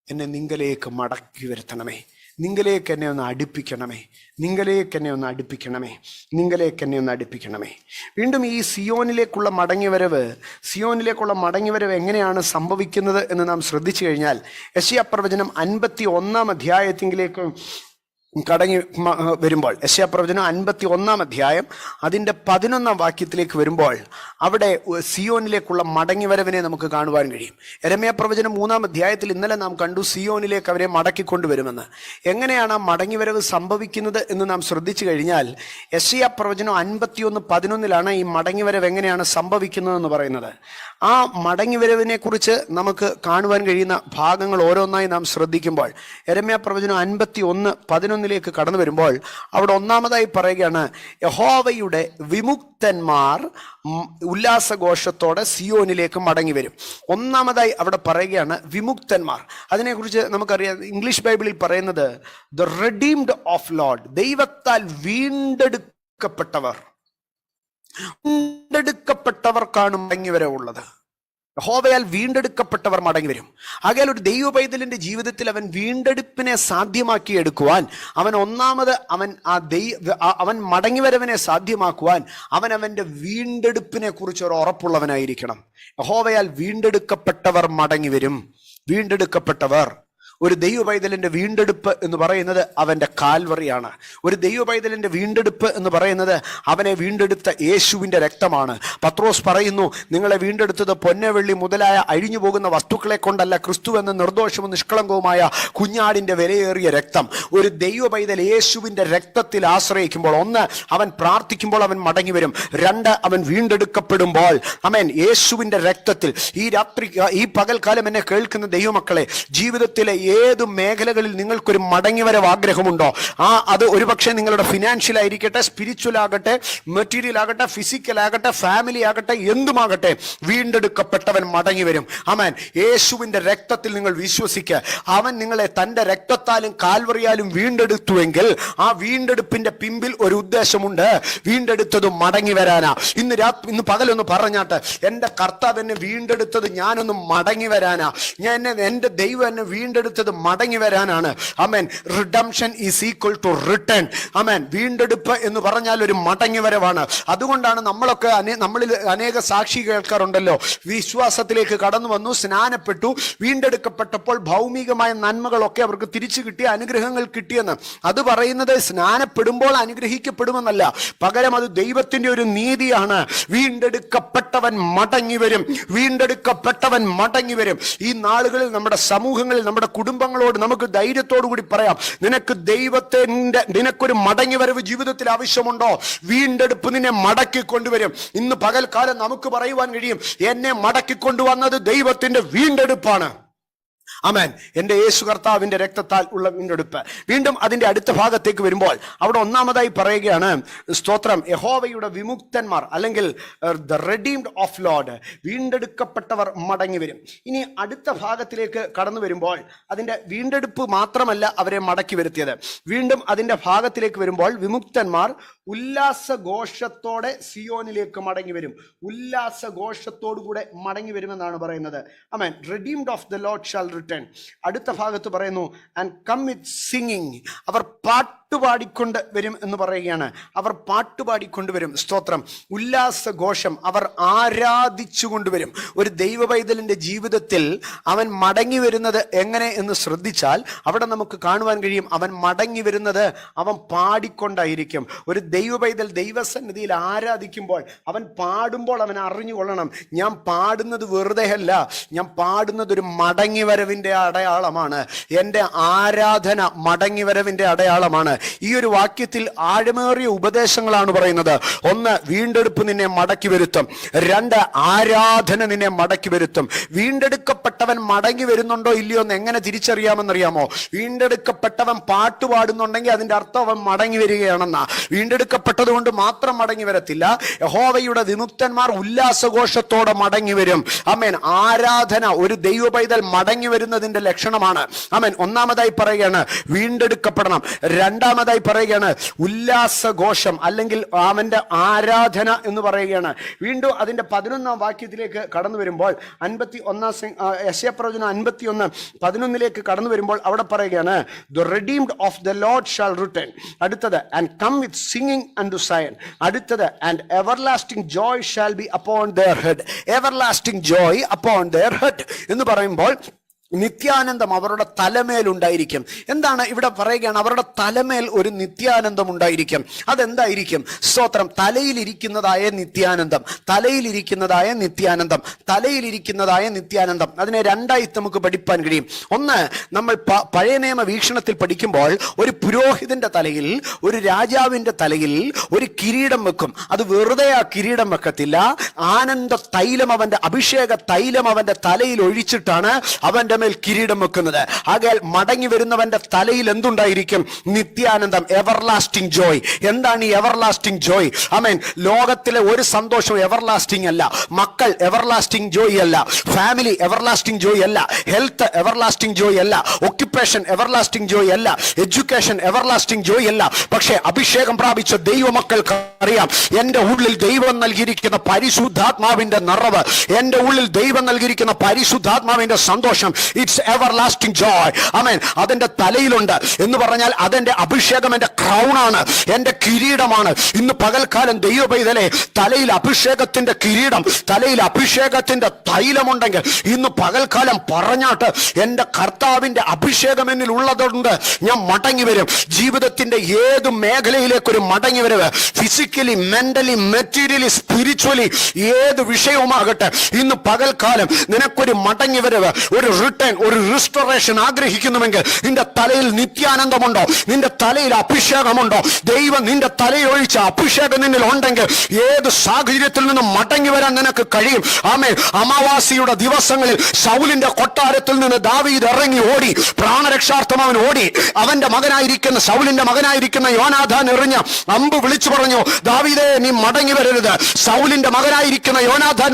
എന്നെ നിങ്കലേക്ക് മടക്കി വരുത്തണമേ, നിങ്കലേക്ക് എന്നെ ഒന്ന് അടുപ്പിക്കണമേ, നിങ്കലേക്ക് എന്നെ ഒന്ന് അടുപ്പിക്കണമേ, നിങ്കലേക്ക് എന്നെ ഒന്ന് അടുപ്പിക്കണമേ. വീണ്ടും ഈ സിയോനിലേക്കുള്ള മടങ്ങിവരവ് എങ്ങനെയാണ് സംഭവിക്കുന്നത് എന്ന് നാം ശ്രദ്ധിച്ചു കഴിഞ്ഞാൽ, യെശയ്യാ പ്രവചനം 51-ാം അധ്യായത്തിലേക്ക് കടങ്ങി വരുമ്പോൾ, യെശയ്യാ പ്രവചനം 51-ാം അധ്യായം അതിൻ്റെ 11-ാം വാക്യത്തിലേക്ക് വരുമ്പോൾ അവിടെ സിയോനിലേക്കുള്ള മടങ്ങിവരവിനെ നമുക്ക് കാണുവാൻ കഴിയും. യെരമ്യാ പ്രവചനം 3-ാം അധ്യായത്തിൽ ഇന്നലെ നാം കണ്ടു സിയോനിലേക്ക് അവരെ മടക്കിക്കൊണ്ടുവരുമെന്ന്. എങ്ങനെയാണ് ആ മടങ്ങിവരവ് സംഭവിക്കുന്നത് എന്ന് നാം ശ്രദ്ധിച്ചു കഴിഞ്ഞാൽ, യെശയ്യാ പ്രവചനം 51:11 ഈ മടങ്ങിവരവ് എങ്ങനെയാണ് സംഭവിക്കുന്നതെന്ന് പറയുന്നത്. ആ മടങ്ങിവരവിനെ കുറിച്ച് നമുക്ക് കാണുവാൻ കഴിയുന്ന ഭാഗങ്ങൾ ഓരോന്നായി നാം ശ്രദ്ധിക്കുമ്പോൾ, യെരമ്യാ പ്രവചനം 51:11 കടന്നു വരുമ്പോൾ അവിടെ ഒന്നാമതായി പറയുകയാണ്, യഹോവയുടെ വിമുക്തന്മാർ ഉല്ലാസഘോഷത്തോടെ സിയോനിലേക്ക് മടങ്ങി വരും. ഒന്നാമതായി അവിടെ പറയുകയാണ് വിമുക്തന്മാർ. അതിനെക്കുറിച്ച് നമുക്കറിയാം, ഇംഗ്ലീഷ് ബൈബിളിൽ പറയുന്നത് ദ റെഡീംഡ് ഓഫ് ലോർഡ്, ദൈവത്താൽ വീണ്ടെടുക്കപ്പെട്ടവർക്കാണ് മടങ്ങിവരവുള്ളത്. യഹോവയാൽ വീണ്ടെടുക്കപ്പെട്ടവർ മടങ്ങി വരും. ആകയാൽ ഒരു ദൈവ പൈതലിന്റെ ജീവിതത്തിൽ അവൻ വീണ്ടെടുപ്പിനെ സാധ്യമാക്കി എടുക്കുവാൻ, അവൻ മടങ്ങിവരവിനെ സാധ്യമാക്കുവാൻ അവന്റെ വീണ്ടെടുപ്പിനെ കുറിച്ച് ഒരു ഉറപ്പുള്ളവനായിരിക്കണം. യഹോവയാൽ വീണ്ടെടുക്കപ്പെട്ടവർ മടങ്ങി വരും. വീണ്ടെടുക്കപ്പെട്ടവർ, ഒരു ദൈവ പൈതലിന്റെ വീണ്ടെടുപ്പ് എന്ന് പറയുന്നത് അവന്റെ കാൽവറിയാണ്. ഒരു ദൈവ പൈതലിന്റെ വീണ്ടെടുപ്പ് എന്ന് പറയുന്നത് അവനെ വീണ്ടെടുത്ത യേശുവിന്റെ രക്തമാണ്. പത്രോസ് പറയുന്നു, നിങ്ങളെ വീണ്ടെടുത്തത് പൊന്നെ വെള്ളി മുതലായ അഴിഞ്ഞു പോകുന്ന വസ്തുക്കളെ കൊണ്ടല്ല, ക്രിസ്തു എന്ന നിർദോഷവും നിഷ്കളങ്കവുമായ കുഞ്ഞാടിന്റെ വിലയേറിയ രക്തം. ഒരു ദൈവ പൈതൽ യേശുവിന്റെ രക്തത്തിൽ ആശ്രയിക്കുമ്പോൾ, ഒന്ന്, അവൻ പ്രാർത്ഥിക്കുമ്പോൾ അവൻ മടങ്ങി വരും. രണ്ട്, അവൻ വീണ്ടെടുക്കപ്പെടുമ്പോൾ, ആമേൻ, യേശുവിന്റെ രക്തത്തിൽ. ഈ പകൽക്കാലം എന്നെ കേൾക്കുന്ന ദൈവമക്കളെ, ജീവിതത്തിലെ ഏത് മേഖലകളിൽ നിങ്ങൾക്കൊരു മടങ്ങിവരവ് ആഗ്രഹമുണ്ടോ, അത് ഒരുപക്ഷെ നിങ്ങളുടെ ഫിനാൻഷ്യൽ ആയിരിക്കട്ടെ, സ്പിരിച്വൽ ആകട്ടെ, മെറ്റീരിയൽ ആകട്ടെ, ഫിസിക്കൽ ആകട്ടെ, ഫാമിലി ആകട്ടെ, എന്തുമാകട്ടെ, വീണ്ടെടുക്കപ്പെട്ടവൻ മടങ്ങി വരും. ആമേൻ. യേശുവിന്റെ രക്തത്തിൽ നിങ്ങൾ വിശ്വസിക്കുക. അവൻ നിങ്ങളെ തന്റെ രക്തത്താലും കാൽവറിയാലും വീണ്ടെടുത്തുവെങ്കിൽ ആ വീണ്ടെടുപ്പിന്റെ പിമ്പിൽ ഒരു ഉദ്ദേശമുണ്ട്. വീണ്ടെടുത്തത് മടങ്ങി വരാനാ. ഇന്ന് പകലൊന്ന് പറഞ്ഞാട്ട്, എന്റെ കർത്താവ് എന്നെ വീണ്ടെടുത്തത് ഞാനൊന്ന് മടങ്ങി വരാനാ. എന്റെ ദൈവം എന്നെ വീണ്ടെടുത്തത് മടങ്ങി വരാനാണ്. ആമേൻ. Redemption is equal to return. ആമേൻ. വീണ്ടെടുപ്പ് എന്ന് പറഞ്ഞാൽ ഒരു മടങ്ങി വരവാണ്. അതുകൊണ്ടാണ് നമ്മളിൽ അനേക സാക്ഷി കേൾക്കാറുണ്ടല്ലോ, വിശ്വാസത്തിലേക്ക് കടന്നു വന്നു, സ്നാനപ്പെട്ടു, വീണ്ടെടുക്കപ്പെട്ടപ്പോൾ ഭൗമികമായ നന്മകളൊക്കെ അവർക്ക് തിരിച്ചു കിട്ടിയ, അനുഗ്രഹങ്ങൾ കിട്ടിയെന്ന്. അത് പറയുന്നത് സ്നാനപ്പെടുമ്പോൾ അനുഗ്രഹിക്കപ്പെടുമെന്നല്ല, പകരം അത് ദൈവത്തിന്റെ ഒരു നീതിയാണ്. വീണ്ടെടുക്കപ്പെട്ടവൻ മടങ്ങി വരും. വീണ്ടെടുക്കപ്പെട്ടവൻ മടങ്ങി വരും. ഈ നാളുകളിൽ നമ്മുടെ സമൂഹങ്ങളിൽ, നമ്മുടെ കുടുംബങ്ങളോട് നമുക്ക് ധൈര്യത്തോടു കൂടി പറയാം, നിനക്കൊരു മടങ്ങി വരവ് ജീവിതത്തിൽ ആവശ്യമുണ്ടോ? വീണ്ടെടുപ്പ് നിന്നെ മടക്കിക്കൊണ്ടുവരും. ഇന്ന് പകൽക്കാലം നമുക്ക് പറയുവാൻ കഴിയും, എന്നെ മടക്കിക്കൊണ്ടുവന്നത് ദൈവത്തിന്റെ വീണ്ടെടുപ്പാണ്. ആമേൻ. എന്റെ യേശു കർത്താവിന്റെ രക്തത്താൽ ഉള്ള വീണ്ടെടുപ്പ്. വീണ്ടും അതിന്റെ അടുത്ത ഭാഗത്തേക്ക് വരുമ്പോൾ അവിടെ ഒന്നാമതായി പറയുകയാണ്, സ്തോത്രം, യഹോവയുടെ വിമുക്തന്മാർ, അല്ലെങ്കിൽ ദ റെഡീംഡ് ഓഫ് ലോർഡ്, വീണ്ടെടുക്കപ്പെട്ടവർ മടങ്ങി വരും. ഇനി അടുത്ത ഭാഗത്തിലേക്ക് കടന്നു വരുമ്പോൾ അതിന്റെ വീണ്ടെടുപ്പ് മാത്രമല്ല അവരെ മടക്കി വരുത്തിയത്. വീണ്ടും അതിന്റെ ഭാഗത്തിലേക്ക് വരുമ്പോൾ വിമുക്തന്മാർ ഉല്ലാസഘോഷത്തോടെ സിയോനിലേക്ക് മടങ്ങി വരും. ഉല്ലാസഘോഷത്തോടുകൂടെ മടങ്ങി വരുമെന്നാണ് പറയുന്നത്. ആമേൻ. Redeemed of the Lord shall return. അടുത്ത ഭാഗത്ത് പറയുന്നു, ആൻഡ് കം വിത്ത് സിംഗിങ്, അവർ പാട്ടുപാടിക്കൊണ്ട് വരും എന്ന് പറയുകയാണ്. അവർ പാട്ടുപാടിക്കൊണ്ടുവരും. സ്തോത്രം. ഉല്ലാസഘോഷം, അവർ ആരാധിച്ചു കൊണ്ടുവരും. ഒരു ദൈവ പൈതലിന്റെ ജീവിതത്തിൽ അവൻ മടങ്ങി വരുന്നത് എങ്ങനെ എന്ന് ശ്രദ്ധിച്ചാൽ അവിടെ നമുക്ക് കാണുവാൻ കഴിയും, അവൻ മടങ്ങി വരുന്നത് അവൻ പാടിക്കൊണ്ടായിരിക്കും. ഒരു ദൈവ പൈതൽ ദൈവസന്നിധിയിൽ ആരാധിക്കുമ്പോൾ, അവൻ പാടുമ്പോൾ അവൻ അറിഞ്ഞുകൊള്ളണം, ഞാൻ പാടുന്നത് വെറുതെ അല്ല, ഞാൻ പാടുന്നത് ഒരു മടങ്ങി വരവിന്റെ അടയാളമാണ്. എൻ്റെ ആരാധന മടങ്ങി വരവിന്റെ അടയാളമാണ്. ഈ ഒരു വാക്യത്തിൽ ആഴമേറിയ ഉപദേശങ്ങളാണ് പറയുന്നത്. ഒന്ന്, വീണ്ടെടുപ്പ് നിന്നെ മടക്കി വരുത്തും. രണ്ട്, ആരാധന നിന്നെ മടക്കി വരുത്തും. വീണ്ടെടുക്കപ്പെട്ടവൻ മടങ്ങി വരുന്നുണ്ടോ ഇല്ലയോ എന്ന് എങ്ങനെ തിരിച്ചറിയാമെന്നറിയാമോ? വീണ്ടെടുക്കപ്പെട്ടവൻ പാട്ട് പാടുന്നുണ്ടെങ്കിൽ അതിന്റെ അർത്ഥം അവൻ മടങ്ങി വരികയാണെന്നാ. വീണ്ടെടുക്കപ്പെട്ടത് കൊണ്ട് മാത്രം മടങ്ങി വരത്തില്ല. യഹോവയുടെ വിമുക്തന്മാർ ഉല്ലാസഘോഷത്തോടെ മടങ്ങി വരും. ആമേൻ. ആരാധന ഒരു ദൈവ പൈതൽ മടങ്ങി വരുന്നതിന്റെ ലക്ഷണമാണ്. ആമേൻ. ഒന്നാമതായി പറയുകയാണ് വീണ്ടെടുക്കപ്പെടണം. രണ്ടാമതായി പറയുകയാണ് ഉല്ലാസഘോഷം, അല്ലെങ്കിൽ അവന്റെ ആരാധന എന്ന് പറയുകയാണ്. വീണ്ടും അതിന്റെ 11-ാം വാക്യത്തിലേക്ക് കടന്നു വരുമ്പോൾ, 51 യെശയ്യാപ്രവചനം 51:11 കടന്നു വരുമ്പോൾ അവിടെ പറയുകയാണ്, the redeemed of the Lord shall return. അടുത്തത്, and come with singing unto Zion. അടുത്തത്, and everlasting joy shall be upon their head. Everlasting joy upon their head എന്ന് പറയുമ്പോൾ നിത്യാനന്ദം അവരുടെ തലമേൽ ഉണ്ടായിരിക്കും. എന്താണ് ഇവിടെ പറയുകയാണ്? അവരുടെ തലമേൽ ഒരു നിത്യാനന്ദം ഉണ്ടായിരിക്കും. അതെന്തായിരിക്കും? സ്തോത്രം. തലയിലിരിക്കുന്നതായ നിത്യാനന്ദം, തലയിലിരിക്കുന്നതായ നിത്യാനന്ദം, തലയിലിരിക്കുന്നതായ നിത്യാനന്ദം. അതിനെ രണ്ടായി നമുക്ക് പഠിപ്പാൻ കഴിയും. ഒന്ന്, നമ്മൾ പഴയ നിയമ വീക്ഷണത്തിൽ പഠിക്കുമ്പോൾ ഒരു പുരോഹിതന്റെ തലയിൽ, ഒരു രാജാവിന്റെ തലയിൽ ഒരു കിരീടം വെക്കും. അത് വെറുതെ ആ കിരീടം വെക്കത്തില്ല. ആനന്ദ തൈലം, അവന്റെ അഭിഷേക തൈലം അവന്റെ തലയിൽ ഒഴിച്ചിട്ടാണ് അവന്റെ മേൽ കിരീടം വെക്കുന്നത്. ആകയാൽ മടങ്ങി വരുന്നവന്റെ തലയിൽ എന്തുണ്ടായിരിക്കും? നിത്യാനന്ദം, എവർലാസ്റ്റിംഗ് ജോയ്. എന്താണ് ഈ എവർലാസ്റ്റിംഗ് ജോയ്? ആമേൻ. ലോകത്തിലെ ഒരു സന്തോഷവും എവർലാസ്റ്റിംഗ് അല്ല. മക്കൾ എവർലാസ്റ്റിംഗ് ജോയ് അല്ല. ഫാമിലി എവർലാസ്റ്റിംഗ് ജോയ് അല്ല. ഹെൽത്ത് എവർലാസ്റ്റിംഗ് ജോയ് അല്ല. ഒക്യുപ്പേഷൻ എവർലാസ്റ്റിംഗ് ജോയ് അല്ല. എഡ്യൂക്കേഷൻ എവർലാസ്റ്റിംഗ് ജോയ് അല്ല. പക്ഷേ അഭിഷേകം പ്രാപിച്ച ദൈവമക്കൾക്ക് അറിയാം, എന്റെ ഉള്ളിൽ ദൈവം നൽകിയിരിക്കുന്ന പരിശുദ്ധാത്മാവിന്റെ നിറവ്, എന്റെ ഉള്ളിൽ ദൈവം നൽകിയിരിക്കുന്ന പരിശുദ്ധാത്മാവിന്റെ സന്തോഷം, ഇറ്റ്സ് എവർലാസ്റ്റിംഗ് ജോയ്. ആമേൻ. അതിന്റെ തലയിലുണ്ട് എന്ന് പറഞ്ഞാൽ അതെന്റെ അഭിഷേകം, എന്റെ ക്രൗണാണ്, എന്റെ കിരീടമാണ്. ഇന്ന് പകൽക്കാലം ദൈവ പൈതലേ, തലയിൽ അഭിഷേകത്തിന്റെ കിരീടം, തലയിൽ അഭിഷേകത്തിന്റെ തൈലമുണ്ടെങ്കിൽ ഇന്ന് പകൽക്കാലം പറഞ്ഞാട്ട്, എന്റെ കർത്താവിന്റെ അഭിഷേകം എന്നിൽ ഉള്ളതുകൊണ്ട് ഞാൻ മടങ്ങി വരും. ജീവിതത്തിന്റെ ഏത് മേഖലയിലേക്കൊരു മടങ്ങി വരവ്, ഫിസിക്കലി, മെന്റലി, മെറ്റീരിയലി, സ്പിരിച്വലി, ഏത് വിഷയവുമാകട്ടെ, ഇന്ന് പകൽക്കാലം നിനക്കൊരു മടങ്ങി വരവ്, ഒരു റിട്ടേൺ, ഒരു റിസ്റ്റോറേഷൻ ആഗ്രഹിക്കുന്നുവെങ്കിൽ നിന്റെ തലയിൽ നിത്യാനന്ദമുണ്ടോ? നിന്റെ തലയിൽ അഭിഷേകമുണ്ടോ? ദൈവം നിന്റെ തലയിൽ ഒഴിച്ച അഭിഷേകം നിന്നിൽ ഉണ്ടെങ്കിൽ ഏത് സാഹചര്യത്തിൽ നിന്നും മടങ്ങി വരാൻ നിനക്ക് കഴിയും. ആമേൻ. അമാവാസിയുടെ ദിവസങ്ങളിൽ ശൗലിന്റെ കൊട്ടാരത്തിൽ നിന്ന് ദാവീദ് ഇറങ്ങി ഓടി, പ്രാണരക്ഷാർത്ഥം അവൻ ഓടി. അവന്റെ മകനായിരിക്കുന്ന, ശൗലിന്റെ മകനായിരിക്കുന്ന യോനാഥാൻ എറിഞ്ഞ അമ്പ് വിളിച്ചു പറഞ്ഞു, ദാവീദേ നീ മടങ്ങി വരരുത്. ശൗലിന്റെ മകനായിരിക്കുന്ന യോനാഥാൻ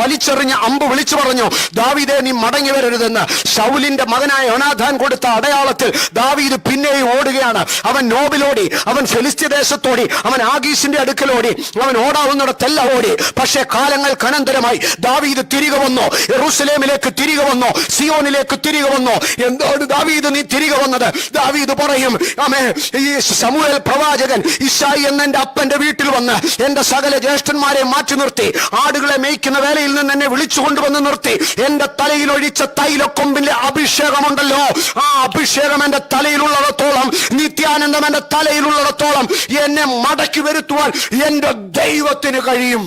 വലിച്ചെറിഞ്ഞ അമ്പ് വിളിച്ചു പറഞ്ഞു, ദാവീദേ നീ മടങ്ങി വരരുതെന്ന്. ശൗലിന്റെ മകനായ യോനാഥാൻ കൊടുത്ത അടയാളത്തിൽ ദാവീദ് പിന്നെയും ഓടുകയാണ്. അവൻ നോബിലോടി, അവൻ ഫെലിസ്ത്യ ദേശത്തോടി, അവൻ ആഗീസിന്റെ അടുക്കലോടി, അവൻ ഓടാവുന്നിടത്തെല്ലാം ഓടി. പക്ഷേ കാലങ്ങൾക്കനന്തരമായി ദാവീദ് തിരികെ വന്നു, യെരൂശലേമിലേക്ക് തിരികെ വന്നു, സിയോനിലേക്ക് തിരികെ വന്നു. എന്താണ് ദാവീദ് നീ തിരികെ വന്നത്? ദാവീദ് പറയും, ആമേ, ഈ ശമൂവേൽ പ്രവാചകൻ ഇശായി എന്നെ അപ്പന്റെ വീട്ടിൽ വന്ന് എന്റെ സകല ജ്യേഷ്ഠന്മാരെ മാറ്റി നിർത്തി, ആടുകളെ മേയ്ക്കുന്ന വേലയിൽ നിന്ന് എന്നെ വിളിച്ചു കൊണ്ടുവന്ന് നിർത്തി. എന്റെ തലയിൽ ഒഴിച്ച തൈലക്കൊമ്പിന്റെ അഭിഷേകമുണ്ടല്ലോ, ആ അഭിഷേകം എന്റെ തലയിലുള്ളിടത്തോളം, നിത്യാനന്ദം എന്റെ തലയിലുള്ളിടത്തോളം എന്നെ മടക്കി വരുത്തുവാൻ എന്റെ ദൈവത്തിന് കഴിയും.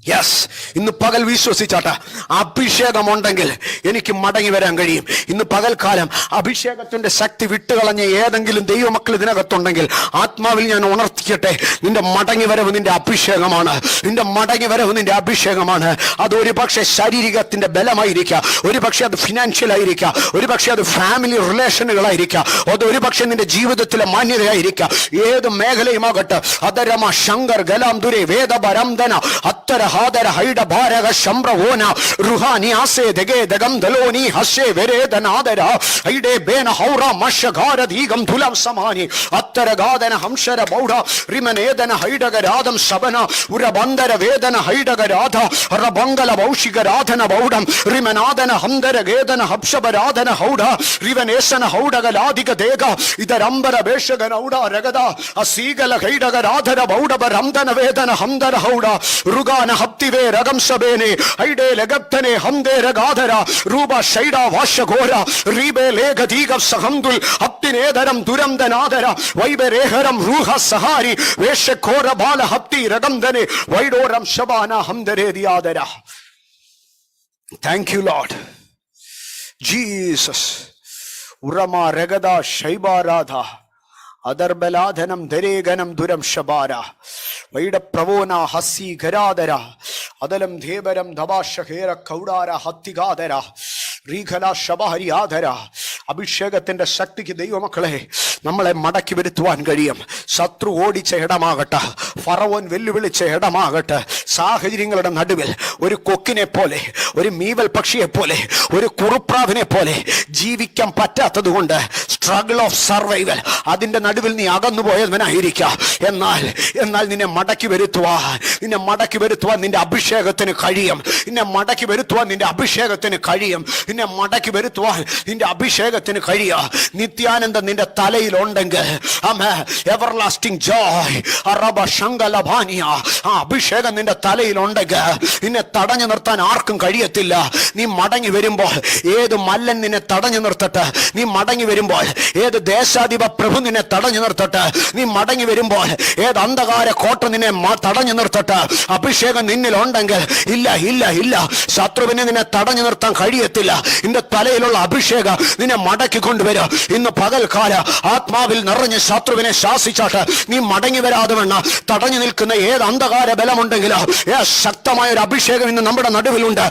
യെസ്, ഇന്ന് പകൽ വിശ്വസിച്ചാട്ട, അഭിഷേകമുണ്ടെങ്കിൽ എനിക്ക് മടങ്ങി വരാൻ കഴിയും. ഇന്ന് പകൽക്കാലം അഭിഷേകത്തിന്റെ ശക്തി വിട്ടുകളഞ്ഞ ഏതെങ്കിലും ദൈവമക്കൾ ഇതിനകത്തുണ്ടെങ്കിൽ ആത്മാവിൽ ഞാൻ ഉണർത്തിക്കട്ടെ, നിന്റെ മടങ്ങി വരവ് നിന്റെ അഭിഷേകമാണ്. നിന്റെ മടങ്ങി വരവ് നിന്റെ അഭിഷേകമാണ്. അത് ഒരു പക്ഷേ ശാരീരികത്തിന്റെ ബലമായിരിക്കാം, ഒരു പക്ഷെ അത് ഫിനാൻഷ്യൽ ആയിരിക്കാം, ഒരു പക്ഷെ അത് ഫാമിലി റിലേഷനുകളായിരിക്കാം, അത് ഒരു പക്ഷെ നിന്റെ ജീവിതത്തിലെ മാന്യതയായിരിക്കാം. ഏത് മേഖലയുമാകട്ടെ, അതരമ ശങ്കർ ഗലാം ദുരേ വേദപരംധന അത്തര ഹാദര ഹൈഡ ഭാരക ശംബ്രവോന റുഹാനി ആസേ ദഗേ ദഗം ദലോനി ഹസ്സേ വെരേദനാദര ഹൈഡേ ബേന ഹൗറ മശഘാരദീഗം തുലം സമാനി അത്തര ഗാദന ഹംശര ബൗഢ റിമനേദന ഹൈഡക രാധം ശബന ഉരബന്ധര വേദന ഹൈഡക രാധ റബംഗല ഭൗഷിക രാധന ബൗഢം റിമനാദന ഹംദര ഗേദന ഹബ്ഷബരാധന ഹൗഡ റിവനേശന ഹൗഡക ലാധിക ദേഗ ഇതരംബര വേഷക നൗഡ രഗദ അസീഗല ഹൈഡക രാധര ബൗഢബ രംദന വേദന ഹംദര ഹൗഡ റുഗാന ഹപ്തിവേ രഗം ശബേനെ ഹൈഡേ ലഗപ്തനെ ഹംദേ രഗാധര രൂപ ശൈഡ വാശഘോര റീബേ ലേഖദീഗ സഹംദുൽ ഹപ്തിനേതരം ദുരംദനാദര വൈബരേഹരം റൂഹ സഹാരി വേഷഘോര ബാല ഹപ്തി രഗംദനെ വൈഡോരം ശബാന ഹംദരേ ദിയാദര. Thank you Lord Jesus. ഉറമ രഗദ ശൈബാരാധ അദർബലാധനം ധരേഗനം ദുരം ശബാര വൈഡപ്രവോന ഹസ്സി ഖരാദര അതലം ധേബരം ധവാശഹേര കൗഡാര ഹത്തിഗാദര റീഖല ശബഹരി ആധര. അഭിഷേകത്തിന്റെ ശക്തിക്ക് ദൈവമക്കളെ നമ്മളെ മടക്കി വരുത്തുവാൻ കഴിയും. ശത്രു ഓടിച്ച ഇടമാകട്ടെ, ഫറവോൻ വെല്ലുവിളിച്ച ഇടമാകട്ടെ, സാഹചര്യങ്ങളുടെ നടുവിൽ ഒരു കൊക്കിനെ പോലെ, ഒരു മീവൽ പക്ഷിയെ പോലെ, ഒരു കുറുപ്രാവിനെ പോലെ ജീവിക്കാൻ പറ്റാത്തത് കൊണ്ട് സ്ട്രഗിൾ ഓഫ് സർവൈവൽ, അതിന്റെ നടുവിൽ നീ അകന്നുപോയവനായിരിക്കാം. എന്നാൽ നിന്നെ മടക്കി വരുത്തുവാൻ നിന്റെ അഭിഷേകത്തിന് കഴിയും. നിന്നെ മടക്കി വരുത്തുവാൻ നിന്റെ അഭിഷേകത്തിന് കഴിയും. നിന്നെ മടക്കി വരുത്തുവാൻ നിന്റെ അഭിഷേകത്തിന് കഴിയുക. നിത്യാനന്ദം നിന്റെ തലയിൽ ഉണ്ടെങ്കിൽ, എവർലാസ്റ്റിംഗ് ജോയ് അറബ ശങ്കലഭാനിയ, ആ അഭിഷേകം നിന്റെ തലയിൽ ഉണ്ടെങ്കിൽ നിന്നെ തടഞ്ഞു നിർത്താൻ ആർക്കും കഴിയത്തില്ല. നീ മടങ്ങി വരുമ്പോൾ ഏത് മല്ലൻ നിന്നെ തടഞ്ഞു നിർത്തട്ടെ, നീ മടങ്ങി വരുമ്പോൾ ഏത് ദേശാധിപ പ്രഭു നിന്നെ തടഞ്ഞു നിർത്തട്ടെ, നീ മടങ്ങി വരുമ്പോൾ ഏത് അന്ധകാര കോട്ട നിന്നെ തടഞ്ഞു നിർത്തട്ടെ. അഭിഷേകം നിന്നിലുണ്ടെങ്കിൽ ഇല്ല ഇല്ല ഇല്ല, ശത്രുവിനെ നിന്നെ തടഞ്ഞു നിർത്താൻ കഴിയത്തില്ല. നിന്റെ തലയിലുള്ള അഭിഷേകം നിന്നെ മടക്കി കൊണ്ടുവരും. ഇന്ന് പകൽക്കാല ആത്മാവിൽ നിറഞ്ഞ് ശത്രുവിനെ ശാസിച്ചാട്ട് നീ മടങ്ങി വരാതെ വേണ്ട. തടഞ്ഞു നിൽക്കുന്ന ഏത് അന്ധകാര ബലമുണ്ടെങ്കിലോ ശക്തമായ ഒരു അഭിഷേകം ഇന്ന് നമ്മുടെ നടുവിലുണ്ട്.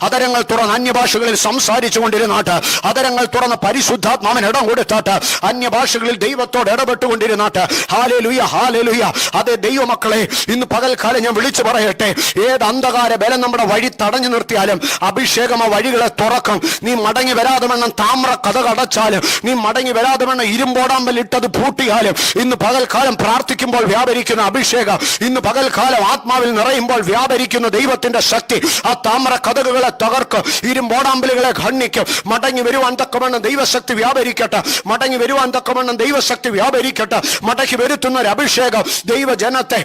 അതരങ്ങൾ തുറന്ന് അന്യഭാഷകളിൽ സംസാരിച്ചു കൊണ്ടിരുന്നാട്ട്, അതരങ്ങൾ തുറന്ന് പരിശുദ്ധാത്മാവിന് ഇടം കൊടുത്താട്ട്, അന്യഭാഷകളിൽ ദൈവത്തോട് ഇടപെട്ടുകൊണ്ടിരുന്നാട്ട്. Hallelujah hallelujah. അതേ ദൈവമക്കളെ, ഇന്ന് പകൽക്കാലം ഞാൻ വിളിച്ചു പറയട്ടെ, ഏത് അന്ധകാര ബലം നമ്മുടെ വഴി തടഞ്ഞു നിർത്തിയാലും അഭിഷേകം ആ വഴികളെ തുറക്കും. നീ മടങ്ങി വരാതെ വേണം താമ്ര കഥ കടച്ചാലും, നീ മടങ്ങി വരാതെ വേണം ഇരുമ്പോടാമ്പൽ ഇട്ടത് പൂട്ടിയാലും, ഇന്ന് പകൽക്കാലം പ്രാർത്ഥിക്കുമ്പോൾ വ്യാപരിക്കുന്ന അഭിഷേകം, ഇന്ന് പകൽക്കാലം ആത്മാവിൽ നിറയുമ്പോൾ വ്യാപരിക്കുന്ന ദൈവത്തിന്റെ ശക്തി ആ താമ്ര കഥകുകളെ തകർക്കും, ഇരുമ്പോടാമ്പലുകളെ ഖണ്ഡിക്കും. മടങ്ങി വരുവാൻ തക്കവണ്ണം ദൈവശക്തി വ്യാപരിക്കട്ടെ, മടങ്ങി വരുവാൻ തക്കവണ്ണം ദൈവശക്തി വ്യാപരിക്കട്ടെ. മടക്കി വരുത്തുന്ന ഒരു അഭിഷേകം ദൈവജനത്തെ,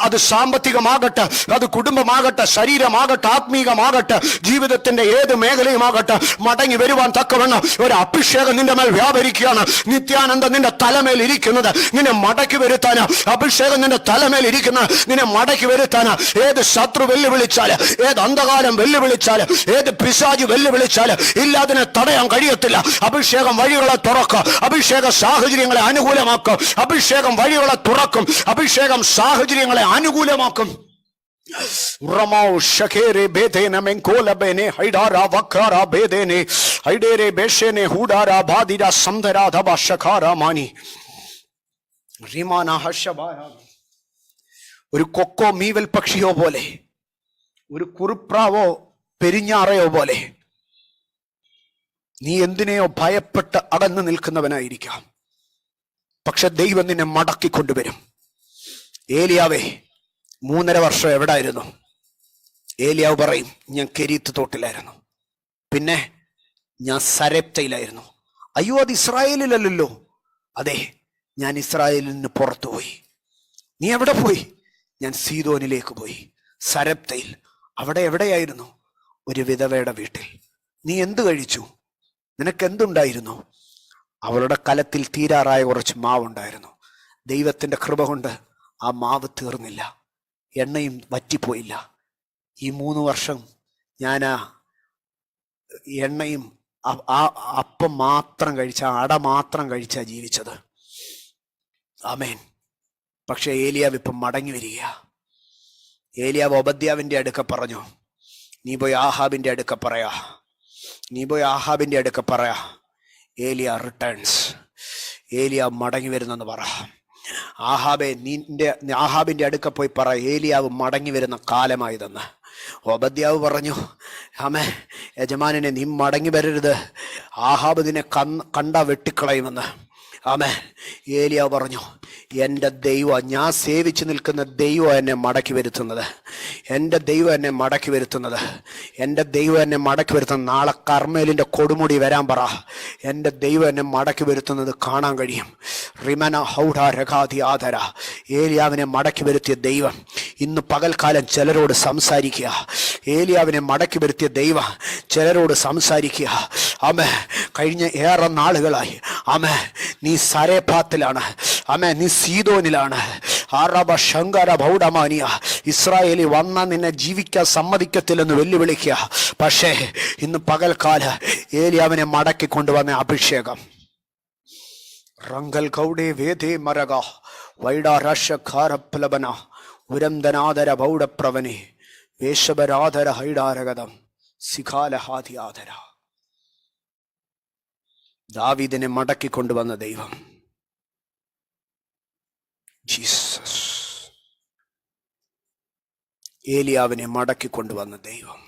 അത് സാമ്പത്തികമാകട്ടെ, അത് കുടുംബമാകട്ടെ, ശരീരമാകട്ടെ, ആത്മീകമാകട്ടെ, ജീവിതത്തിന്റെ ഏത് മേഖലയുമാകട്ടെ, മടങ്ങി വരുവാൻ തക്കവണ്ണം ഒരു അഭിഷേകം നിന്റെ മേൽ വ്യാപരിക്കുകയാണ്. നിത്യാനന്ദം നിന്റെ തലമേൽ ഇരിക്കുന്നത് നിന്നെ മടക്കി വരുത്താന്, അഭിഷേകം നിന്റെ തലമേൽ ഇരിക്കുന്നത് നിന്നെ മടക്കി വരുത്താന്. ഏത് ശത്രു വെല്ലുവിളിച്ചാല്, ഏത് അന്ധകാരം വെല്ലുവിളിച്ചാല്, ഏത് പിശാച് വെല്ലുവിളിച്ചാല് ഇല്ലാതിനെ തടയാൻ കഴിയത്തില്ല. അഭിഷേകം വഴികളെ തുറക്കും, അഭിഷേക സാഹചര്യങ്ങളെ അനുകൂലമാക്കും, അഭിഷേകം വഴികളെ തുറക്കും, അഭിഷേകം സാഹചര്യങ്ങളെ അനുകൂലമാക്കും. ഒരു കൊക്കോ മീവൽ പക്ഷിയോ പോലെ, ഒരു കുറുപ്രാവോ പെരിഞ്ഞാറയോ പോലെ നീ എന്തിനെയോ ഭയപ്പെട്ട് അകന്നു നിൽക്കുന്നവനായിരിക്കാം. പക്ഷെ ദൈവം നിന്നെ മടക്കിക്കൊണ്ടുവരും. ഏലിയാവേ 3.5 വർഷം എവിടായിരുന്നു? ഏലിയാവ് പറയും, ഞാൻ കെരീത്ത് തോട്ടിലായിരുന്നു, പിന്നെ ഞാൻ സരെപ്തയിലായിരുന്നു. അയ്യോ, അത് ഇസ്രായേലിലല്ലോ. അതെ, ഞാൻ ഇസ്രായേലിൽ നിന്ന് പുറത്തുപോയി. നീ എവിടെ പോയി? ഞാൻ സീദോനിലേക്ക് പോയി, സരെപ്തയിൽ. അവിടെ എവിടെയായിരുന്നു? ഒരു വിധവയുടെ വീട്ടിൽ. നീ എന്ത് കഴിച്ചു? നിനക്കെന്തുണ്ടായിരുന്നു? അവളുടെ കലത്തിൽ തീരാറായ കുറച്ച് മാവുണ്ടായിരുന്നു. ദൈവത്തിന്റെ കൃപ കൊണ്ട് ആ മാവ് തീർന്നില്ല, എണ്ണയും വറ്റിപ്പോയില്ല. ഈ 3 വർഷം ഞാൻ ആ എണ്ണയും ആ അപ്പം മാത്രം കഴിച്ച, അട മാത്രം കഴിച്ചാ ജീവിച്ചത്. ആമേൻ. പക്ഷെ ഏലിയാവ് ഇപ്പം മടങ്ങി വരിക. ഏലിയാവ് ഒബദ്യാവിന്റെ അടുക്ക പറഞ്ഞു, നീ പോയി ആഹാബിന്റെ അടുക്ക പറയാ, നീ പോയി ആഹാബിന്റെ അടുക്ക പറയാ, ഏലിയ റിട്ടേൺസ്, ഏലിയ മടങ്ങി വരുന്നെന്ന് പറ. ആഹാബെ, ആഹാബിന്റെ അടുക്ക പോയി പറ, ഏലിയാവ് മടങ്ങി വരുന്ന കാലമായതെന്ന്. ഓബദ്യാവ് പറഞ്ഞു, ആമേ യജമാനനെ, നീ മടങ്ങി വരരുത്, ആഹാബ് നിന്നെ കണ്ട വെട്ടിക്കളയുമെന്ന്. ആമേ. ഏലിയാവ് പറഞ്ഞു, എൻ്റെ ദൈവം, ഞാൻ സേവിച്ചു നിൽക്കുന്ന ദൈവം എന്നെ മടക്കി വരുത്തുന്നത്, എൻ്റെ ദൈവം എന്നെ മടക്കി വരുത്തുന്നത്, എൻ്റെ ദൈവം എന്നെ മടക്കി വരുത്തുന്നത്. നാളെ കർമ്മേലിൻ്റെ കൊടുമുടി വരാൻ പറ, എൻ്റെ ദൈവം എന്നെ മടക്കി വരുത്തുന്നത് കാണാൻ കഴിയും. റിമന ഹൗഡ രഘാതി ആധര. ഏലിയാവിനെ മടക്കി വരുത്തിയ ദൈവം ഇന്ന് പകൽക്കാലം ചിലരോട് സംസാരിക്കുക. ഏലിയാവിനെ മടക്കി വരുത്തിയ ദൈവം ചിലരോട് സംസാരിക്കുക. ആമേ. കഴിഞ്ഞ ഏറെ നാളുകളായി ആമേ നീ സരേഫാത്തിലാണ്, ആമേ നീ സീദോനിലാണ്. ആറബ ശങ്കര ഭൗഡമാനിയ. ഇസ്രായേലി വന്ന നിന്നെ ജീവിക്കാൻ സമ്മതിക്കത്തില്ലെന്ന് വെല്ലുവിളിക്കുക. പക്ഷേ ഇന്ന് പകൽക്കാല ഏലിയാവിനെ മടക്കി കൊണ്ടുവന്ന അഭിഷേകം. റങ്കൽ കൗഡേ വേദേ മരക വൈഡാരക്ഷാരപ്ലബന ഉരംദനാദര ഭൗഡപ്രവനെ വേഷബരാധര ഹൈഡാരഗതം സിഖാലഹാദി ആദര. ദാവീദിനെ മടക്കി കൊണ്ടുവന്ന ദൈവം ജീസസ്. ഏലിയാവിനെ മടക്കി കൊണ്ടുവന്ന ദൈവം.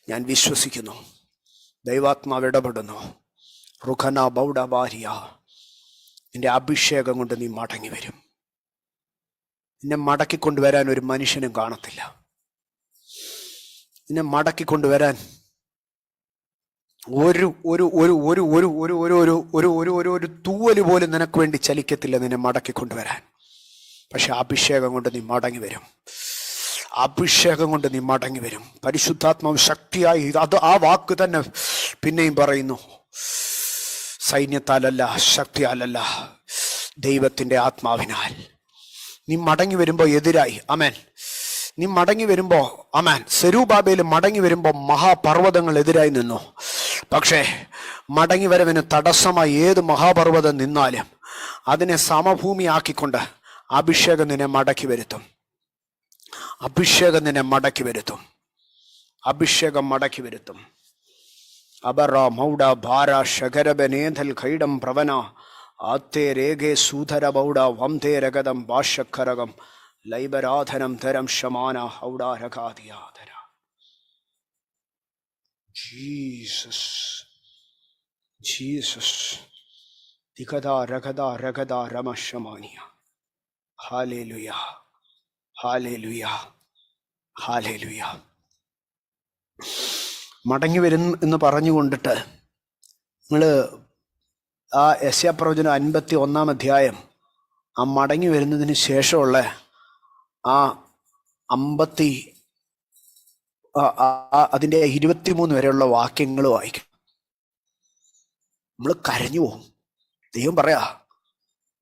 ഞാൻ വിശ്വസിക്കുന്നു, ദൈവാത്മാവ് ഇടപെടുന്നു. റുഖന ബൗഡബാരിയ, നിന്റെ അഭിഷേകം കൊണ്ട് നീ മടങ്ങി വരും. നിന്നെ മടക്കിക്കൊണ്ടുവരാൻ ഒരു മനുഷ്യനും കാണത്തില്ല. നിന്നെ മടക്കിക്കൊണ്ടുവരാൻ ഒരു ഒരു ഒരു ഒരു ഒരു ഒരു ഒരു ഒരു ഒരു ഒരു ഒരു ഒരു തൂവല് പോലും നിനക്ക് വേണ്ടി ചലിക്കത്തില്ല നിന്നെ മടക്കി കൊണ്ടുവരാൻ. പക്ഷെ അഭിഷേകം കൊണ്ട് നീ മടങ്ങി വരും. അഭിഷേകം കൊണ്ട് നീ മടങ്ങി വരും. പരിശുദ്ധാത്മാവ് ശക്തിയായി അത് ആ വാക്ക് തന്നെ പിന്നെയും പറയുന്നു. സൈന്യത്താലല്ല, ശക്തിയാലല്ല, ദൈവത്തിൻ്റെ ആത്മാവിനാൽ. നീ മടങ്ങി വരുമ്പോൾ എതിരായി. അമേൻ. നീ മടങ്ങി വരുമ്പോ, അമേൻ, സെരൂബാബേൽ മടങ്ങി വരുമ്പോ മഹാപർവ്വതങ്ങൾ എതിരായി നിന്നു. പക്ഷേ മടങ്ങി വരവിന് തടസ്സമായി ഏത് മഹാപർവ്വതം നിന്നാലും അതിനെ സമഭൂമിയാക്കിക്കൊണ്ട് അഭിഷേകം നിന്നെ മടക്കി വരുത്തും. അഭിഷേകം നിന്നെ മടക്കി വരുത്തും. അഭിഷേകം മടക്കി വരുത്തും. അബറ മൗഡ ഭാര ശകരബനേധൽ ഖൈഡം പ്രവന ആത്തേ രേഖേ സൂധര ബൗഡ വംതേ രഗതം ഭാഷക്കരകം ലൈബരാധനം തരം ശമാന ഹൗഡാരകാദിയാധര. Jesus, Jesus. ദിഗദ രഗദ രഗദ രമശമാനിയ. ഹല്ലേലൂയ, ഹല്ലേലൂയ, ഹല്ലേലൂയ. മടങ്ങി വരും എന്ന് പറഞ്ഞുകൊണ്ടിട്ട് നിങ്ങൾ ആ യെശയ്യാപ്രവചനം 51-ാം അധ്യായം, ആ മടങ്ങി വരുന്നതിന് ശേഷമുള്ള ആ അതിൻ്റെ 23 വരെയുള്ള വാക്യങ്ങൾ വായിക്കും. നമ്മൾ കരഞ്ഞു പോകും. ദൈവം പറയാ,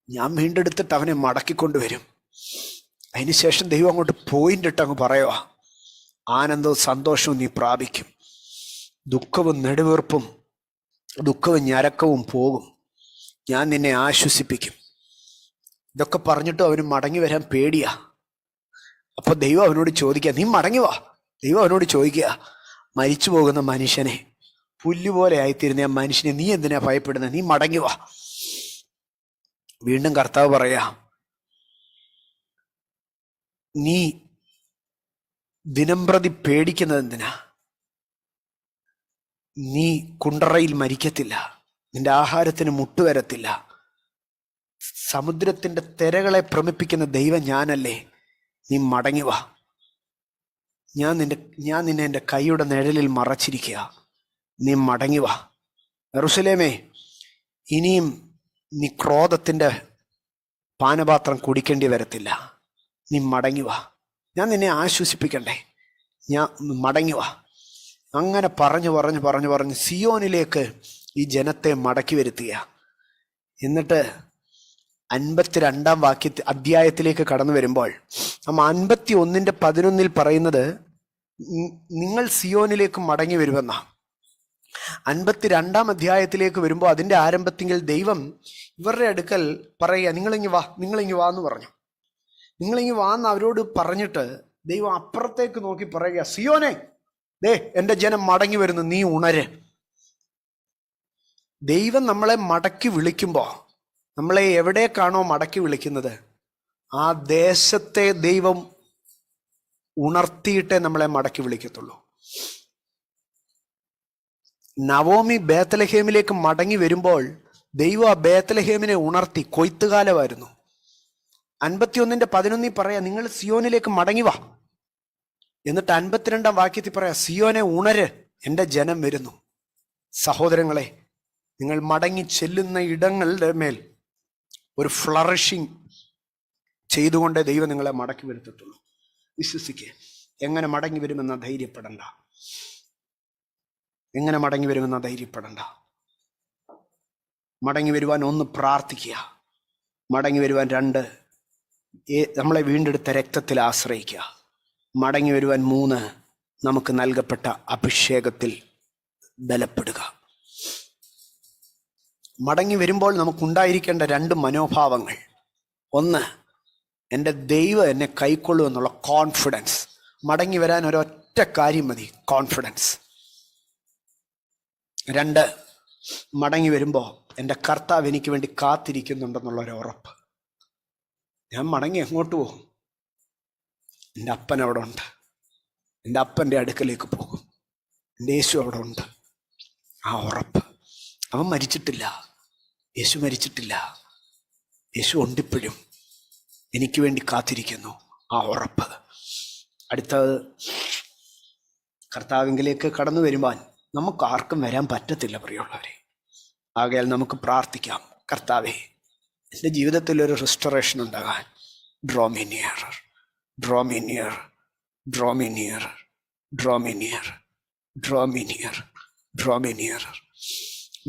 ഞാൻ വീണ്ടെടുത്തിട്ട് അവനെ മടക്കിക്കൊണ്ടുവരും. അതിനുശേഷം ദൈവം അങ്ങോട്ട് പോയിന്റ് ഇട്ട് അങ്ങ് പറയുക, ആനന്ദവും സന്തോഷവും നീ പ്രാപിക്കും. ദുഃഖവും നെടുവീർപ്പും ദുഃഖവും ഞരക്കവും പോകും. ഞാൻ നിന്നെ ആശ്വസിപ്പിക്കും. ഇതൊക്കെ പറഞ്ഞിട്ടും അവന് മടങ്ങി വരാൻ പേടിയാ. അപ്പൊ ദൈവം അവനോട് ചോദിക്കുക, നീ മടങ്ങി വാ. ദൈവം അവനോട് ചോദിക്കുക, മരിച്ചു പോകുന്ന മനുഷ്യനെ, പുല്ലുപോലെ ആയിത്തീരുന്ന ആ മനുഷ്യനെ നീ എന്തിനാ ഭയപ്പെടുന്നത്? നീ മടങ്ങി വാ. വീണ്ടും കർത്താവ് പറയാ, നീ ദിനംപ്രതി പേടിക്കുന്നത് എന്തിനാ? നീ കുണ്ടറയിൽ മരിക്കത്തില്ല, നിന്റെ ആഹാരത്തിന് മുട്ടുവരത്തില്ല. സമുദ്രത്തിന്റെ തിരകളെ ഭ്രമിപ്പിക്കുന്ന ദൈവം ഞാനല്ലേ? നീ മടങ്ങി വാ. ഞാൻ നിന്നെ എൻ്റെ കൈയുടെ നിഴലിൽ മറച്ചിരിക്കുക. നീ മടങ്ങി വാ. യെരൂശലേമേ, ഇനിയും നീ ക്രോധത്തിന്റെ പാനപാത്രം കുടിക്കേണ്ടി വരത്തില്ല. നീ മടങ്ങി വാ. ഞാൻ നിന്നെ ആശ്വസിപ്പിക്കണ്ടേ? ഞാൻ മടങ്ങി വാ. അങ്ങനെ പറഞ്ഞു സിയോനിലേക്ക് ഈ ജനത്തെ മടക്കി വരുത്തുക. എന്നിട്ട് 52-ാം അധ്യായത്തിലേക്ക് കടന്നു വരുമ്പോൾ 51-11 പറയുന്നത് നിങ്ങൾ സിയോനിലേക്ക് മടങ്ങി വരുമെന്നാ. 52-ാം അധ്യായത്തിലേക്ക് വരുമ്പോൾ അതിൻ്റെ ആരംഭത്തിൽ ദൈവം ഇവരുടെ അടുക്കൽ പറയുക, നിങ്ങളിങ്ങി വാ എന്ന് പറഞ്ഞു. നിങ്ങളിങ്ങി വാന്ന് അവരോട് പറഞ്ഞിട്ട് ദൈവം അപ്പുറത്തേക്ക് നോക്കി പറയുക, സിയോനെ, ദേ എൻ്റെ ജനം മടങ്ങി വരുന്നു, നീ ഉണര്. ദൈവം നമ്മളെ മടക്കി വിളിക്കുമ്പോൾ, നമ്മളെ എവിടേക്കാണോ മടക്കി വിളിക്കുന്നത് ആ ദേശത്തെ ദൈവം ഉണർത്തിയിട്ടേ നമ്മളെ മടക്കി വിളിക്കത്തുള്ളൂ. നവോമി ബേത്ലഹേമിലേക്ക് മടങ്ങി വരുമ്പോൾ ദൈവം ആ ബേത്ലഹേമിനെ ഉണർത്തി. കൊയ്ത്തുകാലമായിരുന്നു. 51-11 പറയാ, നിങ്ങൾ സിയോനിലേക്ക് മടങ്ങി വാ. എന്നിട്ട് 52-ാം വാക്യത്തിൽ പറയാ, സിയോനെ ഉണര്, എൻ്റെ ജനം വരുന്നു. സഹോദരങ്ങളെ, നിങ്ങൾ മടങ്ങി ചെല്ലുന്ന ഇടങ്ങളുടെ മേൽ ഒരു ഫ്ലറിഷിങ് ചെയ്തുകൊണ്ടേ ദൈവം നിങ്ങളെ മടക്കി വരുത്തത്തുള്ളൂ. വിശ്വസിക്കുക. എങ്ങനെ മടങ്ങി വരുമെന്ന ധൈര്യപ്പെടണ്ട. എങ്ങനെ മടങ്ങി വരുമെന്ന ധൈര്യപ്പെടണ്ട. മടങ്ങി വരുവാൻ 1 പ്രാർത്ഥിക്കുക. മടങ്ങി വരുവാൻ 2 നമ്മളെ വീണ്ടെടുത്ത രക്തത്തിൽ ആശ്രയിക്കുക. മടങ്ങി വരുവാൻ 3 നമുക്ക് നൽകപ്പെട്ട അഭിഷേകത്തിൽ ബലപ്പെടുക. മടങ്ങി വരുമ്പോൾ നമുക്കുണ്ടായിരിക്കേണ്ട 2 മനോഭാവങ്ങൾ. 1, എൻ്റെ ദൈവം എന്നെ കൈക്കൊള്ളും എന്നുള്ള കോൺഫിഡൻസ്. മടങ്ങി വരാൻ ഒരൊറ്റ കാര്യം മതി, കോൺഫിഡൻസ്. 2, മടങ്ങി വരുമ്പോൾ എൻ്റെ കർത്താവ് എനിക്ക് വേണ്ടി കാത്തിരിക്കുന്നുണ്ടെന്നുള്ളൊരു ഉറപ്പ്. ഞാൻ മടങ്ങി എങ്ങോട്ട് പോകും? എൻ്റെ അപ്പൻ അവിടെ ഉണ്ട്. എൻ്റെ അപ്പൻ്റെ അടുക്കലേക്ക് പോകും. എൻ്റെ യേശു അവിടെ ഉണ്ട്. ആ ഉറപ്പ്. അവൻ മരിച്ചിട്ടില്ല, യേശു മരിച്ചിട്ടില്ല. യേശു ഉണ്ടിപ്പോഴും എനിക്ക് വേണ്ടി കാത്തിരിക്കുന്നു. ആ ഉറപ്പ്. അടുത്തത്, കർത്താവിങ്കിലേക്ക് കടന്നു വരുവാൻ നമുക്ക് ആർക്കും വരാൻ പറ്റത്തില്ല പ്രിയമുള്ളവരെ. ആകയാൽ നമുക്ക് പ്രാർത്ഥിക്കാം, കർത്താവേ എൻ്റെ ജീവിതത്തിൽ ഒരു റെസ്റ്റോറേഷൻ ഉണ്ടാകാൻ draw me near, draw me near, draw me near, draw me near, draw me near, draw me near.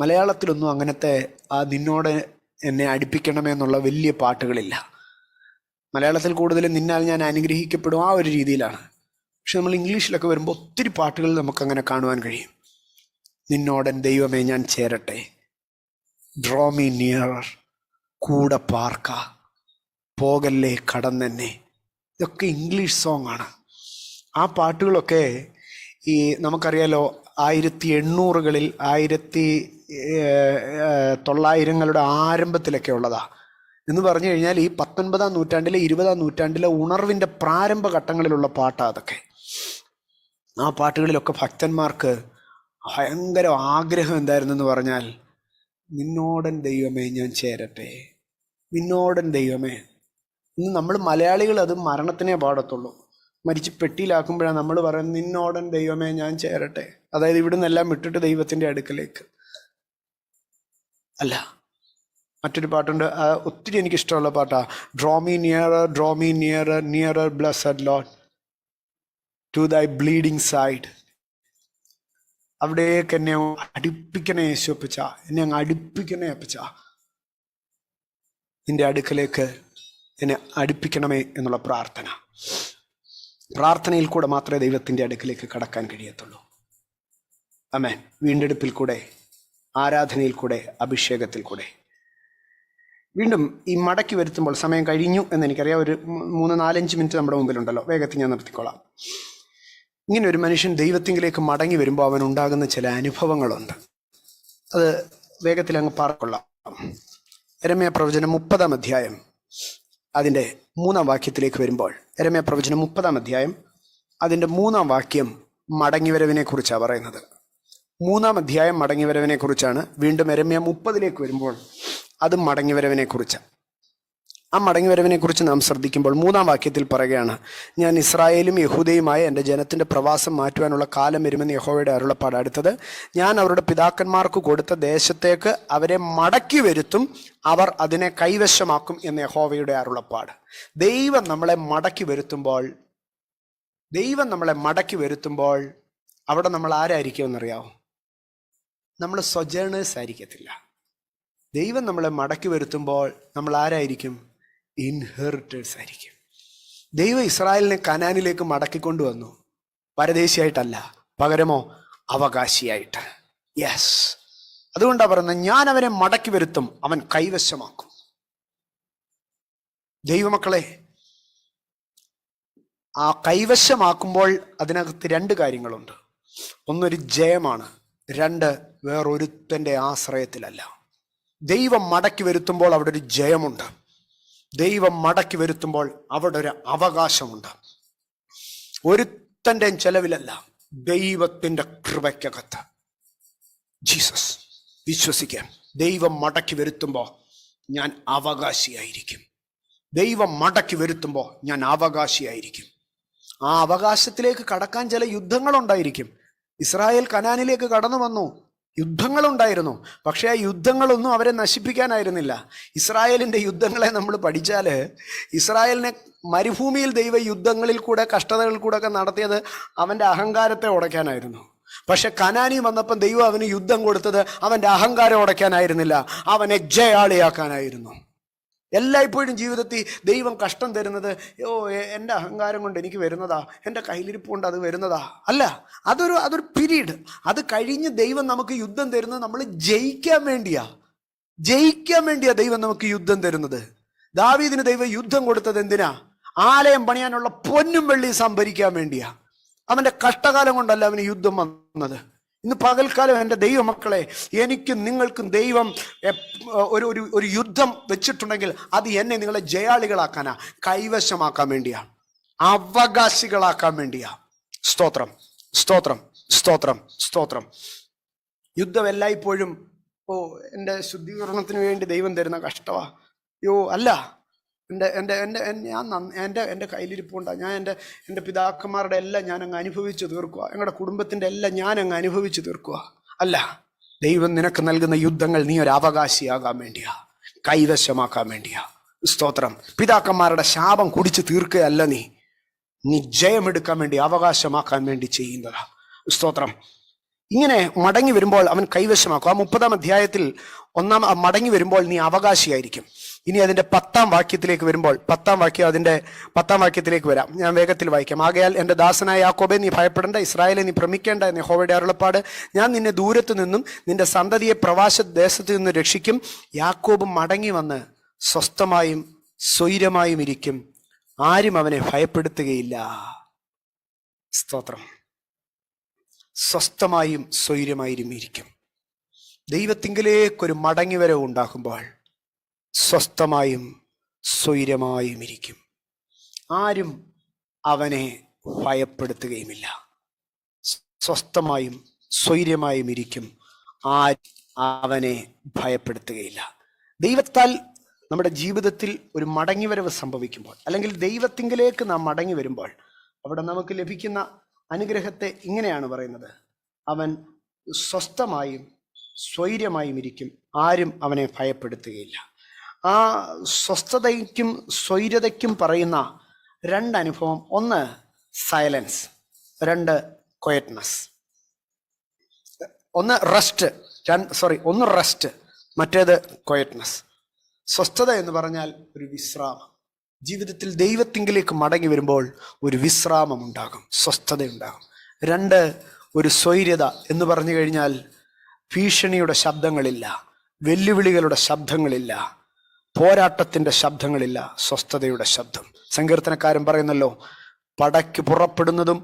മലയാളത്തിലൊന്നും അങ്ങനത്തെ ആ നിന്നോട് എന്നെ അടുപ്പിക്കണമെന്നുള്ള വലിയ പാട്ടുകളില്ല. മലയാളത്തിൽ കൂടുതലും നിന്നാൽ ഞാൻ അനുഗ്രഹിക്കപ്പെടും ആ ഒരു രീതിയിലാണ്. പക്ഷെ നമ്മൾ ഇംഗ്ലീഷിലൊക്കെ വരുമ്പോൾ ഒത്തിരി പാട്ടുകൾ നമുക്കങ്ങനെ കാണുവാൻ കഴിയും. നിന്നോടൻ ദൈവമേ ഞാൻ ചേരട്ടെ, ഡ്രോ മീ നിയർ, കൂടെ പാർക്ക, പോകല്ലേ കടന്നെന്നെ. ഇതൊക്കെ ഇംഗ്ലീഷ് സോങ് ആണ്. ആ പാട്ടുകളൊക്കെ ഈ നമുക്കറിയാലോ 1800-കളിൽ 1900-ങ്ങളുടെ ആരംഭത്തിലൊക്കെ ഉള്ളതാ എന്ന് പറഞ്ഞു കഴിഞ്ഞാൽ ഈ 19-ാം നൂറ്റാണ്ടിലെ 20-ാം നൂറ്റാണ്ടിലെ ഉണർവിൻ്റെ പ്രാരംഭ ഘട്ടങ്ങളിലുള്ള പാട്ടാണ് അതൊക്കെ. ആ പാട്ടുകളിലൊക്കെ ഭക്തന്മാർക്ക് ഭയങ്കര ആഗ്രഹം എന്തായിരുന്നെന്ന് പറഞ്ഞാൽ നിന്നോടൻ ദൈവമേ ഞാൻ ചേരട്ടെ, നിന്നോടൻ ദൈവമേ. ഇന്ന് നമ്മൾ മലയാളികൾ അത് മരണത്തിനേ പാടത്തുള്ളൂ. മരിച്ച് പെട്ടിയിലാക്കുമ്പോഴാണ് നമ്മൾ പറയുന്നത് നിന്നോടൻ ദൈവമേ ഞാൻ ചേരട്ടെ. അതായത് ഇവിടെ നിന്നെല്ലാം വിട്ടിട്ട് ദൈവത്തിൻ്റെ അടുക്കലേക്ക് അല്ല. മറ്റൊരു പാട്ടുണ്ട്, ഒത്തിരി എനിക്കിഷ്ടമുള്ള പാട്ടാ, draw me nearer, draw me nearer, nearer blessed lord to thy bleeding side. അവിടേക്ക് എന്നെ അടുപ്പിക്കണേ യേശുപ്പച്ച, എന്നെ അങ്ങ് അടുപ്പിക്കണേ അപ്പച്ച, നിന്റെ അടുക്കലേക്ക് എന്നെ അടുപ്പിക്കണമേ എന്നുള്ള പ്രാർത്ഥനയിൽ കൂടെ മാത്രമേ ദൈവത്തിൻ്റെ അടുക്കലേക്ക് കടക്കാൻ കഴിയത്തുള്ളൂ. ആമേൻ. വീണ്ടെടുപ്പിൽ കൂടെ, ആരാധനയിൽ കൂടെ, അഭിഷേകത്തിൽ കൂടെ. വീണ്ടും ഈ മടക്കി വരുത്തുമ്പോൾ, സമയം കഴിഞ്ഞു എന്നെനിക്കറിയാം, ഒരു 3-4-5 മിനിറ്റ് നമ്മുടെ മുമ്പിലുണ്ടല്ലോ, വേഗത്തിൽ ഞാൻ നിർത്തിക്കോളാം. ഇങ്ങനെ ഒരു മനുഷ്യൻ ദൈവത്തിങ്കിലേക്ക് മടങ്ങി വരുമ്പോൾ അവനുണ്ടാകുന്ന ചില അനുഭവങ്ങളുണ്ട്. അത് വേഗത്തിൽ അങ്ങ് പറഞ്ഞുകൊള്ളാം. യെരമ്യാ പ്രവചനം 30-ാം അധ്യായം അതിൻ്റെ 3-ാം വാക്യത്തിലേക്ക് വരുമ്പോൾ, യെരമ്യാ പ്രവചനം 30-ാം അധ്യായം അതിൻ്റെ 3-ാം വാക്യം മടങ്ങിവരവിനെ കുറിച്ചാണ് പറയുന്നത്. 3-ാം അധ്യായം മടങ്ങിവരവിനെ കുറിച്ചാണ്. വീണ്ടും യെരമ്യാ 30-ലേക്ക് വരുമ്പോൾ അതും മടങ്ങിവരവിനെ കുറിച്ചാണ്. ആ മടങ്ങിവരവിനെ കുറിച്ച് നാം ശ്രദ്ധിക്കുമ്പോൾ 3-ാം വാക്യത്തിൽ പറയുകയാണ്, ഞാൻ ഇസ്രായേലും യഹൂദയുമായ എൻ്റെ ജനത്തിൻ്റെ പ്രവാസം മാറ്റുവാനുള്ള കാലം വരുമെന്ന് യഹോവയുടെ അരുളപ്പാട്. അടുത്തത്, ഞാൻ അവരുടെ പിതാക്കന്മാർക്ക് കൊടുത്ത ദേശത്തേക്ക് അവരെ മടക്കി വരുത്തും, അവർ അതിനെ കൈവശമാക്കും എന്ന് യഹോവയുടെ അരുളപ്പാട്. ദൈവം നമ്മളെ മടക്കി വരുത്തുമ്പോൾ അവിടെ നമ്മൾ ആരായിരിക്കും എന്നറിയാമോ? നമ്മൾ സൊജേണേഴ്സ് ആയിരിക്കത്തില്ല. ദൈവം നമ്മളെ മടക്കി വരുത്തുമ്പോൾ നമ്മൾ ആരായിരിക്കും? ഇൻഹെറിറ്റേഴ്സ് ആയിരിക്കും. ദൈവം ഇസ്രായേലിനെ കനാനിലേക്ക് മടക്കിക്കൊണ്ടുവന്നു, പരദേശിയായിട്ടല്ല, പകരമോ അവകാശിയായിട്ട്. യെസ്, അതുകൊണ്ടാണ് പറയുന്നത്, ഞാൻ അവനെ മടക്കി വരുത്തും, അവൻ കൈവശമാക്കും. ദൈവമക്കളെ, ആ കൈവശമാക്കുമ്പോൾ അതിനകത്ത് 2 കാര്യങ്ങളുണ്ട്. ഒന്നൊരു ജയമാണ്, 2 വേറൊരുത്തൻ്റെ ആശ്രയത്തിലല്ല. ദൈവം മടക്കി വരുത്തുമ്പോൾ അവിടെ ഒരു ജയമുണ്ട്. ദൈവം മടക്കി വരുത്തുമ്പോൾ അവിടെ ഒരു അവകാശമുണ്ട്. ഒരുത്തൻ്റെ ചെലവിലല്ല, ദൈവത്തിൻ്റെ കൃപയ്ക്കകത്ത്. ജീസസ് വിശ്വസിക്കാൻ, ദൈവം മടക്കി വരുത്തുമ്പോൾ ഞാൻ അവകാശിയായിരിക്കും. ദൈവം മടക്കി വരുത്തുമ്പോൾ ഞാൻ അവകാശിയായിരിക്കും. ആ അവകാശത്തിലേക്ക് കടക്കാൻ ചില യുദ്ധങ്ങളുണ്ടായിരിക്കും. ഇസ്രായേൽ കനാനിലേക്ക് കടന്നു വന്നു, യുദ്ധങ്ങളുണ്ടായിരുന്നു. പക്ഷേ ആ യുദ്ധങ്ങളൊന്നും അവരെ നശിപ്പിക്കാനായിരുന്നില്ല. ഇസ്രായേലിൻ്റെ യുദ്ധങ്ങളെ നമ്മൾ പഠിച്ചാൽ, ഇസ്രായേലിനെ മരുഭൂമിയിൽ ദൈവ യുദ്ധങ്ങളിൽ കൂടെ, കഷ്ടതകളിൽ കൂടെ ഒക്കെ നടത്തിയത് അവൻ്റെ അഹങ്കാരത്തെ ഉടയ്ക്കാനായിരുന്നു. പക്ഷെ കനാനി വന്നപ്പം ദൈവം അവന് യുദ്ധം കൊടുത്തത് അവൻ്റെ അഹങ്കാരം ഉടയ്ക്കാനായിരുന്നില്ല, അവനെ ജയാളിയാക്കാനായിരുന്നു. എല്ലായ്പ്പോഴും ജീവിതത്തിൽ ദൈവം കഷ്ടം തരുന്നത് എൻ്റെ അഹങ്കാരം കൊണ്ട് എനിക്ക് വരുന്നതാ, എൻ്റെ കയ്യിലിരിപ്പ് കൊണ്ട് അത് വരുന്നതാ അല്ല. അതൊരു പീരീഡ്. അത് കഴിഞ്ഞ് ദൈവം നമുക്ക് യുദ്ധം തരുന്നത് നമ്മൾ ജയിക്കാൻ വേണ്ടിയാ ദൈവം നമുക്ക് യുദ്ധം തരുന്നത്. ദാവീദിന് ദൈവം യുദ്ധം കൊടുത്തത് എന്തിനാ? ആലയം പണിയാനുള്ള പൊന്നും വെള്ളിയും സംഭരിക്കാൻ വേണ്ടിയാ. അവൻ്റെ കഷ്ടകാലം കൊണ്ടല്ല അവന് യുദ്ധം വന്നത്. ഇന്ന് പകൽക്കാലം എൻ്റെ ദൈവമക്കളെ, എനിക്കും നിങ്ങൾക്കും ദൈവം ഒരു യുദ്ധം വെച്ചിട്ടുണ്ടെങ്കിൽ അത് എന്നെ നിങ്ങളെ ജയാളികളാക്കാനാ, കൈവശമാക്കാൻ വേണ്ടിയാ, അവകാശികളാക്കാൻ വേണ്ടിയാ. സ്തോത്രം, സ്തോത്രം, സ്തോത്രം, സ്തോത്രം. യുദ്ധം എല്ലായ്പ്പോഴും എൻ്റെ ശുദ്ധീകരണത്തിന് വേണ്ടി ദൈവം തരുന്ന കഷ്ടമാ, അല്ല. എൻ്റെ കയ്യിലിരിപ്പുണ്ടാ, ഞാൻ എൻ്റെ പിതാക്കന്മാരുടെ എല്ലാം ഞാൻ അങ്ങ് അനുഭവിച്ചു തീർക്കുക, ഞങ്ങളുടെ കുടുംബത്തിൻ്റെ എല്ലാം ഞാൻ അങ്ങ് അനുഭവിച്ചു തീർക്കുക. അല്ല, ദൈവം നിനക്ക് നൽകുന്ന യുദ്ധങ്ങൾ നീ ഒരു അവകാശിയാകാൻ വേണ്ടിയാ, കൈവശമാക്കാൻ വേണ്ടിയാ. സ്തോത്രം. പിതാക്കന്മാരുടെ ശാപം കുടിച്ച് തീർക്കുകയല്ല, നീ ജയമെടുക്കാൻ വേണ്ടി, അവകാശമാക്കാൻ വേണ്ടി ചെയ്യുന്നതാ. സ്തോത്രം. ഇങ്ങനെ മടങ്ങി വരുമ്പോൾ അവൻ കൈവശമാക്കും. ആ 30-ാം അധ്യായത്തിൽ മടങ്ങി വരുമ്പോൾ നീ അവകാശിയായിരിക്കും. ഇനി അതിന്റെ 10-ാം വാക്യത്തിലേക്ക് വരുമ്പോൾ, 10-ാം വാക്യത്തിലേക്ക് വരാം. ഞാൻ വേഗത്തിൽ വായിക്കാം. ആകയാൽ എൻ്റെ ദാസനായ യാക്കോബേ, നീ ഭയപ്പെടേണ്ട, ഇസ്രായേലെ നീ ഭ്രമിക്കേണ്ട എന്ന് യഹോവയുടെ അരുളപ്പാട്. ഞാൻ നിന്നെ ദൂരത്തു നിന്നും നിന്റെ സന്തതിയെ പ്രവാസ ദേശത്തു നിന്ന് രക്ഷിക്കും. യാക്കോബ് മടങ്ങി വന്ന് സ്വസ്ഥമായും സ്വൈരമായും ഇരിക്കും, ആരും അവനെ ഭയപ്പെടുത്തുകയില്ല. സ്തോത്രം. സ്വസ്ഥമായും സ്വൈരമായും ഇരിക്കും. ദൈവത്തിങ്കിലേക്കൊരു മടങ്ങിവരവ് ഉണ്ടാകുമ്പോൾ സ്വസ്ഥമായും സ്വൈരമായും ഇരിക്കും, ആരും അവനെ ഭയപ്പെടുത്തുകയുമില്ല. സ്വസ്ഥമായും സ്വൈരമായും ഇരിക്കും, ആരും അവനെ ഭയപ്പെടുത്തുകയില്ല. ദൈവത്താൽ നമ്മുടെ ജീവിതത്തിൽ ഒരു മടങ്ങിവരവ് സംഭവിക്കുമ്പോൾ, അല്ലെങ്കിൽ ദൈവത്തിങ്കിലേക്ക് നാം മടങ്ങി വരുമ്പോൾ, അവിടെ നമുക്ക് ലഭിക്കുന്ന അനുഗ്രഹത്തെ ഇങ്ങനെയാണ് പറയുന്നത്: അവൻ സ്വസ്ഥമായും സ്വൈര്യമായും ഇരിക്കും, ആരും അവനെ ഭയപ്പെടുത്തുകയില്ല. ആ സ്വസ്ഥതയ്ക്കും സ്വൈര്യതയ്ക്കും പറയുന്ന 2 അനുഭവം: ഒന്ന് സൈലൻസ്, 2 ക്വയറ്റ്നസ്. ഒന്ന് റെസ്റ്റ്, മറ്റേത് ക്വയറ്റ്നസ്. സ്വസ്ഥത എന്ന് പറഞ്ഞാൽ ഒരു വിശ്രാമം. ജീവിതത്തിൽ ദൈവത്തിങ്കിലേക്ക് മടങ്ങി വരുമ്പോൾ ഒരു വിശ്രാമം ഉണ്ടാകും, സ്വസ്ഥതയുണ്ടാകും. 2 ഒരു സ്വൈര്യത എന്ന് പറഞ്ഞു കഴിഞ്ഞാൽ ഭീഷണിയുടെ ശബ്ദങ്ങളില്ല, വെല്ലുവിളികളുടെ ശബ്ദങ്ങളില്ല, പോരാട്ടത്തിൻ്റെ ശബ്ദങ്ങളില്ല, സ്വസ്ഥതയുടെ ശബ്ദം. സങ്കീർത്തനക്കാരൻ പറയുന്നല്ലോ, പടയ്ക്ക് പുറപ്പെടുന്നതും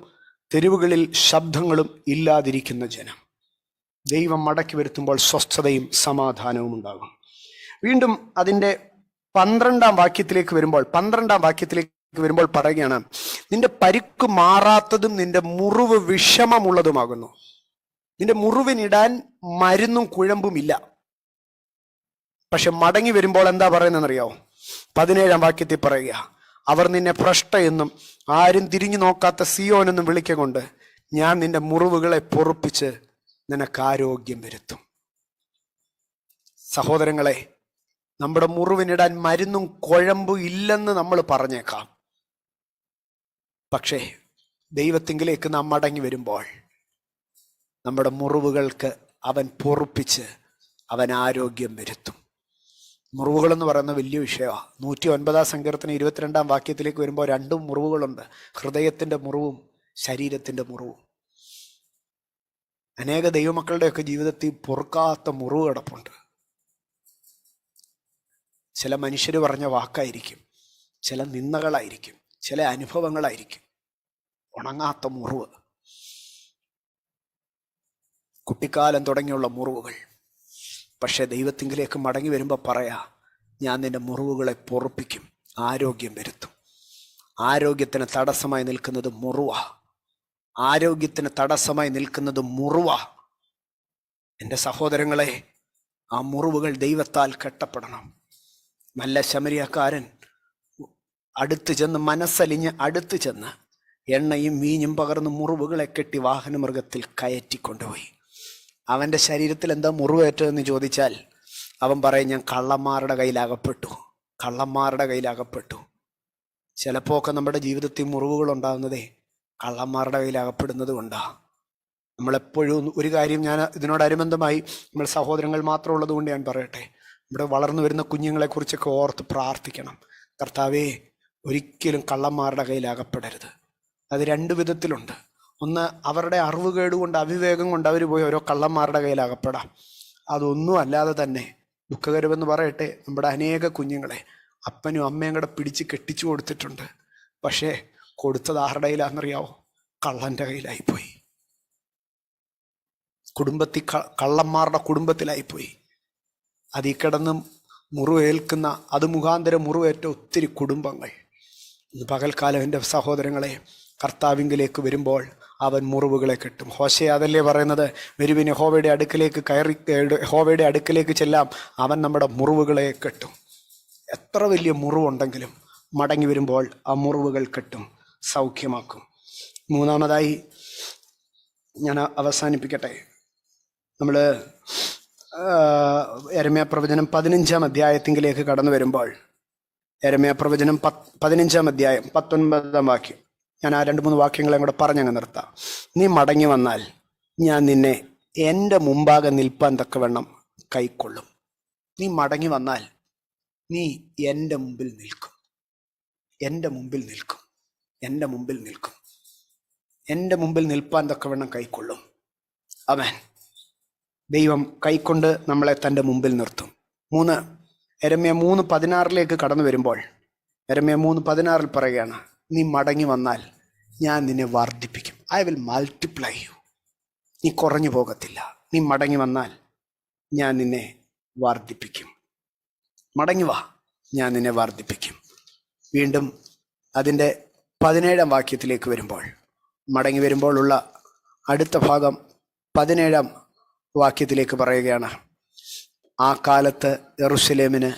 തെരുവുകളിൽ ശബ്ദങ്ങളും ഇല്ലാതിരിക്കുന്ന ജനം. ദൈവം മടക്കി വരുത്തുമ്പോൾ സ്വസ്ഥതയും സമാധാനവും ഉണ്ടാകും. വീണ്ടും അതിൻ്റെ 12-ാം വാക്യത്തിലേക്ക് വരുമ്പോൾ പറയുകയാണ്: നിന്റെ പരിക്ക് മാറാത്തതും നിന്റെ മുറിവ് വിഷമമുള്ളതുമാകുന്നു. നിന്റെ മുറിവിനിടാൻ മരുന്നും കുഴമ്പുമില്ല. പക്ഷെ മടങ്ങി വരുമ്പോൾ എന്താ പറയുന്നതെന്നറിയാവോ? 17-ാം വാക്യത്തിൽ പറയുക: അവർ നിന്നെ ഭ്രഷ്ട എന്നും ആരും തിരിഞ്ഞു നോക്കാത്ത സിയോനെന്നും വിളിക്കൊണ്ട് ഞാൻ നിന്റെ മുറിവുകളെ പൊറുപ്പിച്ച് നിനക്ക് ആരോഗ്യം വരുത്തും. സഹോദരങ്ങളെ, നമ്മുടെ മുറിവിനിടാൻ മരുന്നും കുഴമ്പും ഇല്ലെന്ന് നമ്മൾ പറഞ്ഞേക്കാം. പക്ഷേ ദൈവത്തിങ്കിലേക്ക് നാം മടങ്ങി വരുമ്പോൾ നമ്മുടെ മുറിവുകൾക്ക് അവൻ പൊറുപ്പിച്ച് അവൻ ആരോഗ്യം വരുത്തും. മുറിവുകളെന്ന് പറയുന്ന വലിയ വിഷയമാണ്. 109-ാം സങ്കീർത്തനം 22-ാം വാക്യത്തിലേക്ക് വരുമ്പോൾ 2 മുറിവുകളുണ്ട്: ഹൃദയത്തിൻ്റെ മുറിവും ശരീരത്തിൻ്റെ മുറിവും. അനേക ദൈവമക്കളുടെയൊക്കെ ജീവിതത്തിൽ പൊറുക്കാത്ത മുറിവ് കിടപ്പുണ്ട്. ചില മനുഷ്യർ പറഞ്ഞ വാക്കായിരിക്കും, ചില നിന്ദകളായിരിക്കും, ചില അനുഭവങ്ങളായിരിക്കും. ഉണങ്ങാത്ത മുറിവ്, കുട്ടിക്കാലം തുടങ്ങിയുള്ള മുറിവുകൾ. പക്ഷെ ദൈവത്തിങ്കിലേക്ക് മടങ്ങി വരുമ്പോൾ പറയാ: ഞാൻ നിന്റെ മുറിവുകളെ പൊറുപ്പിക്കും, ആരോഗ്യം വരുത്തും. ആരോഗ്യത്തിന് തടസ്സമായി നിൽക്കുന്നത് മുറിവ. എൻ്റെ സഹോദരങ്ങളെ, ആ മുറിവുകൾ ദൈവത്താൽ കെട്ടപ്പെടണം. നല്ല ശമരിയക്കാരൻ മനസ്സലിഞ്ഞ് അടുത്ത് ചെന്ന് എണ്ണയും വീഞ്ഞും പകർന്ന് മുറിവുകളെ കെട്ടി വാഹനമൃഗത്തിൽ കയറ്റിക്കൊണ്ടുപോയി. അവൻ്റെ ശരീരത്തിൽ എന്താ മുറിവേറ്റതെന്ന് ചോദിച്ചാൽ അവൻ പറയും: ഞാൻ കള്ളന്മാരുടെ കയ്യിലകപ്പെട്ടു. ചിലപ്പോൾ ഒക്കെ നമ്മുടെ ജീവിതത്തിൽ മുറിവുകൾ ഉണ്ടാകുന്നതേ കള്ളന്മാരുടെ കയ്യിലകപ്പെടുന്നത് കൊണ്ടാണ്. നമ്മളെപ്പോഴും ഒരു കാര്യം, ഞാൻ ഇതിനോടനുബന്ധമായി നമ്മൾ സഹോദരങ്ങൾ മാത്രം ഉള്ളത് കൊണ്ട് ഞാൻ പറയട്ടെ, ഇവിടെ വളർന്നു വരുന്ന കുഞ്ഞുങ്ങളെക്കുറിച്ചൊക്കെ ഓർത്ത് പ്രാർത്ഥിക്കണം. കർത്താവേ, ഒരിക്കലും കള്ളന്മാരുടെ കയ്യിലകപ്പെടരുത്. അത് 2 വിധത്തിലുണ്ട്. ഒന്ന്, അവരുടെ അറിവുകേട് കൊണ്ട്, അവിവേകം കൊണ്ട് അവർ പോയി ഓരോ കള്ളന്മാരുടെ കയ്യിലകപ്പെടാം. അതൊന്നും അല്ലാതെ തന്നെ ദുഃഖകരമെന്ന് പറയട്ടെ, നമ്മുടെ അനേക കുഞ്ഞുങ്ങളെ അപ്പനും അമ്മയും കൂടെ പിടിച്ച് കെട്ടിച്ചു കൊടുത്തിട്ടുണ്ട്. പക്ഷേ കൊടുത്തത് ആരുടെ കയ്യിലാണെന്നറിയാവോ? കള്ളൻ്റെ കയ്യിലായിപ്പോയി. കള്ളന്മാരുടെ കുടുംബത്തിലായിപ്പോയി. അതിൽ കിടന്ന് മുറിവേൽക്കുന്ന, അത് മുഖാന്തരം മുറിവേറ്റ ഒത്തിരി കുടുംബങ്ങൾ. ഇന്ന് പകൽക്കാലം എൻ്റെ സഹോദരങ്ങളെ, കർത്താവിങ്കിലേക്ക് വരുമ്പോൾ അവൻ മുറിവുകളെ കെട്ടും. ഹോശയ അതല്ലേ പറയുന്നത്? വരുവിന് യഹോവയുടെ അടുക്കലേക്ക് ചെല്ലാം, അവൻ നമ്മുടെ മുറിവുകളെ കെട്ടും. എത്ര വലിയ മുറിവുണ്ടെങ്കിലും മടങ്ങി വരുമ്പോൾ ആ മുറിവുകൾ കെട്ടും, സൗഖ്യമാക്കും. മൂന്നാമതായി ഞാൻ അവസാനിപ്പിക്കട്ടെ. നമ്മൾ യെരമ്യാ പ്രവചനം 15-ാം അധ്യായത്തിലേക്ക് കടന്നു വരുമ്പോൾ, യെരമ്യാ പ്രവചനം 15-ാം അധ്യായം 19-ാം വാക്യം, ഞാൻ ആ 2-3 വാക്യങ്ങളെ കൂടെ പറഞ്ഞങ്ങ് നിർത്താം. നീ മടങ്ങി വന്നാൽ ഞാൻ നിന്നെ എൻ്റെ മുമ്പാകെ നിൽപ്പാൻ തക്കവണ്ണം കൈക്കൊള്ളും. നീ മടങ്ങി വന്നാൽ നീ എൻ്റെ മുമ്പിൽ നിൽക്കും, എൻ്റെ മുമ്പിൽ നിൽക്കും, എൻ്റെ മുമ്പിൽ നിൽക്കും, എൻ്റെ മുമ്പിൽ നിൽപ്പാൻ തക്കവണ്ണം കൈക്കൊള്ളും. ആമേൻ. ദൈവം കൈക്കൊണ്ട് നമ്മളെ തൻ്റെ മുമ്പിൽ നിർത്തും. 3 യെരമ്യാ 3:16 കടന്നു വരുമ്പോൾ, യെരമ്യാ 3:16 പറയുകയാണ്, നീ മടങ്ങി വന്നാൽ ഞാൻ നിന്നെ വർദ്ധിപ്പിക്കും. I will multiply U. നീ കുറഞ്ഞു പോകത്തില്ല. നീ മടങ്ങി വന്നാൽ ഞാൻ നിന്നെ വർദ്ധിപ്പിക്കും. മടങ്ങി വാ, ഞാൻ നിന്നെ വർദ്ധിപ്പിക്കും. വീണ്ടും അതിൻ്റെ 17-ാം വാക്യത്തിലേക്ക് വരുമ്പോൾ, മടങ്ങി വരുമ്പോൾ ഉള്ള അടുത്ത ഭാഗം 17-ാം വാക്യത്തിലേക്ക് പറയുകയാണ്, ആ കാലത്ത് യെരൂശലേമിന്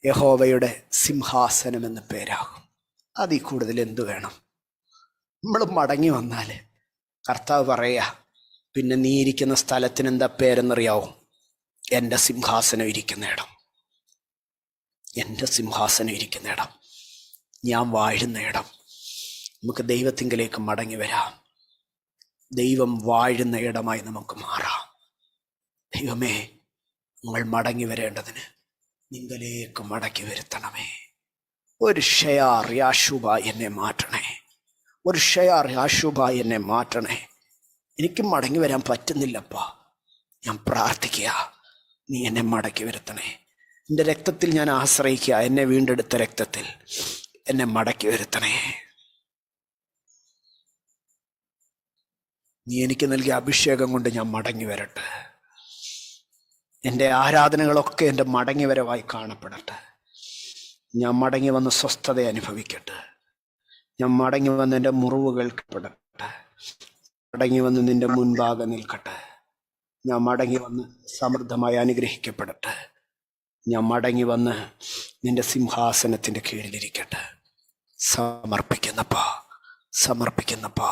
യഹോവയുടെ സിംഹാസനം എന്ന് പേരാകും. അതിൽ കൂടുതൽ എന്തു വേണം? നമ്മൾ മടങ്ങി വന്നാൽ കർത്താവ് പറയുക, പിന്നെ നീ ഇരിക്കുന്ന സ്ഥലത്തിന് എന്താ പേരെന്നറിയാവും? എൻ്റെ സിംഹാസനം ഇരിക്കുന്ന ഇടം. എൻ്റെ സിംഹാസനം ഇരിക്കുന്ന ഇടം, ഞാൻ വാഴുന്ന ഇടം. നമുക്ക് ദൈവത്തിങ്കലേക്ക് മടങ്ങി വരാം. ദൈവം വാഴുന്ന ഇടമായി നമുക്ക് മാറാം. ദൈവമേ, നിങ്ങൾ മടങ്ങി വരേണ്ടതിന് നിങ്ങളിലേക്ക് മടക്കി വരുത്തണമേ. ഒരു ഷെയാർ യാശുബ എന്നെ മാറ്റണേ. ഒരു ഷെയാർ യാശുബ എന്നെ മാറ്റണേ. എനിക്ക് മടങ്ങി വരാൻ പറ്റുന്നില്ലപ്പാ. ഞാൻ പ്രാർത്ഥിക്കുക, നീ എന്നെ മടക്കി വരുത്തണേ. എൻ്റെ രക്തത്തിൽ ഞാൻ ആശ്രയിക്കുക. എന്നെ വീണ്ടെടുത്ത രക്തത്തിൽ എന്നെ മടക്കി വരുത്തണേ. നീ എനിക്ക് നൽകിയ അഭിഷേകം കൊണ്ട് ഞാൻ മടങ്ങി വരട്ടെ. എൻ്റെ ആരാധനകളൊക്കെ എൻ്റെ മടങ്ങി വരവായി കാണപ്പെടട്ടെ. ഞാൻ മടങ്ങി വന്ന് സ്വസ്ഥത അനുഭവിക്കട്ടെ. ഞാൻ മടങ്ങി വന്ന് എൻ്റെ മുറിവുകൾ പെടട്ടെ. മടങ്ങി വന്ന് നിൻ്റെ മുൻപാകെ നിൽക്കട്ടെ. ഞാൻ മടങ്ങി വന്ന് സമൃദ്ധമായി അനുഗ്രഹിക്കപ്പെടട്ടെ. ഞാൻ മടങ്ങി വന്ന് നിൻ്റെ സിംഹാസനത്തിൻ്റെ കീഴിലിരിക്കട്ടെ. സമർപ്പിക്കുന്നപ്പാ, സമർപ്പിക്കുന്നപ്പാ.